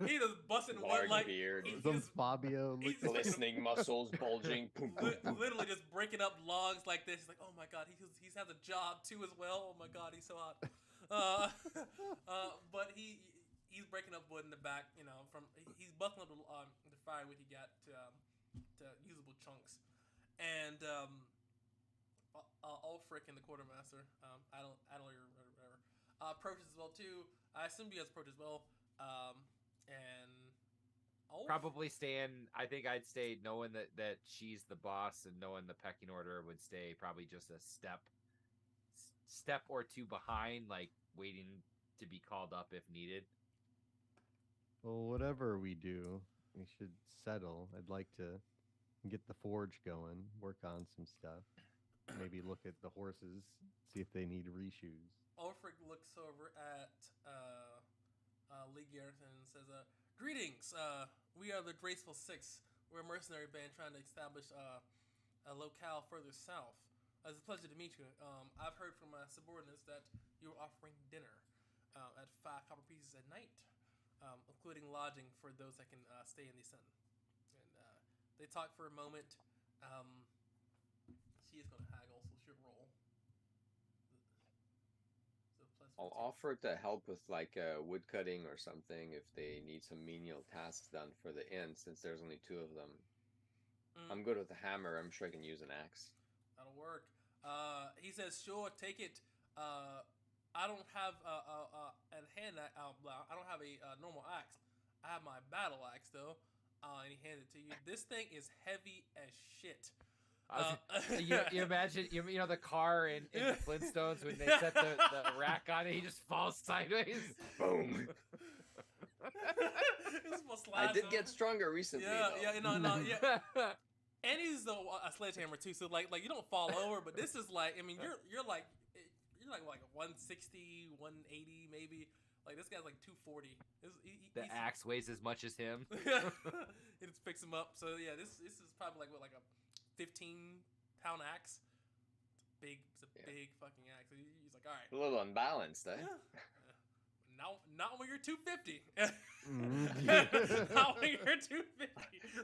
He just busting one like beard. Some Fabio glistening muscles bulging. Literally just breaking up logs like this. He's like, oh my god, he has a job too as well. Oh my god, he's so hot. But he's breaking up wood in the back. He's buckling up the firewood he got to usable chunks. And Ulfric and the quartermaster, Adelaide or whatever, approaches as well too. I assume you guys approach as well. And probably staying. I think I'd stay knowing that she's the boss and knowing the pecking order would stay probably just a step or two behind, like waiting to be called up if needed. Well, whatever we do, we should settle. I'd like to get the forge going, work on some stuff, maybe look at the horses, see if they need reshoes. Ulfric looks over at Lee Garrison and says, greetings, we are the Graceful Six. We're a mercenary band trying to establish a locale further south. It's a pleasure to meet you. I've heard from my subordinates that you're offering dinner at 5 copper pieces a night, including lodging for those that can stay in the sun. And they talk for a moment. She is going to haggle, so she'll roll. I'll offer to help with like wood cutting or something if they need some menial tasks done for the inn, since there's only 2 of them. I'm good with a hammer. I'm sure I can use an axe. That'll work. He says, sure, take it. I don't have a hand axe. I don't have a normal axe. I have my battle axe though. And he hands it to you. This thing is heavy as shit. You imagine, the car in the Flintstones when they set the rack on it, he just falls sideways. Boom. I did get stronger recently. Yeah, And he's a sledgehammer too, so like you don't fall over, but this is like, I mean, you're like 160, 180 maybe. Like this guy's like 240. The axe weighs as much as him. It just picks him up. So yeah, this is probably like a 15-pound axe. It's a big fucking axe. He's like, all right. A little unbalanced, eh? Yeah. Not when you're 250. Mm. Not when you're 250.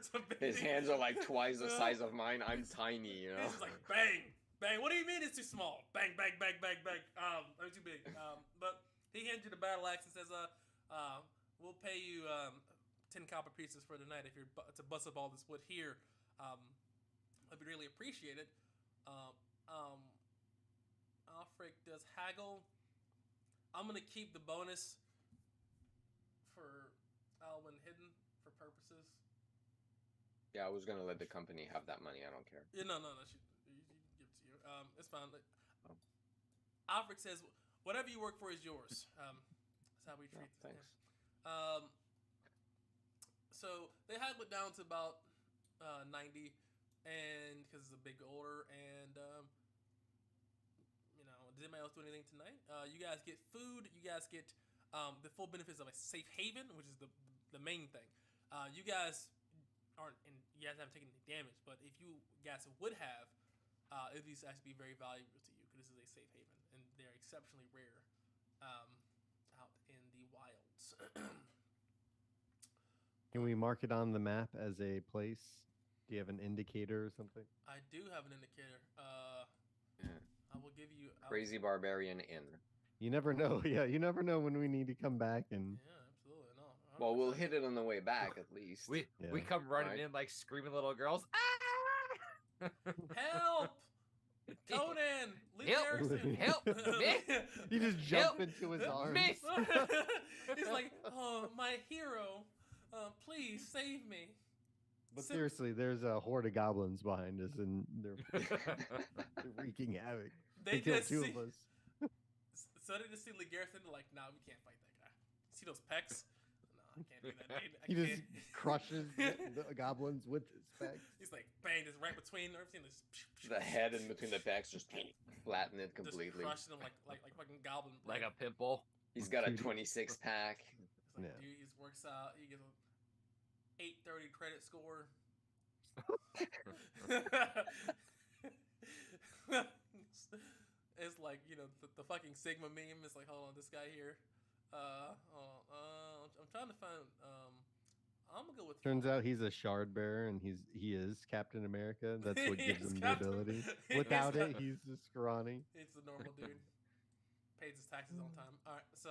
So His hands are like twice the size of mine. I'm tiny, you know. He's just like bang, bang. What do you mean it's too small? Bang, bang, bang, bang, bang. I'm too big. But he hands you the battle axe and says, we'll pay you 10 copper pieces for the night if you're to bust up all this wood here. I'd be really appreciated. Alfred does haggle. I'm gonna keep the bonus for Alwyn hidden for purposes. Yeah, I was gonna let the company have that money. I don't care. Yeah, no. She give it to you. It's fine. Alfred says, "Whatever you work for is yours." That's how we treat. Thanks. So they haggle it down to about 90, and because it's a big order, and does anybody else do anything tonight? You guys get food. You guys get the full benefits of a safe haven, which is the main thing. You guys haven't taken any damage, but if you guys would have, it would actually be very valuable to you because this is a safe haven, and they're exceptionally rare out in the wilds. Can we mark it on the map as a place? Do you have an indicator or something? I do have an indicator. I will give you Crazy Barbarian Inn. You never know. Yeah, you never know when we need to come back and. Yeah, absolutely. No. Well, we'll hit it on the way back at least. We Yeah. come running Alright. in like screaming little girls. Ah! Help! Conan! Lee Help! Garrison! Help! Miss! You just jump Help! into his arms. Miss! He's like, oh, my hero, please save me. But seriously, there's a horde of goblins behind us, and they're wreaking havoc. They killed just two see, of us. So they just see Lee Garrison, they're like, nah, we can't fight that guy. See those pecs? No, I can't do that, dude. I He just can't. crushes the goblins with his specs. He's like, bang, just right between everything. The head in between the pecs just flatten it just completely. crushing them like fucking goblin. Like a pimple. He's got a 26 pack. It's like, Yeah. dude, he just works out. He gets a 830 credit score. It's like, the fucking Sigma meme. It's like, hold on, this guy here. I'm trying to find. I'm gonna go with. Turns out he's a shard bearer, and he is Captain America. That's what He gives is him the Captain- ability. he is Without it, Captain- he's just scrawny. It's a normal dude. Pays his taxes on time. All right, so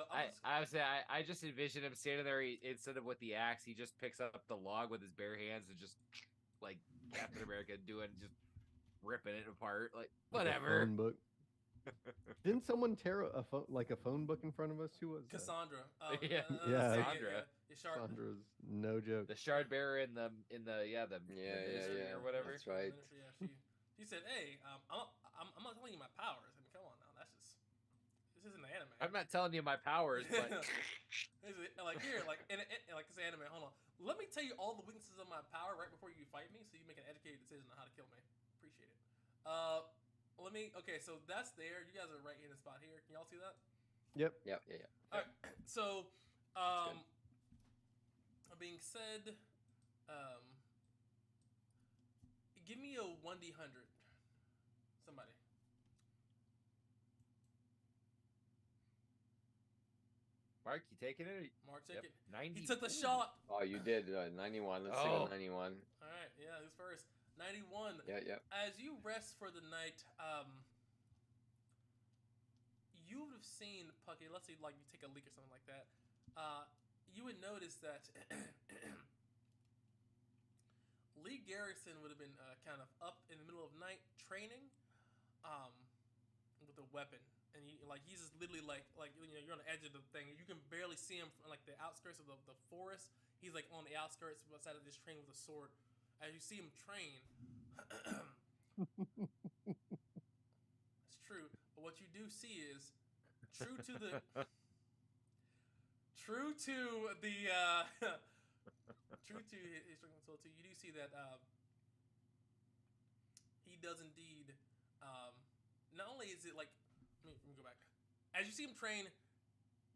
I just envision him standing there. Instead of with the axe, he just picks up the log with his bare hands and just like Captain America just ripping it apart. Like Like a whatever. phone book. Didn't someone tear a phone book in front of us? Who was that? Cassandra. Yeah. Cassandra. Shard. Sandra's no joke. The shard bearer in the Yeah, ministry or whatever. That's right. Yeah, she said, "Hey, I'm not telling you my powers. I mean, come on now. This isn't an anime. I'm not telling you my powers, but This is, like here, like like this anime. Hold on. Let me tell you all the weaknesses of my power right before you fight me, so you make an educated decision on how to kill me. Appreciate it. Okay, so that's there. You guys are right in the spot here. Can y'all see that? Yep. Yeah. All right. So, that being said, give me a 1d100. Somebody. Mark, you taking it? Mark, take Yep. it. 90. He took the shot. Oh, you did 91. Let's take Oh. a 91. All right. Yeah, who's first? 91. Yeah. As you rest for the night, you would have seen Pucky. Let's say like you take a leak or something like that. You would notice that Lee Garrison would have been kind of up in the middle of night training, with a weapon, and he's just literally like you're on the edge of the thing. You can barely see him from like the outskirts of the forest. He's like on the outskirts, outside of this train with a sword. As you see him train, it's true. But what you do see is true to the true to his strength and soul too. You do see that does indeed. Not only is it like, let me go back. As you see him train,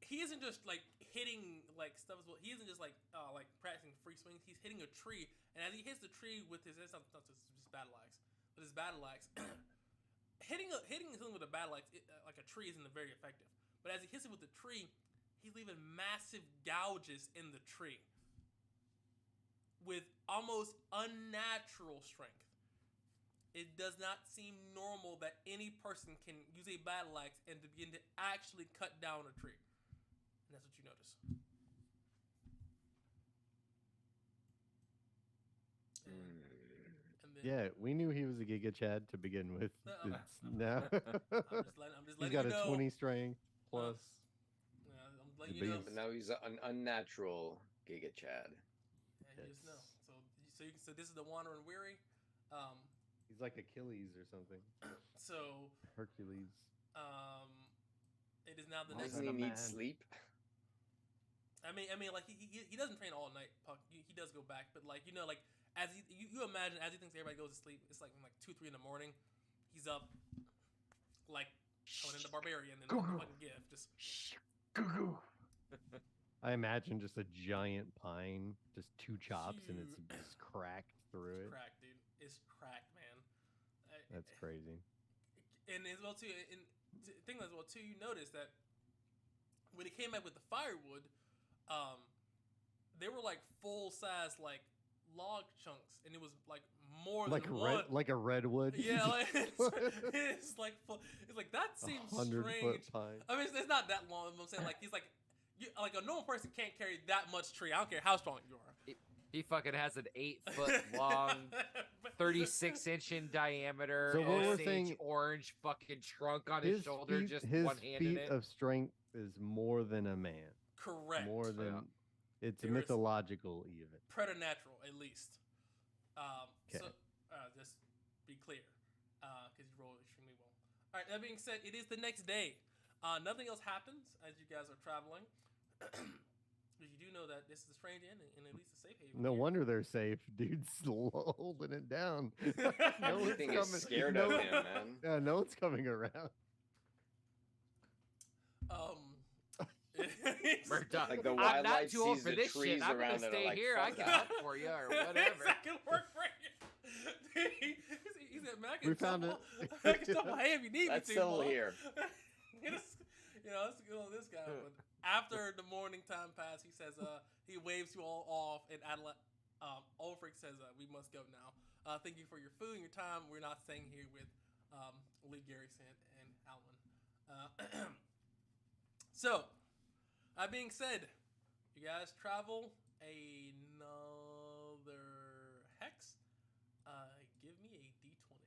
he isn't just like hitting like stuff as well. He isn't just like practicing free swings. He's hitting a tree, and as he hits the tree with his, it's not just battle axe, with his battle axe, hitting something with a battle axe, like a tree, isn't very effective. But as he hits it with the tree, he's leaving massive gouges in the tree with almost unnatural strength. It does not seem normal that any person can use a battle axe and to begin to actually cut down a tree. And that's what you notice. And then, Yeah, we knew he was a Giga Chad to begin with. No, I'm just letting he's got you a know. 20 strength plus. I'm letting you know. But now he's an unnatural Giga Chad. Yeah, you just know. So this is the Wanderer and Weary. He's like Achilles or something. So Hercules. it is now the next. Doesn't he man. need sleep? I mean, like he doesn't train all night. Puck. He does go back, but like like as you imagine as he thinks everybody goes to sleep, it's like 2-3 in the morning. He's up, like Conan the Barbarian and a fucking gift. Just I imagine just a giant pine, just 2 chops, and it's just cracked through it. cracked, dude. It's cracked, man. That's crazy. And as well too, and thing as well too, you notice that when he came back with the firewood, they were like full size like log chunks, and it was like more Like than a one. like a redwood. Yeah, like it's like full. It's like that seems 100-foot strange. pine. I mean, it's not that long. I'm saying like he's like. Like a normal person can't carry that much tree. I don't care how strong you are. He fucking has an 8-foot long, 36-inch in diameter, So what we're Osage saying- orange fucking trunk on his shoulder, just his one-handed feat it. of strength is more than a man. Correct. More than it's There is- mythological even. Preternatural, at least. Okay. So, just be clear, because you rolled extremely well. All right. That being said, it is the next day. Nothing else happens as you guys are traveling. But you do know that this is a strange inn and at least a safe haven. No here. wonder they're safe. Dude's holding it down. No one's Everything is coming- scared no- of him, man. Yeah, no one's coming around. Murdoch, Like the I'm wildlife not too old sees for the this trees shit. I'm gonna around it are stay like, here. I "Fuck can that." hunt for you or whatever. That can work for you. He said, "Man, I can We found shuffle- it. I can shuffle hay if you need That's me to." still boy." here. Let's go on this guy. But after the morning time pass, he says, he waves you all off, and Ulfric says, "We must go now. Thank you for your food and your time. We're not staying here with Lee Garrison and Alwyn." So, that being said, you guys travel another hex. Give me a d20.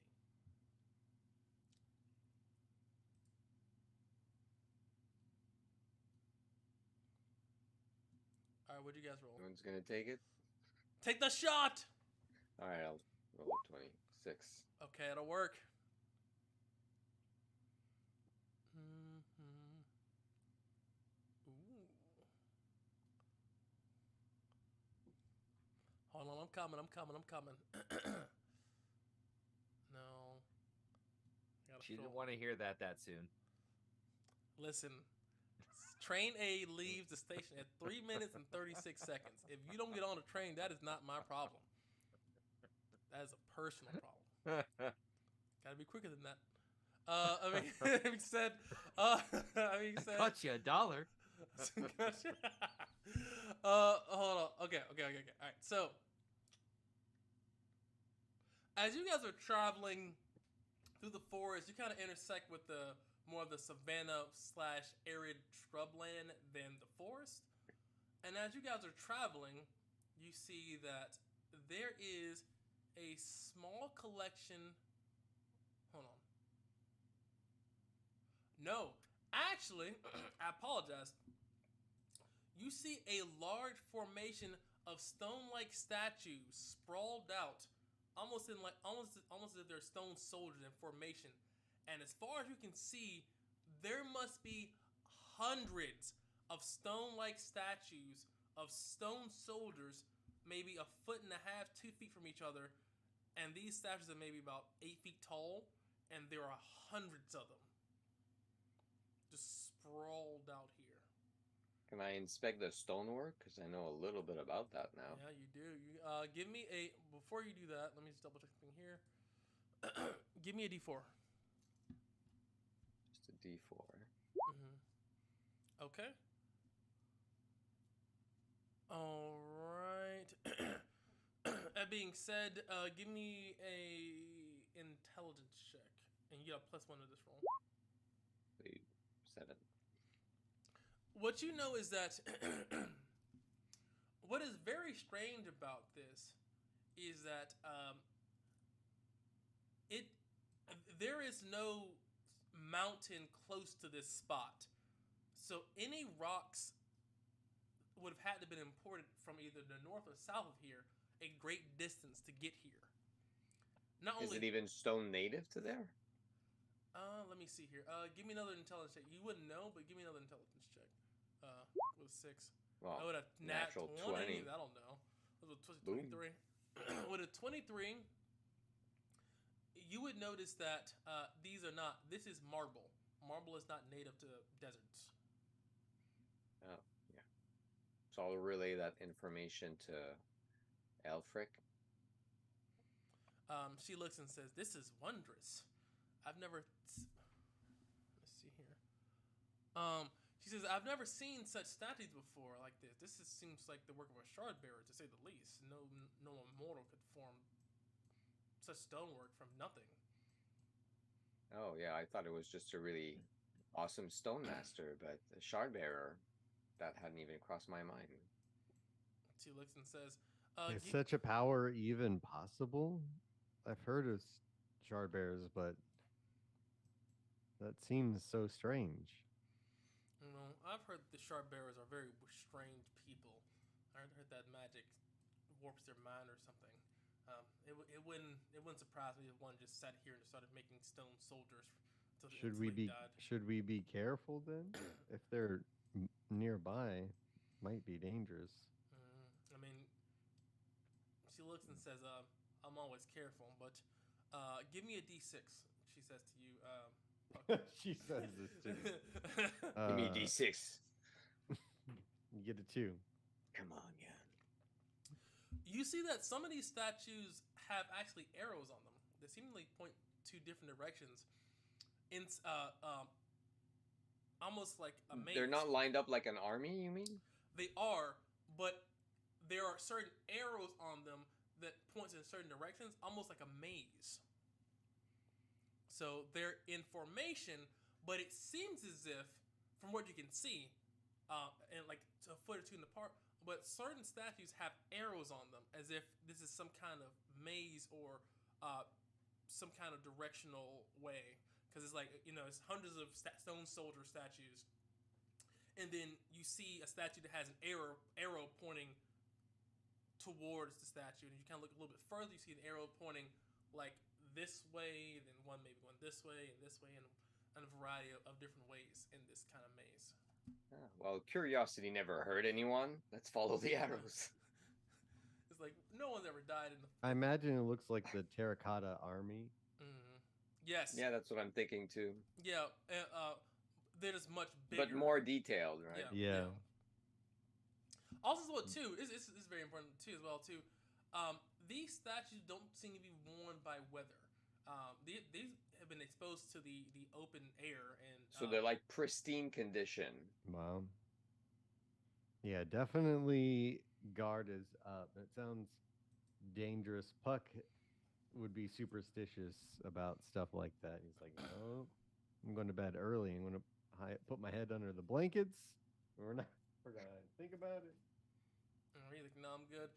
All right, what'd you guys roll? No one's gonna take it. Take the shot. All right, I'll roll 26. Okay, it'll work. Mm-hmm. Ooh. Hold on, I'm coming. No. Gotta She didn't throw- want to hear that soon. Listen, train A leaves the station at 3 minutes and 36 seconds. If you don't get on the train, that is not my problem. That is a personal problem. Gotta be quicker than that. Having said, Cut you $1. hold on. Okay. All right. So, as you guys are traveling through the forest, you kind of intersect with the more of the savanna / arid shrubland than the forest. And as you guys are traveling, you see that there is a small collection. Hold on. No, actually, I apologize. You see a large formation of stone-like statues sprawled out, almost as if they're stone soldiers in formation. And as far as you can see, there must be hundreds of stone-like statues of stone soldiers, maybe 1.5 feet, 2 feet from each other, and these statues are maybe about 8 feet tall, and there are hundreds of them just sprawled out here. Can I inspect the stonework? Because I know a little bit about that now. Yeah, you do. You give me a before you do that. Let me just double check something here. Give me a D4. Just a D4. Mm-hmm. Okay. All right. That being said, give me a intelligence check, and you got +1 to this roll. 7. What you know is that what is very strange about this is that there is no mountain close to this spot, so any rocks would have had to have been imported from either the north or south of here, a great distance to get here. Not Is only it even stone native to there? let me see here. Give me another intelligence check. You wouldn't know, but give me another intelligence check. With a 6. Well, I would have natural 20. I don't know. With a Boom. 23. With a 23, you would notice that these are not. This is marble. Marble is not native to deserts. Oh, yeah. So I'll relay that information to Elfric. She looks and says, "This is wondrous. I've never." Let's see here. She says, "I've never seen such statues before like this. Seems like the work of a shard bearer, to say the least. No mortal could form such stonework from nothing." Oh, yeah. I thought it was just a really awesome stone master, but a shard bearer, that hadn't even crossed my mind. She looks and says, Is such a power even possible? I've heard of shard bearers, but that seems so strange. You know, I've heard the shard bearers are very strange people. I heard that magic warps their mind or something. It wouldn't surprise me if one just sat here and started making stone soldiers. Should we be careful then? If they're nearby, might be dangerous. I mean, she looks and says, "I'm always careful, but give me a D6." She says to you. She says this too. Give me a D6. You get a 2. Come on, yeah. You see that some of these statues have actually arrows on them. They seemingly point to different directions. In almost like a maze. They're not lined up like an army, you mean? They are, but there are certain arrows on them that points in certain directions, almost like a maze. So they're in formation, but it seems as if, from what you can see, and like a foot or two in the park, but certain statues have arrows on them, as if this is some kind of maze or some kind of directional way. Because it's like, it's hundreds of stone soldier statues. And then you see a statue that has an arrow pointing towards the statue. And you kind of look a little bit further, you see an arrow pointing like this way, then one maybe going this way, and a variety of different ways in this kind of maze. Well, curiosity never hurt anyone. Let's follow the arrows. It's like no one's ever died in the. I imagine it looks like the terracotta army. Mm-hmm. Yes. Yeah, that's what I'm thinking too. Yeah. That is much bigger, but more detailed, right? Yeah. Also, as well too, this is very important too as well too. These statues don't seem to be worn by weather. These have been exposed to the open air, and so they're like pristine condition. Wow. Yeah, definitely guard is up. It sounds dangerous. Puck would be superstitious about stuff like that. He's like, "No, I'm going to bed early. I'm going to put my head under the blankets. We're gonna think about it." And he's like, "No, I'm good."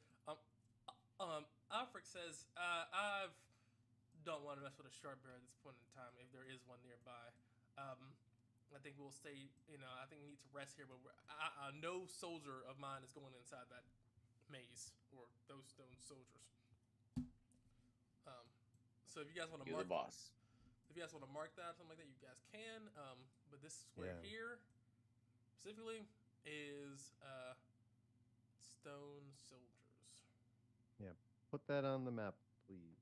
Alfred says, "I don't want to mess with a shard bearer at this point in time. If there is one nearby, I think we'll stay. I think we need to rest here. But no soldier of mine is going inside that maze or those stone soldiers. So if you guys want to mark the boss. If you guys want to mark that or something like that, you guys can. But this square here specifically is stone soldiers. Yeah, put that on the map, please.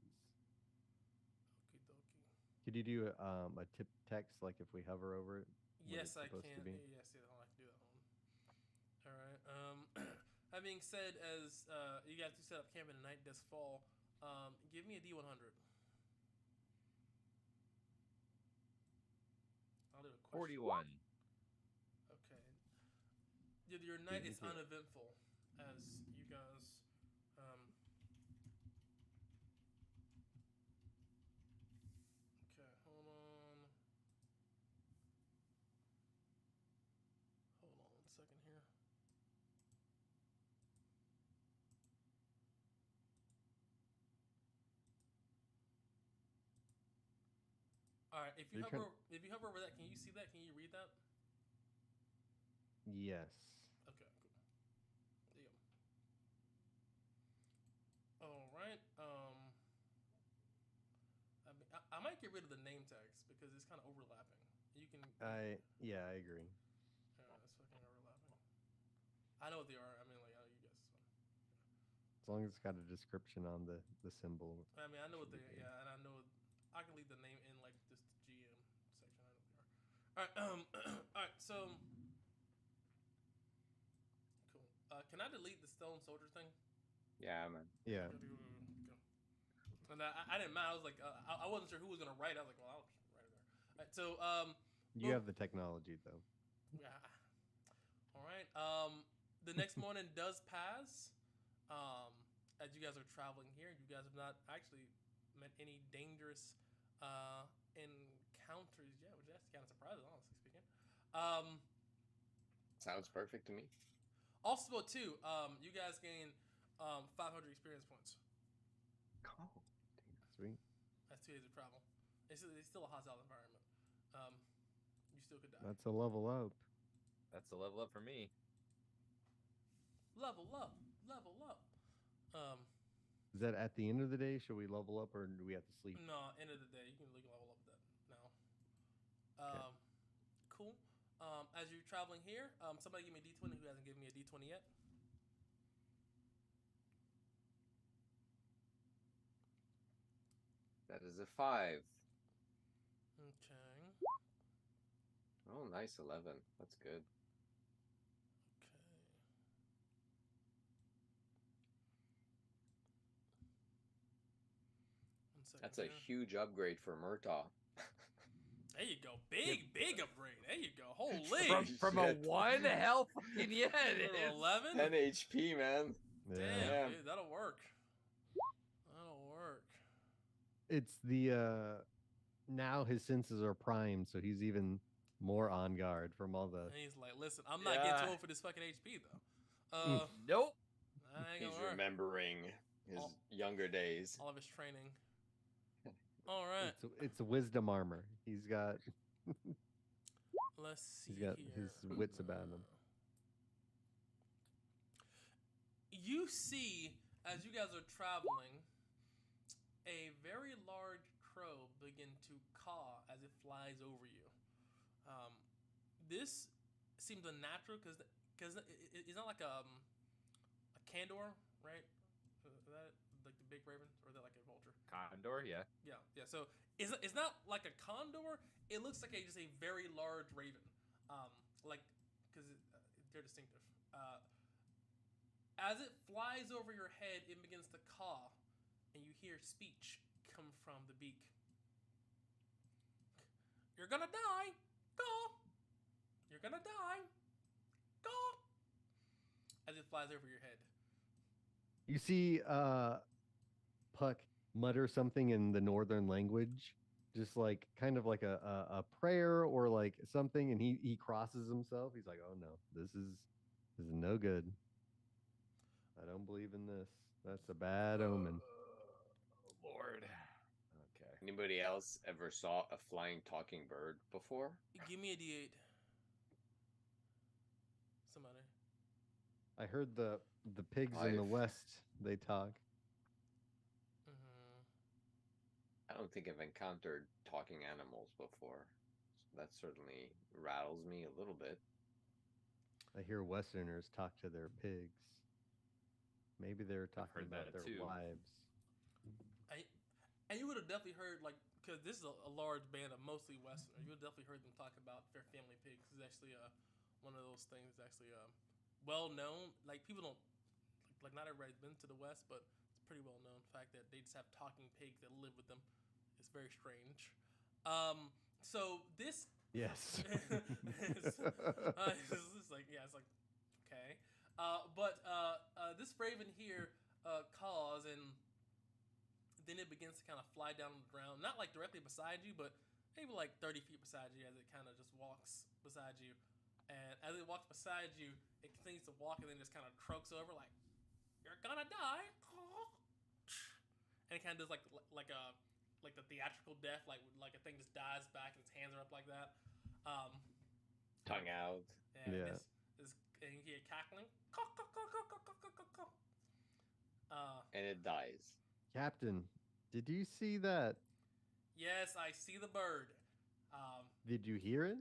Could you do a tip text like if we hover over it? what Yes, it's I supposed can. to be? Yes, yeah, I can do that one. All right. That being said, as you guys do set up camp in the night this fall, give me a D100. I'll do a question. 41. Okay. Your night me is too. uneventful as you guys. Okay, hold on. Hold on 1 second here. All right, if you You're hover, trying- if you hover over that, can you see that? Can you read that? Yes. Okay, cool. There you go. All right. I might get rid of the name tags because it's kind of overlapping. You can. I agree. It's fucking overlapping. I know what they are. I mean, like, you guys. As long as it's got a description on the symbol. I mean, I know what should they. be good. Yeah, and I know. I can leave the name in like just the GM section. I know what they are. All right. All right. So. Cool. Can I delete the stone soldier thing? Yeah, man. Yeah. Okay. And I didn't mind. I was like, I wasn't sure who was gonna write. I was like, well, I'll just write it there. All right, so You well- have the technology though. yeah. All right. The next morning does pass. As you guys are traveling here, you guys have not actually met any dangerous encounters yet, which is actually kind of surprising, honestly speaking. Sounds perfect to me. Also, too, you guys gain 500 experience points. Oh, Sweet. That's 2 days of travel. It's still a hostile environment. You still could die. That's a level up. That's a level up for me. Level up. Level up. Is that at the end of the day? Should we level up or do we have to sleep? No, end of the day, you can level up with that now. Okay. Cool. As you're traveling here, somebody give me a D20 who hasn't given me a D20 yet. that is a 5. Okay. Oh, nice 11. That's good. Okay. One second That's a here. huge upgrade for Murtaugh. There you go. Big upgrade. There you go. Holy. From a Shit. 1? Hell fucking yeah, it is. 11? 10 HP, man. Damn, Damn. dude, that'll work. That'll work. It's the now his senses are primed, so he's even more on guard from all the And he's like, listen, I'm not Yeah. getting too old for this fucking HP though. Nope. I ain't He's gonna work. remembering his All- younger days. All of his training. All right. it's a wisdom armor. He's got Let's see got here. his wits about him. You see, as you guys are traveling, a very large crow begin to caw as it flies over you. This seems unnatural because it's not like a condor, right? Is that like the big raven, or is that like a vulture? Condor, yeah. Yeah. So it's not like a condor. It looks like just a very large raven, like because they're distinctive. As it flies over your head, it begins to caw, and you hear speech come from the beak. You're gonna die. Go. You're gonna die. Go. As it flies over your head. You see Puck mutter something in the northern language, just like kind of like a prayer or like something, and he crosses himself. He's like, "Oh no, this is no good. I don't believe in this. That's a bad omen." Lord. Okay. Anybody else ever saw a flying talking bird before? Give me a D8. Somebody. I heard the pigs in the 5. west, they talk. Mm-hmm. I don't think I've encountered talking animals before. That certainly rattles me a little bit. I hear Westerners talk to their pigs. Maybe they're talking heard about that their too. wives. And you would have definitely heard like because this is a large band of mostly Westerners. You'll definitely heard them talk about their family pigs. It's actually one of those things that's actually well known. Like people don't like not everybody's been to the West, but it's pretty well known fact that they just have talking pigs that live with them. It's very strange. So this Yes. it's like yeah, it's like okay, but this raven here calls and then it begins to kind of fly down on the ground, not like directly beside you, but maybe like 30 feet beside you as it kind of just walks beside you. And as it walks beside you, it continues to walk and then just kind of croaks over like, "You're gonna die," and it kind of does like the theatrical death, like a thing just dies back and its hands are up like that. Tongue out. And Yeah. and you hear cackling. And it dies. Captain, did you see that? Yes, I see the bird. Did you hear it?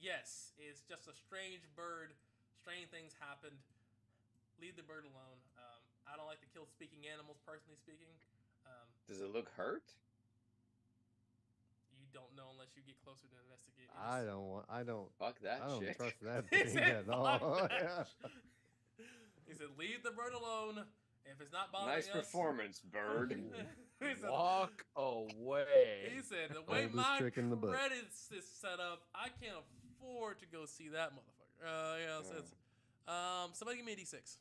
Yes, it's just a strange bird. Strange things happened. Leave the bird alone. I don't like to kill speaking animals, personally speaking. Does it look hurt? You don't know unless you get closer to investigate. I don't Fuck that I don't shit. trust that He thing said, at all. "Fuck Yeah. that." He said, "Leave the bird alone. If it's not bothering Nice us." performance, bird. he said, Walk away. He said, "The way Oldest my trick in the book. credits is set up, I can't afford to go see that motherfucker." Yeah, so it's, somebody give me a D6.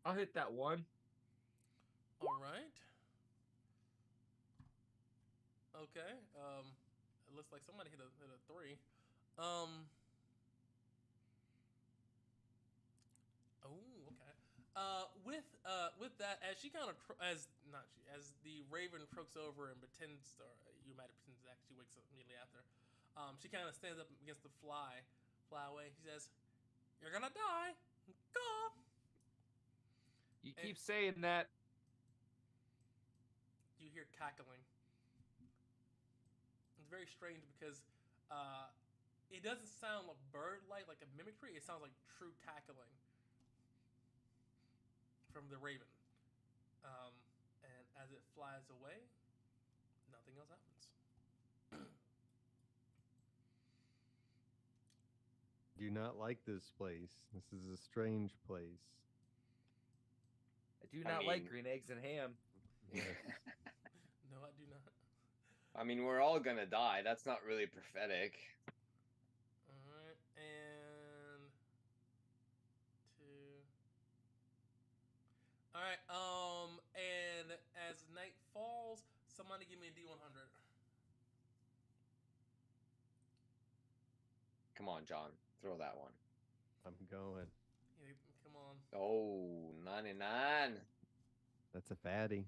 I'll hit that one. All right. Okay. It looks like somebody hit a 3. Oh, okay. With that, as she kind of as the raven croaks over and pretends, or you might have pretended that she wakes up immediately after. She kind of stands up against the fly away. She says, "You're gonna die. Go." You keep saying that. You hear cackling. It's very strange because it doesn't sound like bird-like, like a mimicry. It sounds like true cackling from the raven. And as it flies away, nothing else happens. Do not like this place. This is a strange place. I do not like mean- green eggs and ham. Yes. No, I do not. I mean, we're all gonna die. That's not really prophetic. All right, and 2. All right, and as night falls, somebody give me a D100. Come on, John. Throw that one. I'm going. Yeah, come on. Oh, 99. That's a fatty.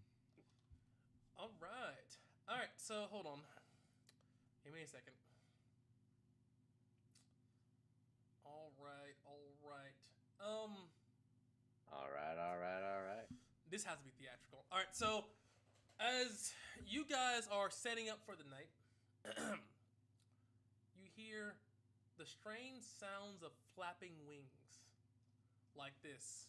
All right. All right. So hold on. Give me a second. All right. All right. All right. This has to be theatrical. All right. So as you guys are setting up for the night, you hear the strange sounds of flapping wings, like this.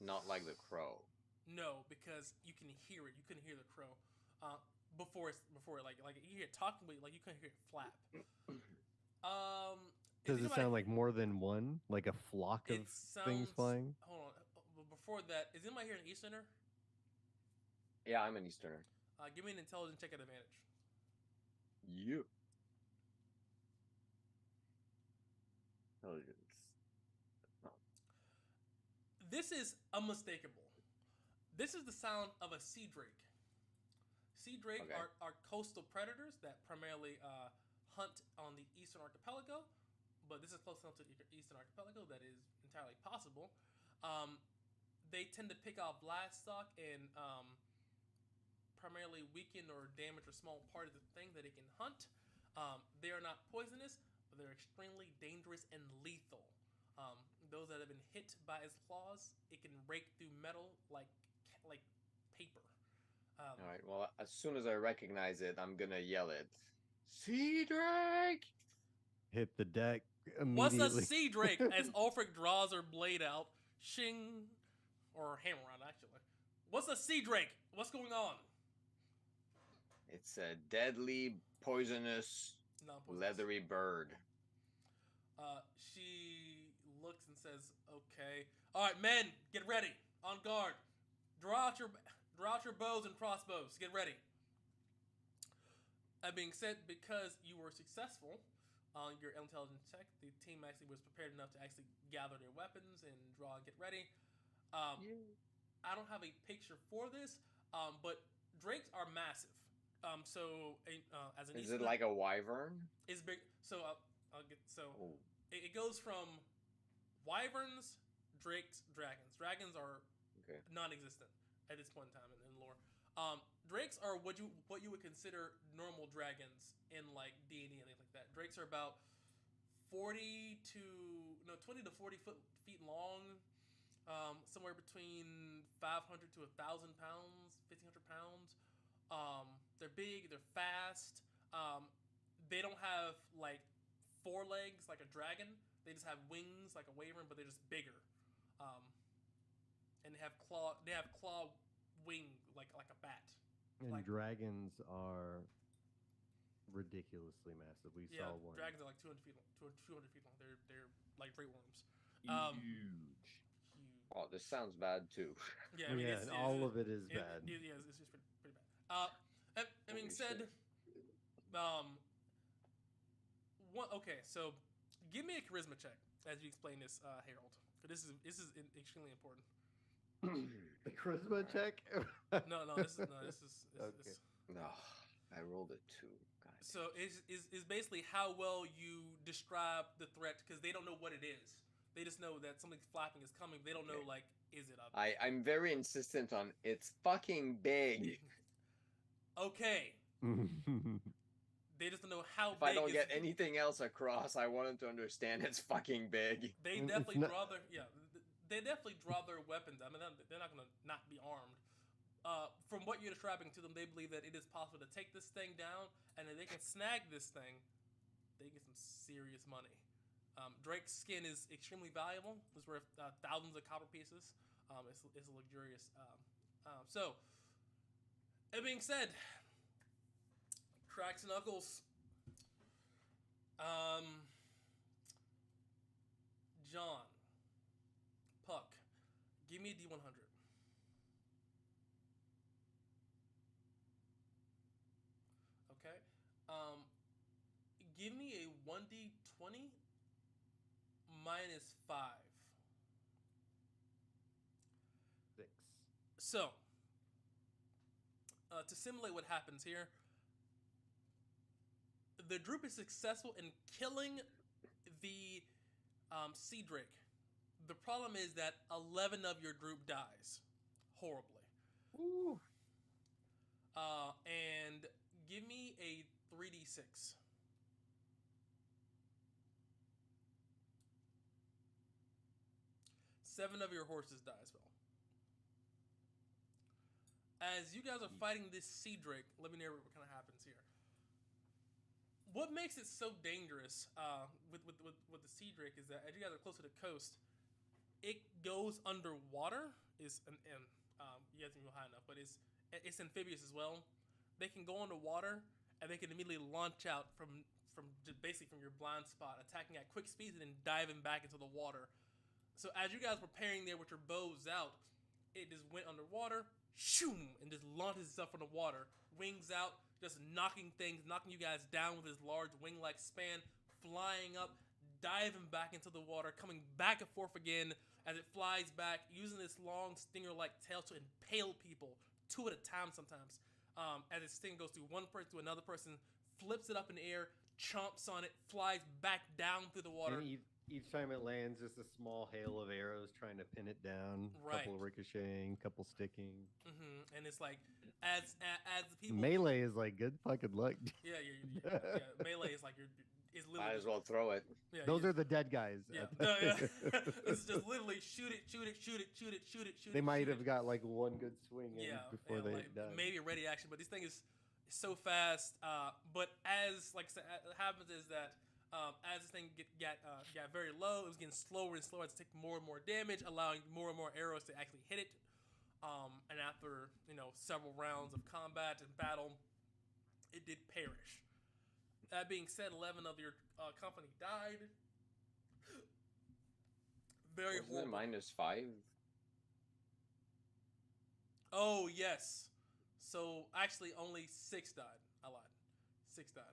Not like the crow. No, because you can hear it. You couldn't hear the crow before like you hear it talking, but like you couldn't hear it flap. Does it sound like more than one? Like a flock of It things sounds. flying? Hold on. Before that, is anybody here an Easterner? Yeah, I'm an Easterner. Give me an intelligence check at advantage. You. Intelligence. This is unmistakable. This is the sound of a sea drake. Sea drake Okay. are coastal predators that primarily hunt on the eastern archipelago, but this is close enough to the eastern archipelago that is entirely possible. They tend to pick off livestock and primarily weaken or damage a small part of the thing that it can hunt. They are not poisonous, but they're extremely dangerous and lethal. Those that have been hit by its claws, it can rake through metal like paper. All right. Well, as soon as I recognize it, I'm gonna yell it. Sea Drake! Hit the deck, What's immediately. a sea drake? As Ulfric draws her blade out, shing, or hammer out actually. What's a sea drake? What's going on? It's a deadly, poisonous, Non-poisonous. leathery bird. She looks and says, "Okay, all right, men, get ready, on guard. Draw out your bows and crossbows. Get ready." That being said, because you were successful on your intelligence check, the team actually was prepared enough to actually gather their weapons and draw and get ready. I don't have a picture for this, but drakes are massive. So as an Is Eastern, it like a wyvern? it's big. So I'll get Oh, it goes from wyverns, drakes, dragons. Dragons are okay. non-existent at this point in time in lore. Drakes are what you would consider normal dragons in like D&D and things like that. Drakes are about 20 to 40 feet long, somewhere between 500 to 1,000 pounds, 1,500 pounds. They're big, they're fast. They don't have like four legs like a dragon. They just have wings like a wyvern, but they're just bigger. And they have claw wing like a bat. And like- dragons are ridiculously massive. We Yeah, saw one. dragons are like 200 feet long. 200 feet long. They're like great worms. Huge. Huge. Oh, this sounds bad too. Yeah, I mean, and all of it is bad. Yeah, it's just pretty bad. That being Holy said, okay, so give me a charisma check as you explain this, Harold. This is extremely important. The charisma check. No, this is Okay. No, I rolled a 2. God. So is basically how well you describe the threat, because they don't know what it is. They just know that something flapping is coming. They don't know, Okay. like, is it up? I'm very insistent on it's fucking big. Okay. They just don't know how If big. I don't is get anything else across, I want them to understand it's fucking big. They It's definitely not- draw their They definitely draw their weapons. I mean, they're not gonna not be armed. From what you're describing to them, they believe that it is possible to take this thing down, and if they can snag this thing, they get some serious money. Drake's skin is extremely valuable. It's worth thousands of copper pieces. It's luxurious. So, that being said, cracks and knuckles. John, Puck, give me a D100. Okay. Give me a 1D20 minus 5. 6. So, to simulate what happens here, the group is successful in killing the sea drake. The problem is that 11 of your group dies horribly. Ooh. And give me a 3d6. Seven of your horses die as well. As you guys are fighting this sea drake, let me narrate what kind of happens here. What makes it so dangerous with the sea drake is that as you guys are close to the coast, it goes underwater. You guys can go high enough, but it's amphibious as well. They can go underwater and they can immediately launch out from basically from your blind spot, attacking at quick speeds and then diving back into the water. So as you guys were preparing there with your bows out, it just went underwater, shoom, and just launches itself from the water, wings out, just knocking you guys down with his large wing-like span, flying up, diving back into the water, coming back and forth again as it flies back, using this long stinger-like tail to impale people, 2 at a time sometimes. As its sting goes through one person to another person, flips it up in the air, chomps on it, flies back down through the water. And each time it lands, just a small hail of arrows trying to pin it down. Right. Couple ricocheting, couple sticking. And it's like, as the people... Melee is like good fucking luck. Yeah, melee is like is literally Might as well throw it. Yeah, Those are the dead guys. yeah. It's just literally shoot it. They might shoot have it. got like one good swing in Yeah, before they like, died. maybe a ready action, but this thing is so fast. But as like I said, what happens is that As this thing got very low, it was getting slower and slower to take more and more damage, allowing more and more arrows to actually hit it. And after several rounds of combat and battle, it did perish. That being said, 11 of your company died. Very Wasn't it horrible. -5? Oh yes. So actually, only 6 died. I lied. 6 died.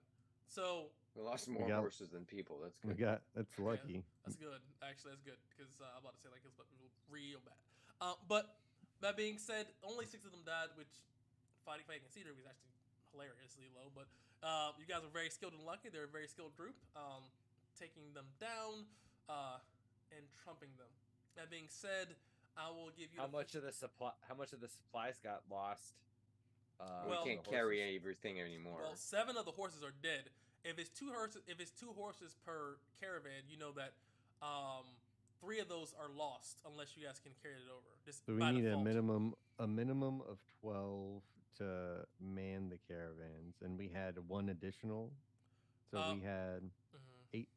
So We lost more got- horses than people. That's We good. that's lucky. that's good. Actually, that's good because I'm about to say like it was real bad. But that being said, only 6 of them died, which fighting Cedar was actually hilariously low. But you guys were very skilled and lucky. They're a very skilled group, taking them down and trumping them. That being said, I will give you How much of the supplies got lost? We Well- can't carry everything anymore. Well, 7 of the horses are dead. If it's two horses per caravan, you know that 3 of those are lost unless you guys can carry it over. Just So we by need default. a minimum of 12 to man the caravans, and we had 1 additional. So we had Mhm.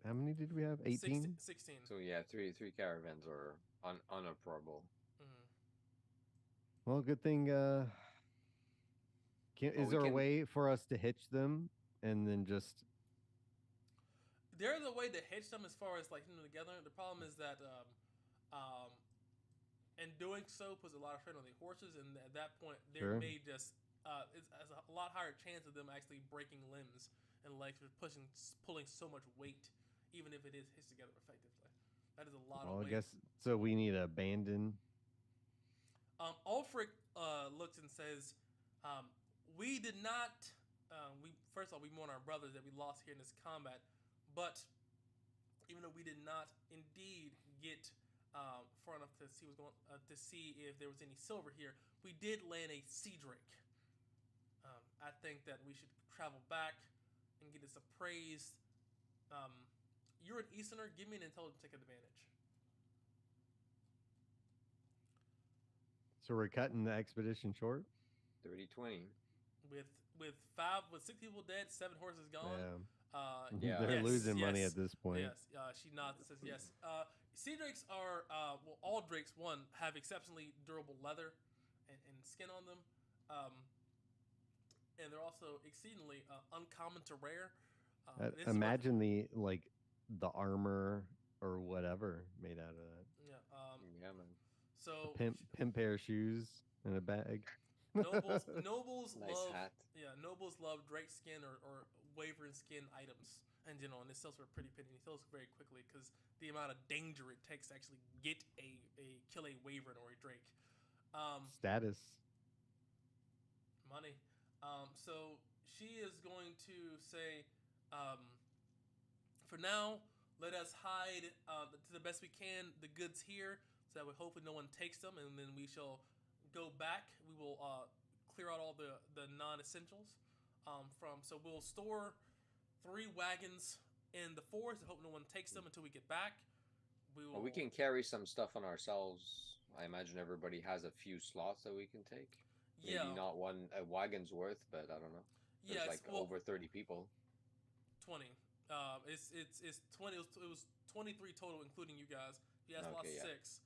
how many did we have? 18. 16. So yeah, three caravans are unoperable. Mhm. Well, good thing. Well, Is we there a can- way for us to hitch them and then just? There's a way to hitch them as far as like hitting them together. The problem is that in doing so puts a lot of strain on the horses, and at that point there Sure. may just it's has a lot higher chance of them actually breaking limbs and legs for pulling so much weight, even if it is hitched together effectively. That is a lot Well, of I weight. guess so. We need to abandon. Ulfric looks and says, "We did not. First of all, we mourn our brothers that we lost here in this combat, but even though we did not indeed get far enough to see what's going to see if there was any silver here, we did land a sea drake. I think that we should travel back and get this appraised. You're an Easterner. Give me an intelligence check advantage." So we're cutting the expedition short. 30-20. With 6 people dead, 7 horses gone. Yeah, Yeah. they're Yes, losing money yes, at this point. Yes, she nods and says yes. Sea drakes are all drakes have exceptionally durable leather and skin on them, and they're also exceedingly uncommon to rare. This is what- Imagine the armor or whatever made out of that. yeah. Yeah, man. So Pimp pair of shoes in a bag. nobles Nice love hat. nobles love drake skin or wyvern skin items in general, and it sells for a pretty penny. It sells very quickly because the amount of danger it takes to actually get kill a wyvern or a drake. Status. Money. So she is going to say, for now, let us hide to the best we can the goods here, so that way hopefully no one takes them, and then we shall go back. We will clear out all the non-essentials so we'll store 3 wagons in the forest and hope no one takes them until we get back. Well, we can carry some stuff on ourselves. I imagine everybody has a few slots that we can take. Maybe not a wagon's worth, but I don't know. There's over 30 people. 20. It's 20. It was 23 total, including you guys. You guys lost 6.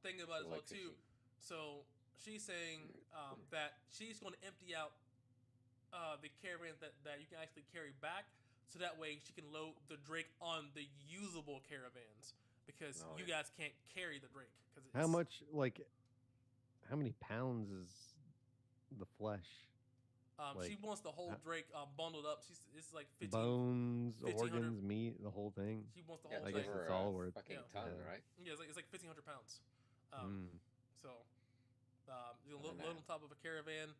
Think about it as well too. 15. So she's saying that she's going to empty out the caravan that you can actually carry back, so that way she can load the drake on the usable caravans, because you guys can't carry the drake. How many pounds is the flesh? She wants the whole drake bundled up. It's like 15. Bones, 1,500. organs, meat, the whole thing. She wants the Yeah, whole I thing. guess it's all worth. fucking Yeah. ton, Yeah. right? Yeah, it's like 1,500 pounds. Mm. So, you load on top of a caravan.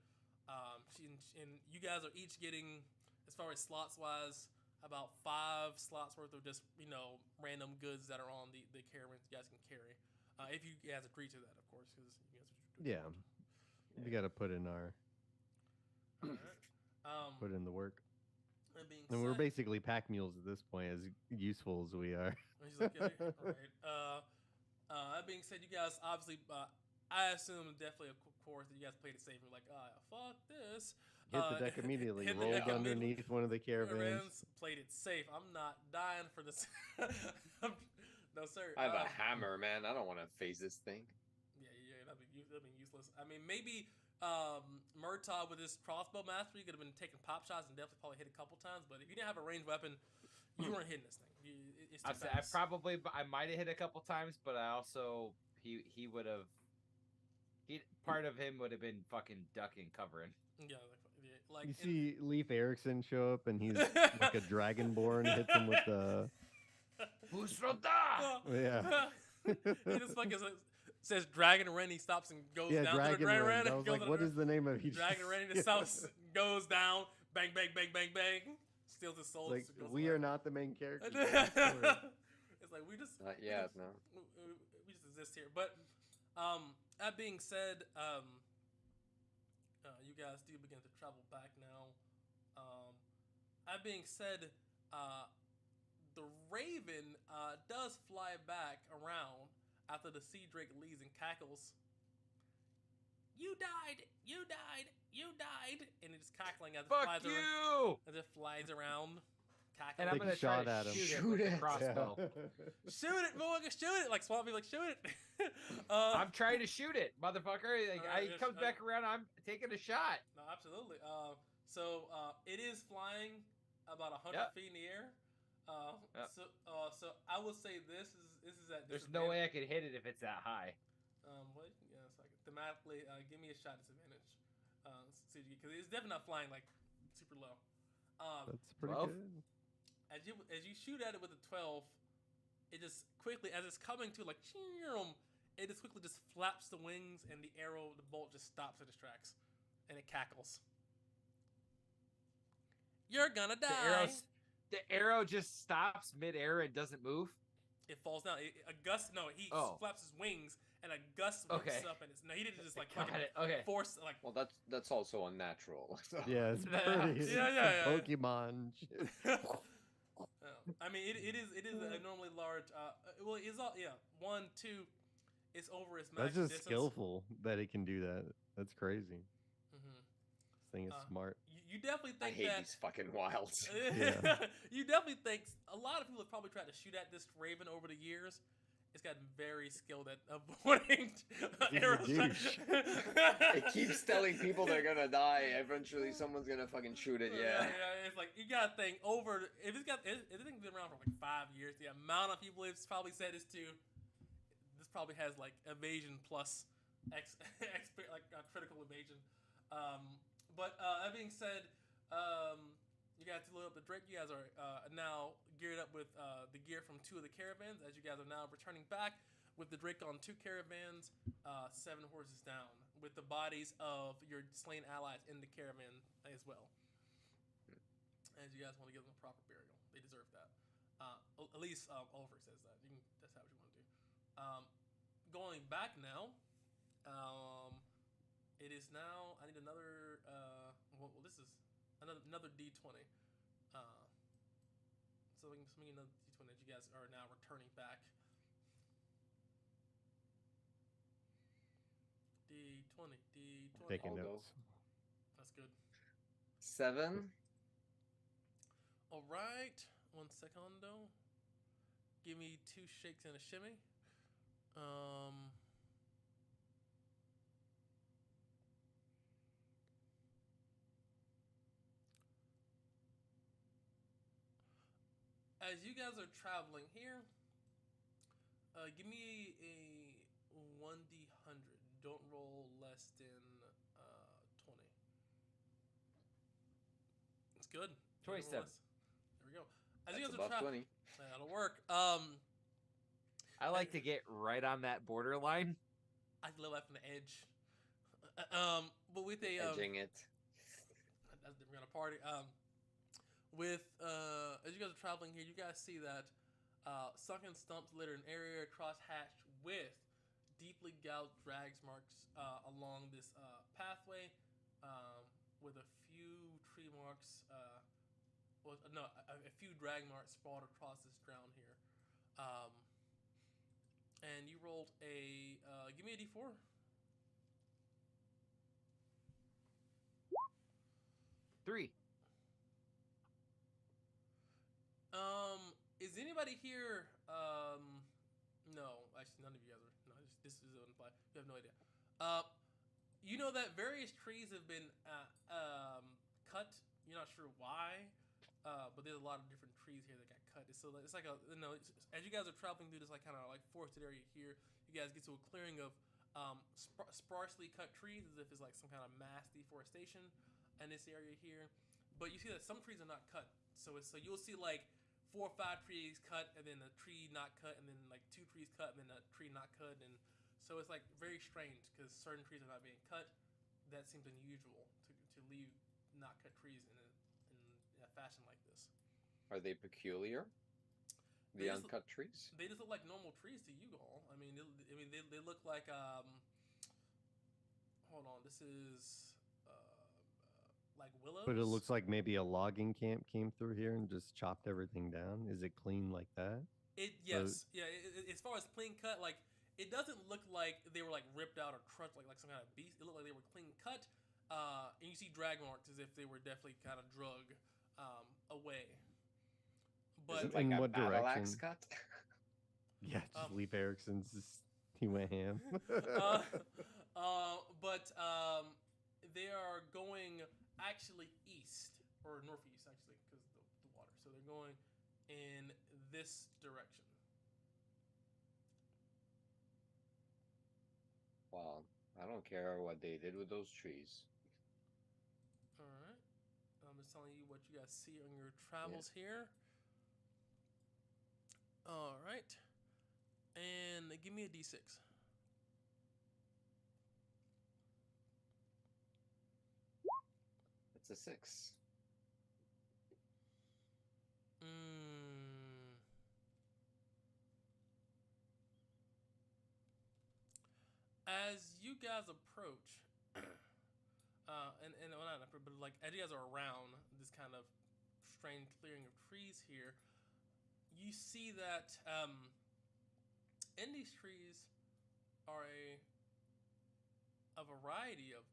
And you guys are each getting, as far as slots wise, about 5 slots worth of just random goods that are on the caravans you guys can carry. If you guys agree to that, of course, because you guys are Yeah, we got to put in Alright. put in the work. That being And we're said- basically pack mules at this point, as useful as we are. And she's like, yeah, right. That being said, you guys obviously, I assume definitely, of course, that you guys played it safe. You're like, fuck this. Hit the deck immediately. hit the Rolled deck immediately. underneath one of the caravans. Played it safe. I'm not dying for this. No, sir. I have a hammer, man. I don't want to face this thing. Yeah, that'd be useless. I mean, maybe Murtaugh with his crossbow mastery could have been taking pop shots and definitely probably hit a couple times. But if you didn't have a ranged weapon, you weren't hitting this thing. It's too fast. I might have hit a couple times, but I also he would have. Part of him would have been fucking ducking, covering. Yeah, like You see Leif Erikson show up and he's like a dragonborn, hits him with the. Yeah. He just fucking says Dragon Ren. He stops and goes Yeah, down to the Dragon Dragon Ren. Ren. I was like, what is the name of it? Dragon Ren? The stops, goes down, bang, bang, bang, bang, bang, steals his soul. Like, goes we away. are not the main characters. It's like we just Not yet, no. we just exist here. But that being said, you guys do begin to travel back now. That being said, the Raven does fly back around after the Sea Drake leaves and cackles. You died! You died! You died! And it's cackling as it Fuck flies you! around. As it flies around, cackling. And I'm Take a gonna try shot to at him. shoot it Shoot with the it. crossbow. Shoot it, boy! Shoot it! Like Swampy, like shoot it. I'm trying to shoot it, motherfucker. Like, Alright, he comes back around. I'm taking a shot. No, absolutely. So it is flying about 100 Yep. feet in the air. Yep. So I will say this is at There's no way I could hit it if it's that high. What? Yeah, it's like thematically. Give me a shot disadvantage. Because it's definitely not flying like super low. That's pretty 12? good. As you shoot at it with a 12, it just quickly, as it's coming to like, it just quickly just flaps the wings and the arrow, the bolt just stops in its tracks, and it cackles. You're gonna die. The arrow just stops midair and doesn't move. It falls down. A gust. No, he flaps his wings, and a gust whips up, and it's no. He didn't just like fucking force like. Well, that's also unnatural. So. Yeah, it's pretty. Yeah. Pokemon shit. I mean, it is a normally large. Well, it's all 1, 2. It's over its max That's just distance. skillful that it can do that. That's crazy. Mm-hmm. This thing is smart. You definitely I think hate that these fucking wilds. Yeah. You definitely think a lot of people have probably tried to shoot at this Raven over the years. It's gotten very skilled at avoiding arrows. It keeps telling people they're gonna die. Eventually, someone's gonna fucking shoot it. Yeah. It's like you gotta think over. If this thing's been around for like 5 years, the amount of people it's probably said this to, this probably has like evasion plus critical evasion. But that being said, you guys load up the Drake. You guys are now geared up with the gear from 2 of the caravans. As you guys are now returning back with the Drake on 2 caravans, 7 horses down, with the bodies of your slain allies in the caravan as well. As you guys want to give them a proper burial, they deserve that. At least Oliver says that. You can decide what you want to do. Going back now, it is now. I need another. This is another D20. So we can swing another D20 that you guys are now returning back. D20. Taking I'll go. notes. That's good. 7. All right. 1 secondo. Give me 2 shakes and a shimmy. As you guys are traveling here, give me a 1d100. Don't roll less than 20. It's good. 27. There we go. As you That's guys are above traveling, 20. that'll work. I like to get right on that borderline. I live life on the edge. But with a Edging it. that's different kind of party. With as you guys are traveling here, you guys see that sunken stumps litter an area crosshatched with deeply gouged drag marks along this pathway, with a few tree marks. A few drag marks sprawled across this ground here. And you rolled a. Give me a d4. 3. Is anybody here? No, actually, none of you guys are. No, this is on play. You have no idea. You know that various trees have been cut. You're not sure why, but there's a lot of different trees here that got cut. So it's like as you guys are traveling through this like kind of like forested area here, you guys get to a clearing of sparsely cut trees, as if it's like some kind of mass deforestation in this area here. But you see that some trees are not cut. So you'll see like 4 or 5 trees cut, and then a tree not cut, and then like 2 trees cut, and then a tree not cut, and so it's like very strange because certain trees are not being cut. That seems unusual to leave not cut trees in a fashion like this. Are they peculiar? The uncut trees? They just look like normal trees to you all. I mean, they look like hold on, this is like willows. But it looks like maybe a logging camp came through here and just chopped everything down. Is it clean like that? Yes. As far as clean cut, like it doesn't look like they were like ripped out or crunched like some kind of beast. It looked like they were clean cut. And you see drag marks as if they were definitely kind of drug away. Is But it like in a what battle axe direction? cut? Yeah, just Leif Erikson's. He went ham. but they are going actually east or northeast actually because of the water. So they're going in this direction. Well, I don't care what they did with those trees. All right. I'm just telling you what you guys see on your travels here. All right. And give me a d6. It's a 6. As you guys approach, and well, not approach, but like as you guys are around this kind of strange clearing of trees here, you see that in these trees are a variety of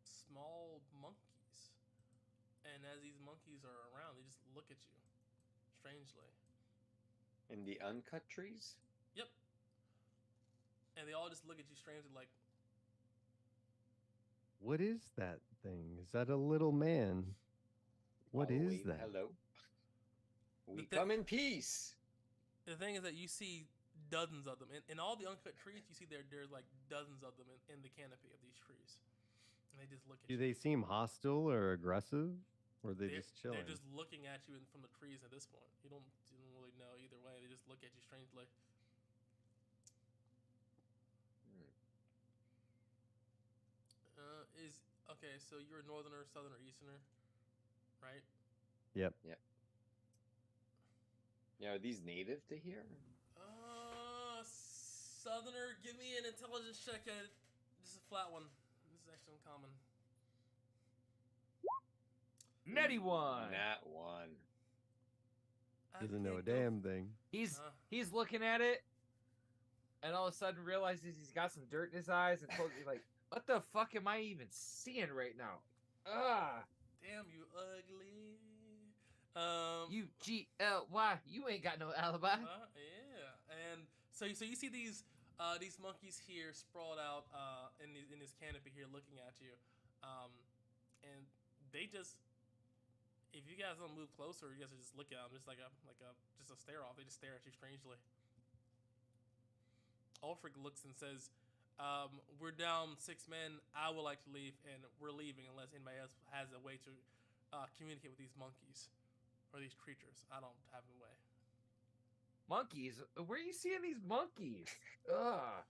small monkeys, and as these monkeys are around, they just look at you strangely. In the uncut trees? Yep. And they all just look at you strangely like, What is that thing? Is that a little man? What Oh, is wait, that? Hello. We The come in peace. the thing is that you see dozens of them. In all the uncut trees, you see there's like dozens of them in the canopy of these trees. And they just look at Do you. they seem hostile or aggressive? Or are they just chilling? They're just looking at you from the trees at this point. You don't really know either way. They just look at you strangely. Okay, so you're a northerner, southerner, easterner, right? Yep. Yeah, are these native to here? Southerner, give me an intelligence check at just a flat one. This is actually uncommon. Netty 1. Nat 1. Doesn't know a can't go- damn thing. He's looking at it, and all of a sudden realizes he's got some dirt in his eyes, and totally like, what the fuck am I even seeing right now? Damn, you ugly. UGLY. You ain't got no alibi. Yeah, and so you see these monkeys here sprawled out in this canopy here, looking at you, and they just, if you guys don't move closer, you guys are just looking at them, just like a stare off. They just stare at you strangely. Ulfric looks and says, "We're down 6 men. I would like to leave, and we're leaving unless anybody else has a way to communicate with these monkeys or these creatures. I don't have a way." Monkeys? Where are you seeing these monkeys? Ugh.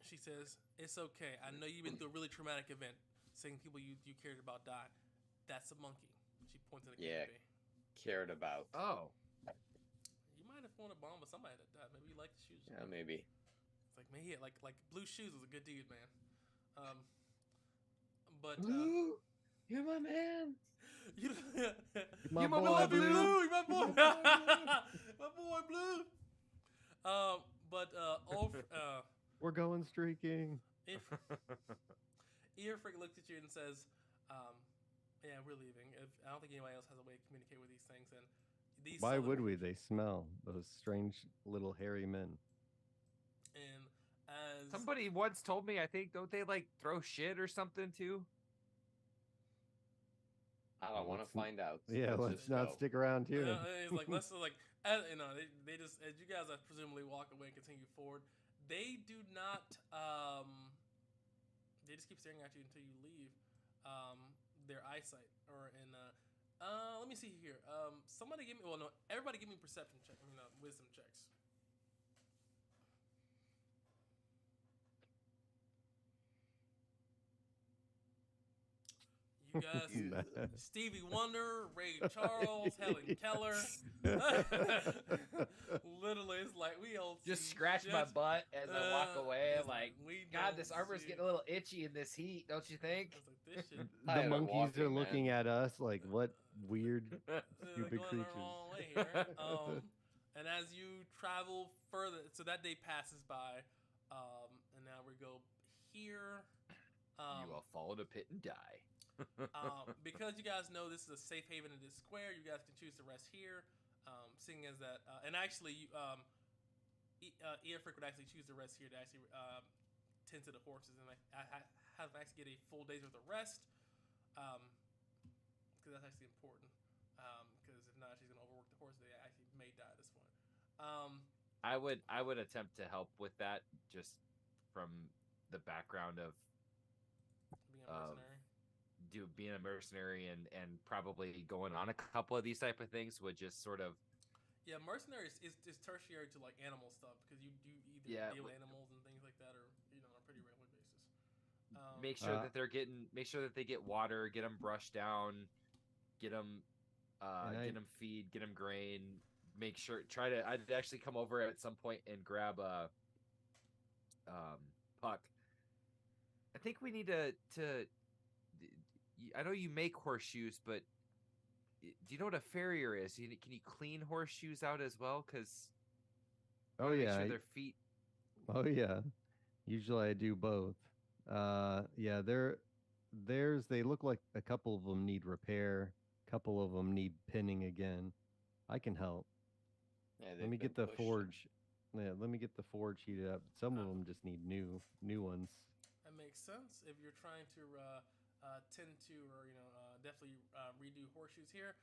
She says, "It's okay. I know you've been through a really traumatic event, seeing people you cared about die. That's a monkey." She points at a Yeah. canopy. Cared about. Oh. You might have thrown a bomb with somebody that died. Maybe you like the shoes. Yeah, maybe. It's like, man, yeah, like Blue Shoes was a good dude, man. But Blue, you're my man. you My you're my boy, boy, Blue. Blue. You're my boy, my boy, Blue. But We're going streaking. Earfrick looks at you and says, Yeah, we're leaving. I don't think anybody else has a way to communicate with these things. And these. Why southern would we? creatures- They smell those strange little hairy men. And as Somebody once told me, I think, don't they like throw shit or something too? I don't want to Let's- find out. Yeah, let's just not go. stick around here. it's like let's like as, you know they just as you guys presumably walk away and continue forward. They do not. They just keep staring at you until you leave. Their eyesight or in. Let me see here. Somebody give me. Well, no, everybody give me perception check. I mean, wisdom checks. You guys, Nah. Stevie Wonder, Ray Charles, Helen Keller. Literally, it's like we all Just see scratch my just- butt as I walk away. it's Like, we God, don't this armor's see- getting a little itchy in this heat, don't you I think? was like, this shit. The Tired of monkeys walking, are looking man. at us like, what weird, They're stupid going the creatures. wrong way here. And as you travel further, so that day passes by, and now we go here. You will fall in a pit and die. Because you guys know this is a safe haven in this square, you guys can choose to rest here. Seeing as that, and actually, Earfrick would actually choose to rest here to actually tend to the horses and have actually get a full day's worth of rest. Because that's actually important. Because if not, she's gonna overwork the horse. They actually may die at this point. I would attempt to help with that just from the background of Being a mercenary. being a mercenary and probably going on a couple of these type of things would just sort of Yeah, mercenaries is tertiary to like animal stuff because you do either Yeah, deal with animals and things like that, or on a pretty regular basis. make sure that they get water, get them brushed down, get them feed, get them grain. Make sure I'd actually come over at some point and grab a Puck. I think we need to. I know you make horseshoes, but do you know what a farrier is? Can you clean horseshoes out as well? Because Oh make yeah, sure their feet. oh yeah. Usually I do both. Yeah, they look like a couple of them need repair. A couple of them need pinning again. I can help. Yeah, Let me get the forge. Yeah, let me get the forge heated up. Some of them just need new ones. That makes sense if you're trying to tend to, or definitely redo horseshoes here.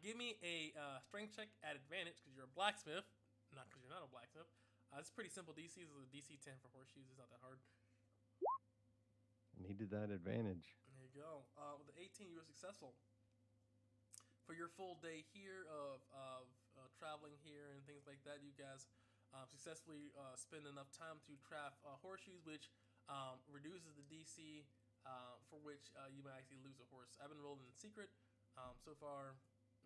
Give me a strength check at advantage because you're a blacksmith, not because you're not a blacksmith. It's pretty simple. DC is a DC 10 for horseshoes. It's not that hard. Needed that advantage. There you go. With the 18, you were successful. For your full day here of traveling here and things like that, you guys successfully spend enough time to craft horseshoes, which reduces the DC for which you might actually lose a horse. I've been rolling in secret. So far,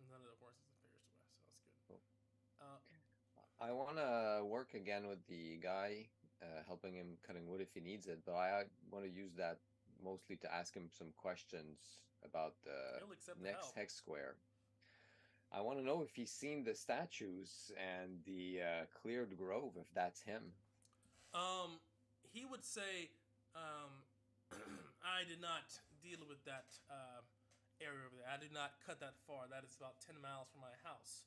none of the horses have perished away, so that's good. Cool. I want to work again with the guy, helping him cutting wood if he needs it, but I want to use that mostly to ask him some questions about the He'll accept the next help. hex square. I want to know if he's seen the statues and the cleared grove, if that's him. He would say, I did not deal with that area over there. I did not cut that far. That is about 10 miles from my house.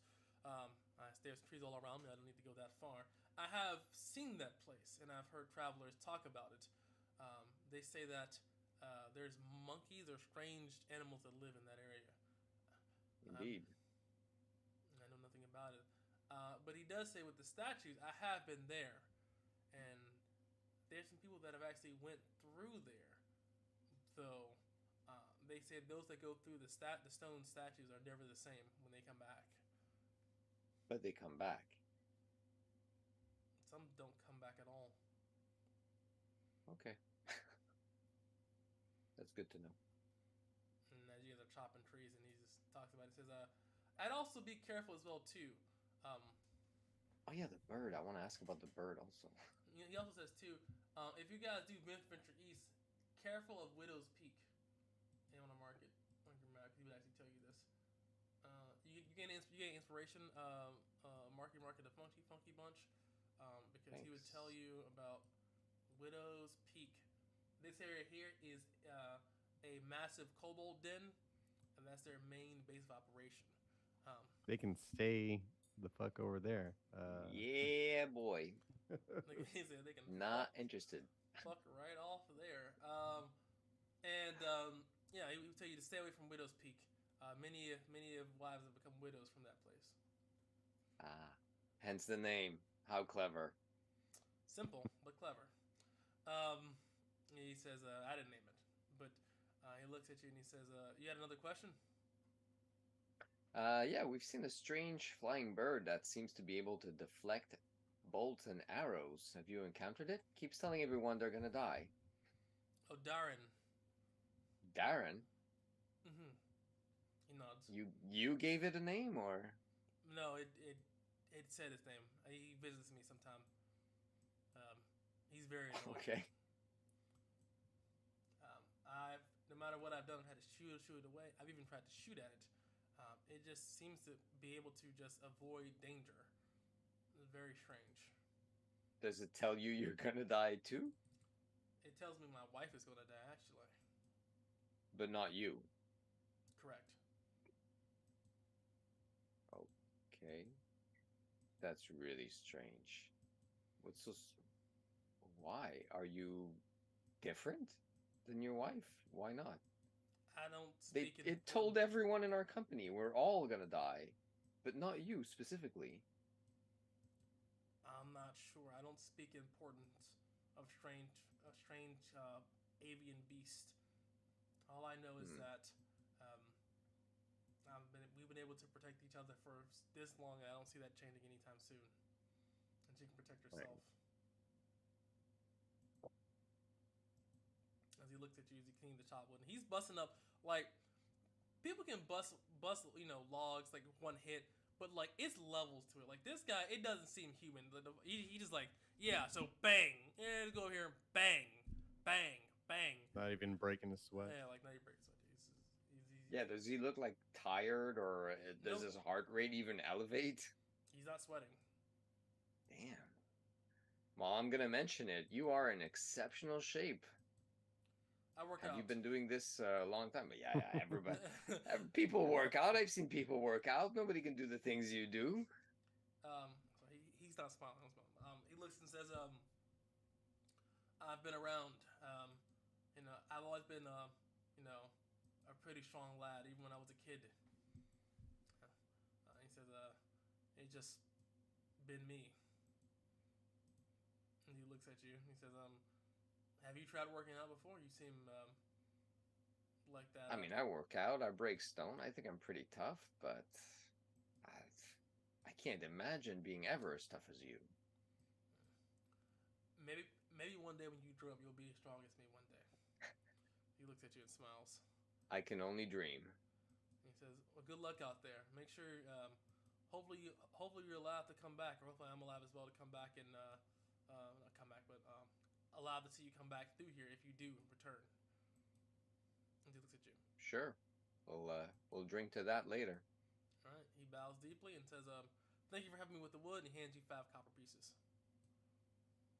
There's trees all around me. I don't need to go that far. I have seen that place, and I've heard travelers talk about it. They say that there's monkeys or strange animals that live in that area. Indeed. I know nothing about it. But he does say with the statues, I have been there. And there's some people that have actually went through there. Though they say those that go through the stone statues are never the same when they come back. But they come back. Some don't come back at all. Okay. That's good to know. And as you guys are chopping trees, and he just talks about it, he says, I'd also be careful as well too. Oh yeah, the bird. I want to ask about the bird also. He also says too, if you guys do venture east, careful of Widow's Peak. You want to mark it on your map. He would actually tell you this. You gain inspiration. Mark it a funky bunch, because he would Thanks. tell you about Widow's Peak. This area here is a massive kobold den, and that's their main base of operation. They can stay the fuck over there. Yeah, boy. Like he said, they can Not interested. fuck right off there. Yeah, he would tell you to stay away from Widow's Peak. Many of wives have become widows from that place. Ah, hence the name. How clever. Simple but clever. He says, I didn't name it, but he looks at you and he says, you had another question? Yeah, we've seen a strange flying bird that seems to be able to deflect bolts and arrows. Have you encountered it? Keeps telling everyone they're gonna die. Oh, Darren. Darren? Mm-hmm. He nods. You gave it a name, or? No, it said his name. He visits me sometime. He's very annoying. Okay. No matter what I've done, I've had to shoot it away. I've even tried to shoot at it. It just seems to be able to just avoid danger. It's very strange. Does it tell you you're gonna die too? It tells me my wife is going to die, actually. But not you. Correct. Okay. That's really strange. Why? Are you different than your wife? Why not? I don't speak in It told everyone in our company we're all gonna die, but not you specifically. I'm not sure. I don't speak importance of strange avian beast. All I know is that we've been able to protect each other for this long, and I don't see that changing anytime soon. And she can protect herself. Right. As he looks at you, as he cleans the chopwood, and he's busting up like people can bust logs like one hit, but like it's levels to it. Like this guy, it doesn't seem human. He just like, yeah, so bang, yeah, let's go here and bang, bang, bang. Not even breaking a sweat. Yeah, like now you break sweat. Yeah, does he look like tired, or does Nope. his heart rate even elevate? He's not sweating. Damn. Well, I'm gonna mention it. You are in exceptional shape. I work Have out. you been doing this a long time? But yeah, everybody. People work out. I've seen people work out. Nobody can do the things you do. So he's not smiling. He looks and says, I've been around. I've always been, a pretty strong lad, even when I was a kid. He says, it's just been me. And he looks at you. And he says, have you tried working out before? You seem like that. I mean, I work out. I break stone. I think I'm pretty tough, but I can't imagine being ever as tough as you. Maybe one day when you grow up, you'll be as strong as me one day. He looks at you and smiles. I can only dream. He says, well, good luck out there. Make sure, hopefully you're allowed to come back, or hopefully I'm allowed as well to come back and, not come back, but allowed to see you come back through here if you do return. And he looks at you. Sure. We'll drink to that later. All right. He bows deeply and says, thank you for having me with the wood, and he hands you 5 copper pieces.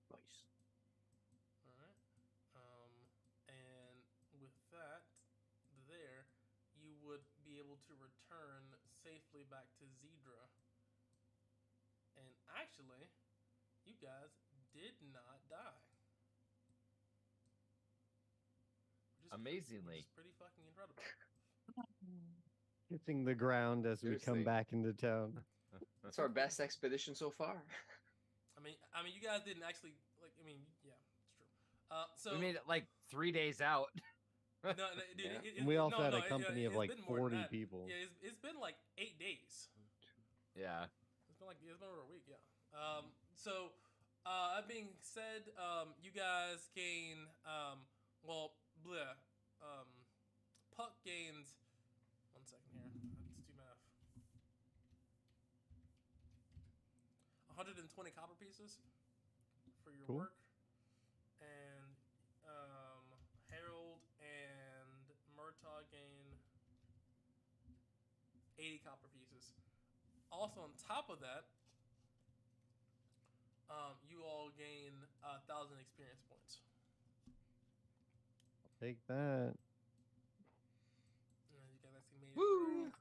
Nice. All right. And with that, there, you would be able to return safely back to Dithra. And actually, you guys did not die. Amazingly. Which is pretty fucking incredible. Hitting the ground as we Seriously. come back into town. It's our best expedition so far. I mean, you guys didn't actually yeah, it's true. So We made it like 3 days out. no, dude, Yeah. And we also had a it- company of it's like been more than 40 that. people. Yeah, it's been like 8 days. Yeah. It's been over a week, yeah. So that being said, you guys gain Puck gains. 1 second here. Let's do math. 120 copper pieces for your Cool. work, and Harold and Murtaugh gain 80 copper pieces. Also, on top of that, you all gain 1,000 experience points. Take that. You guys actually Woo!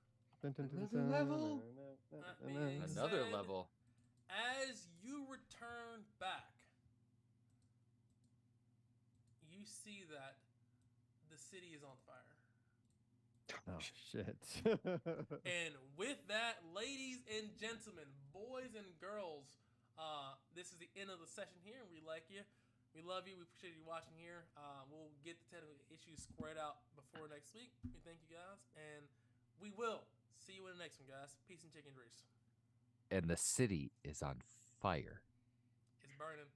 Dun, dun, dun, Another dun, level. That dun, dun, being dun. Another said, level. As you return back, you see that the city is on fire. Oh shit. And with that, ladies and gentlemen, boys and girls, this is the end of the session here, and we like you. We love you. We appreciate you watching here. We'll get the technical issues squared out before next week. We thank you guys, and we will see you in the next one, guys. Peace and chicken grease. And the city is on fire. It's burning.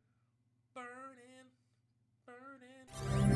Burning. Burning.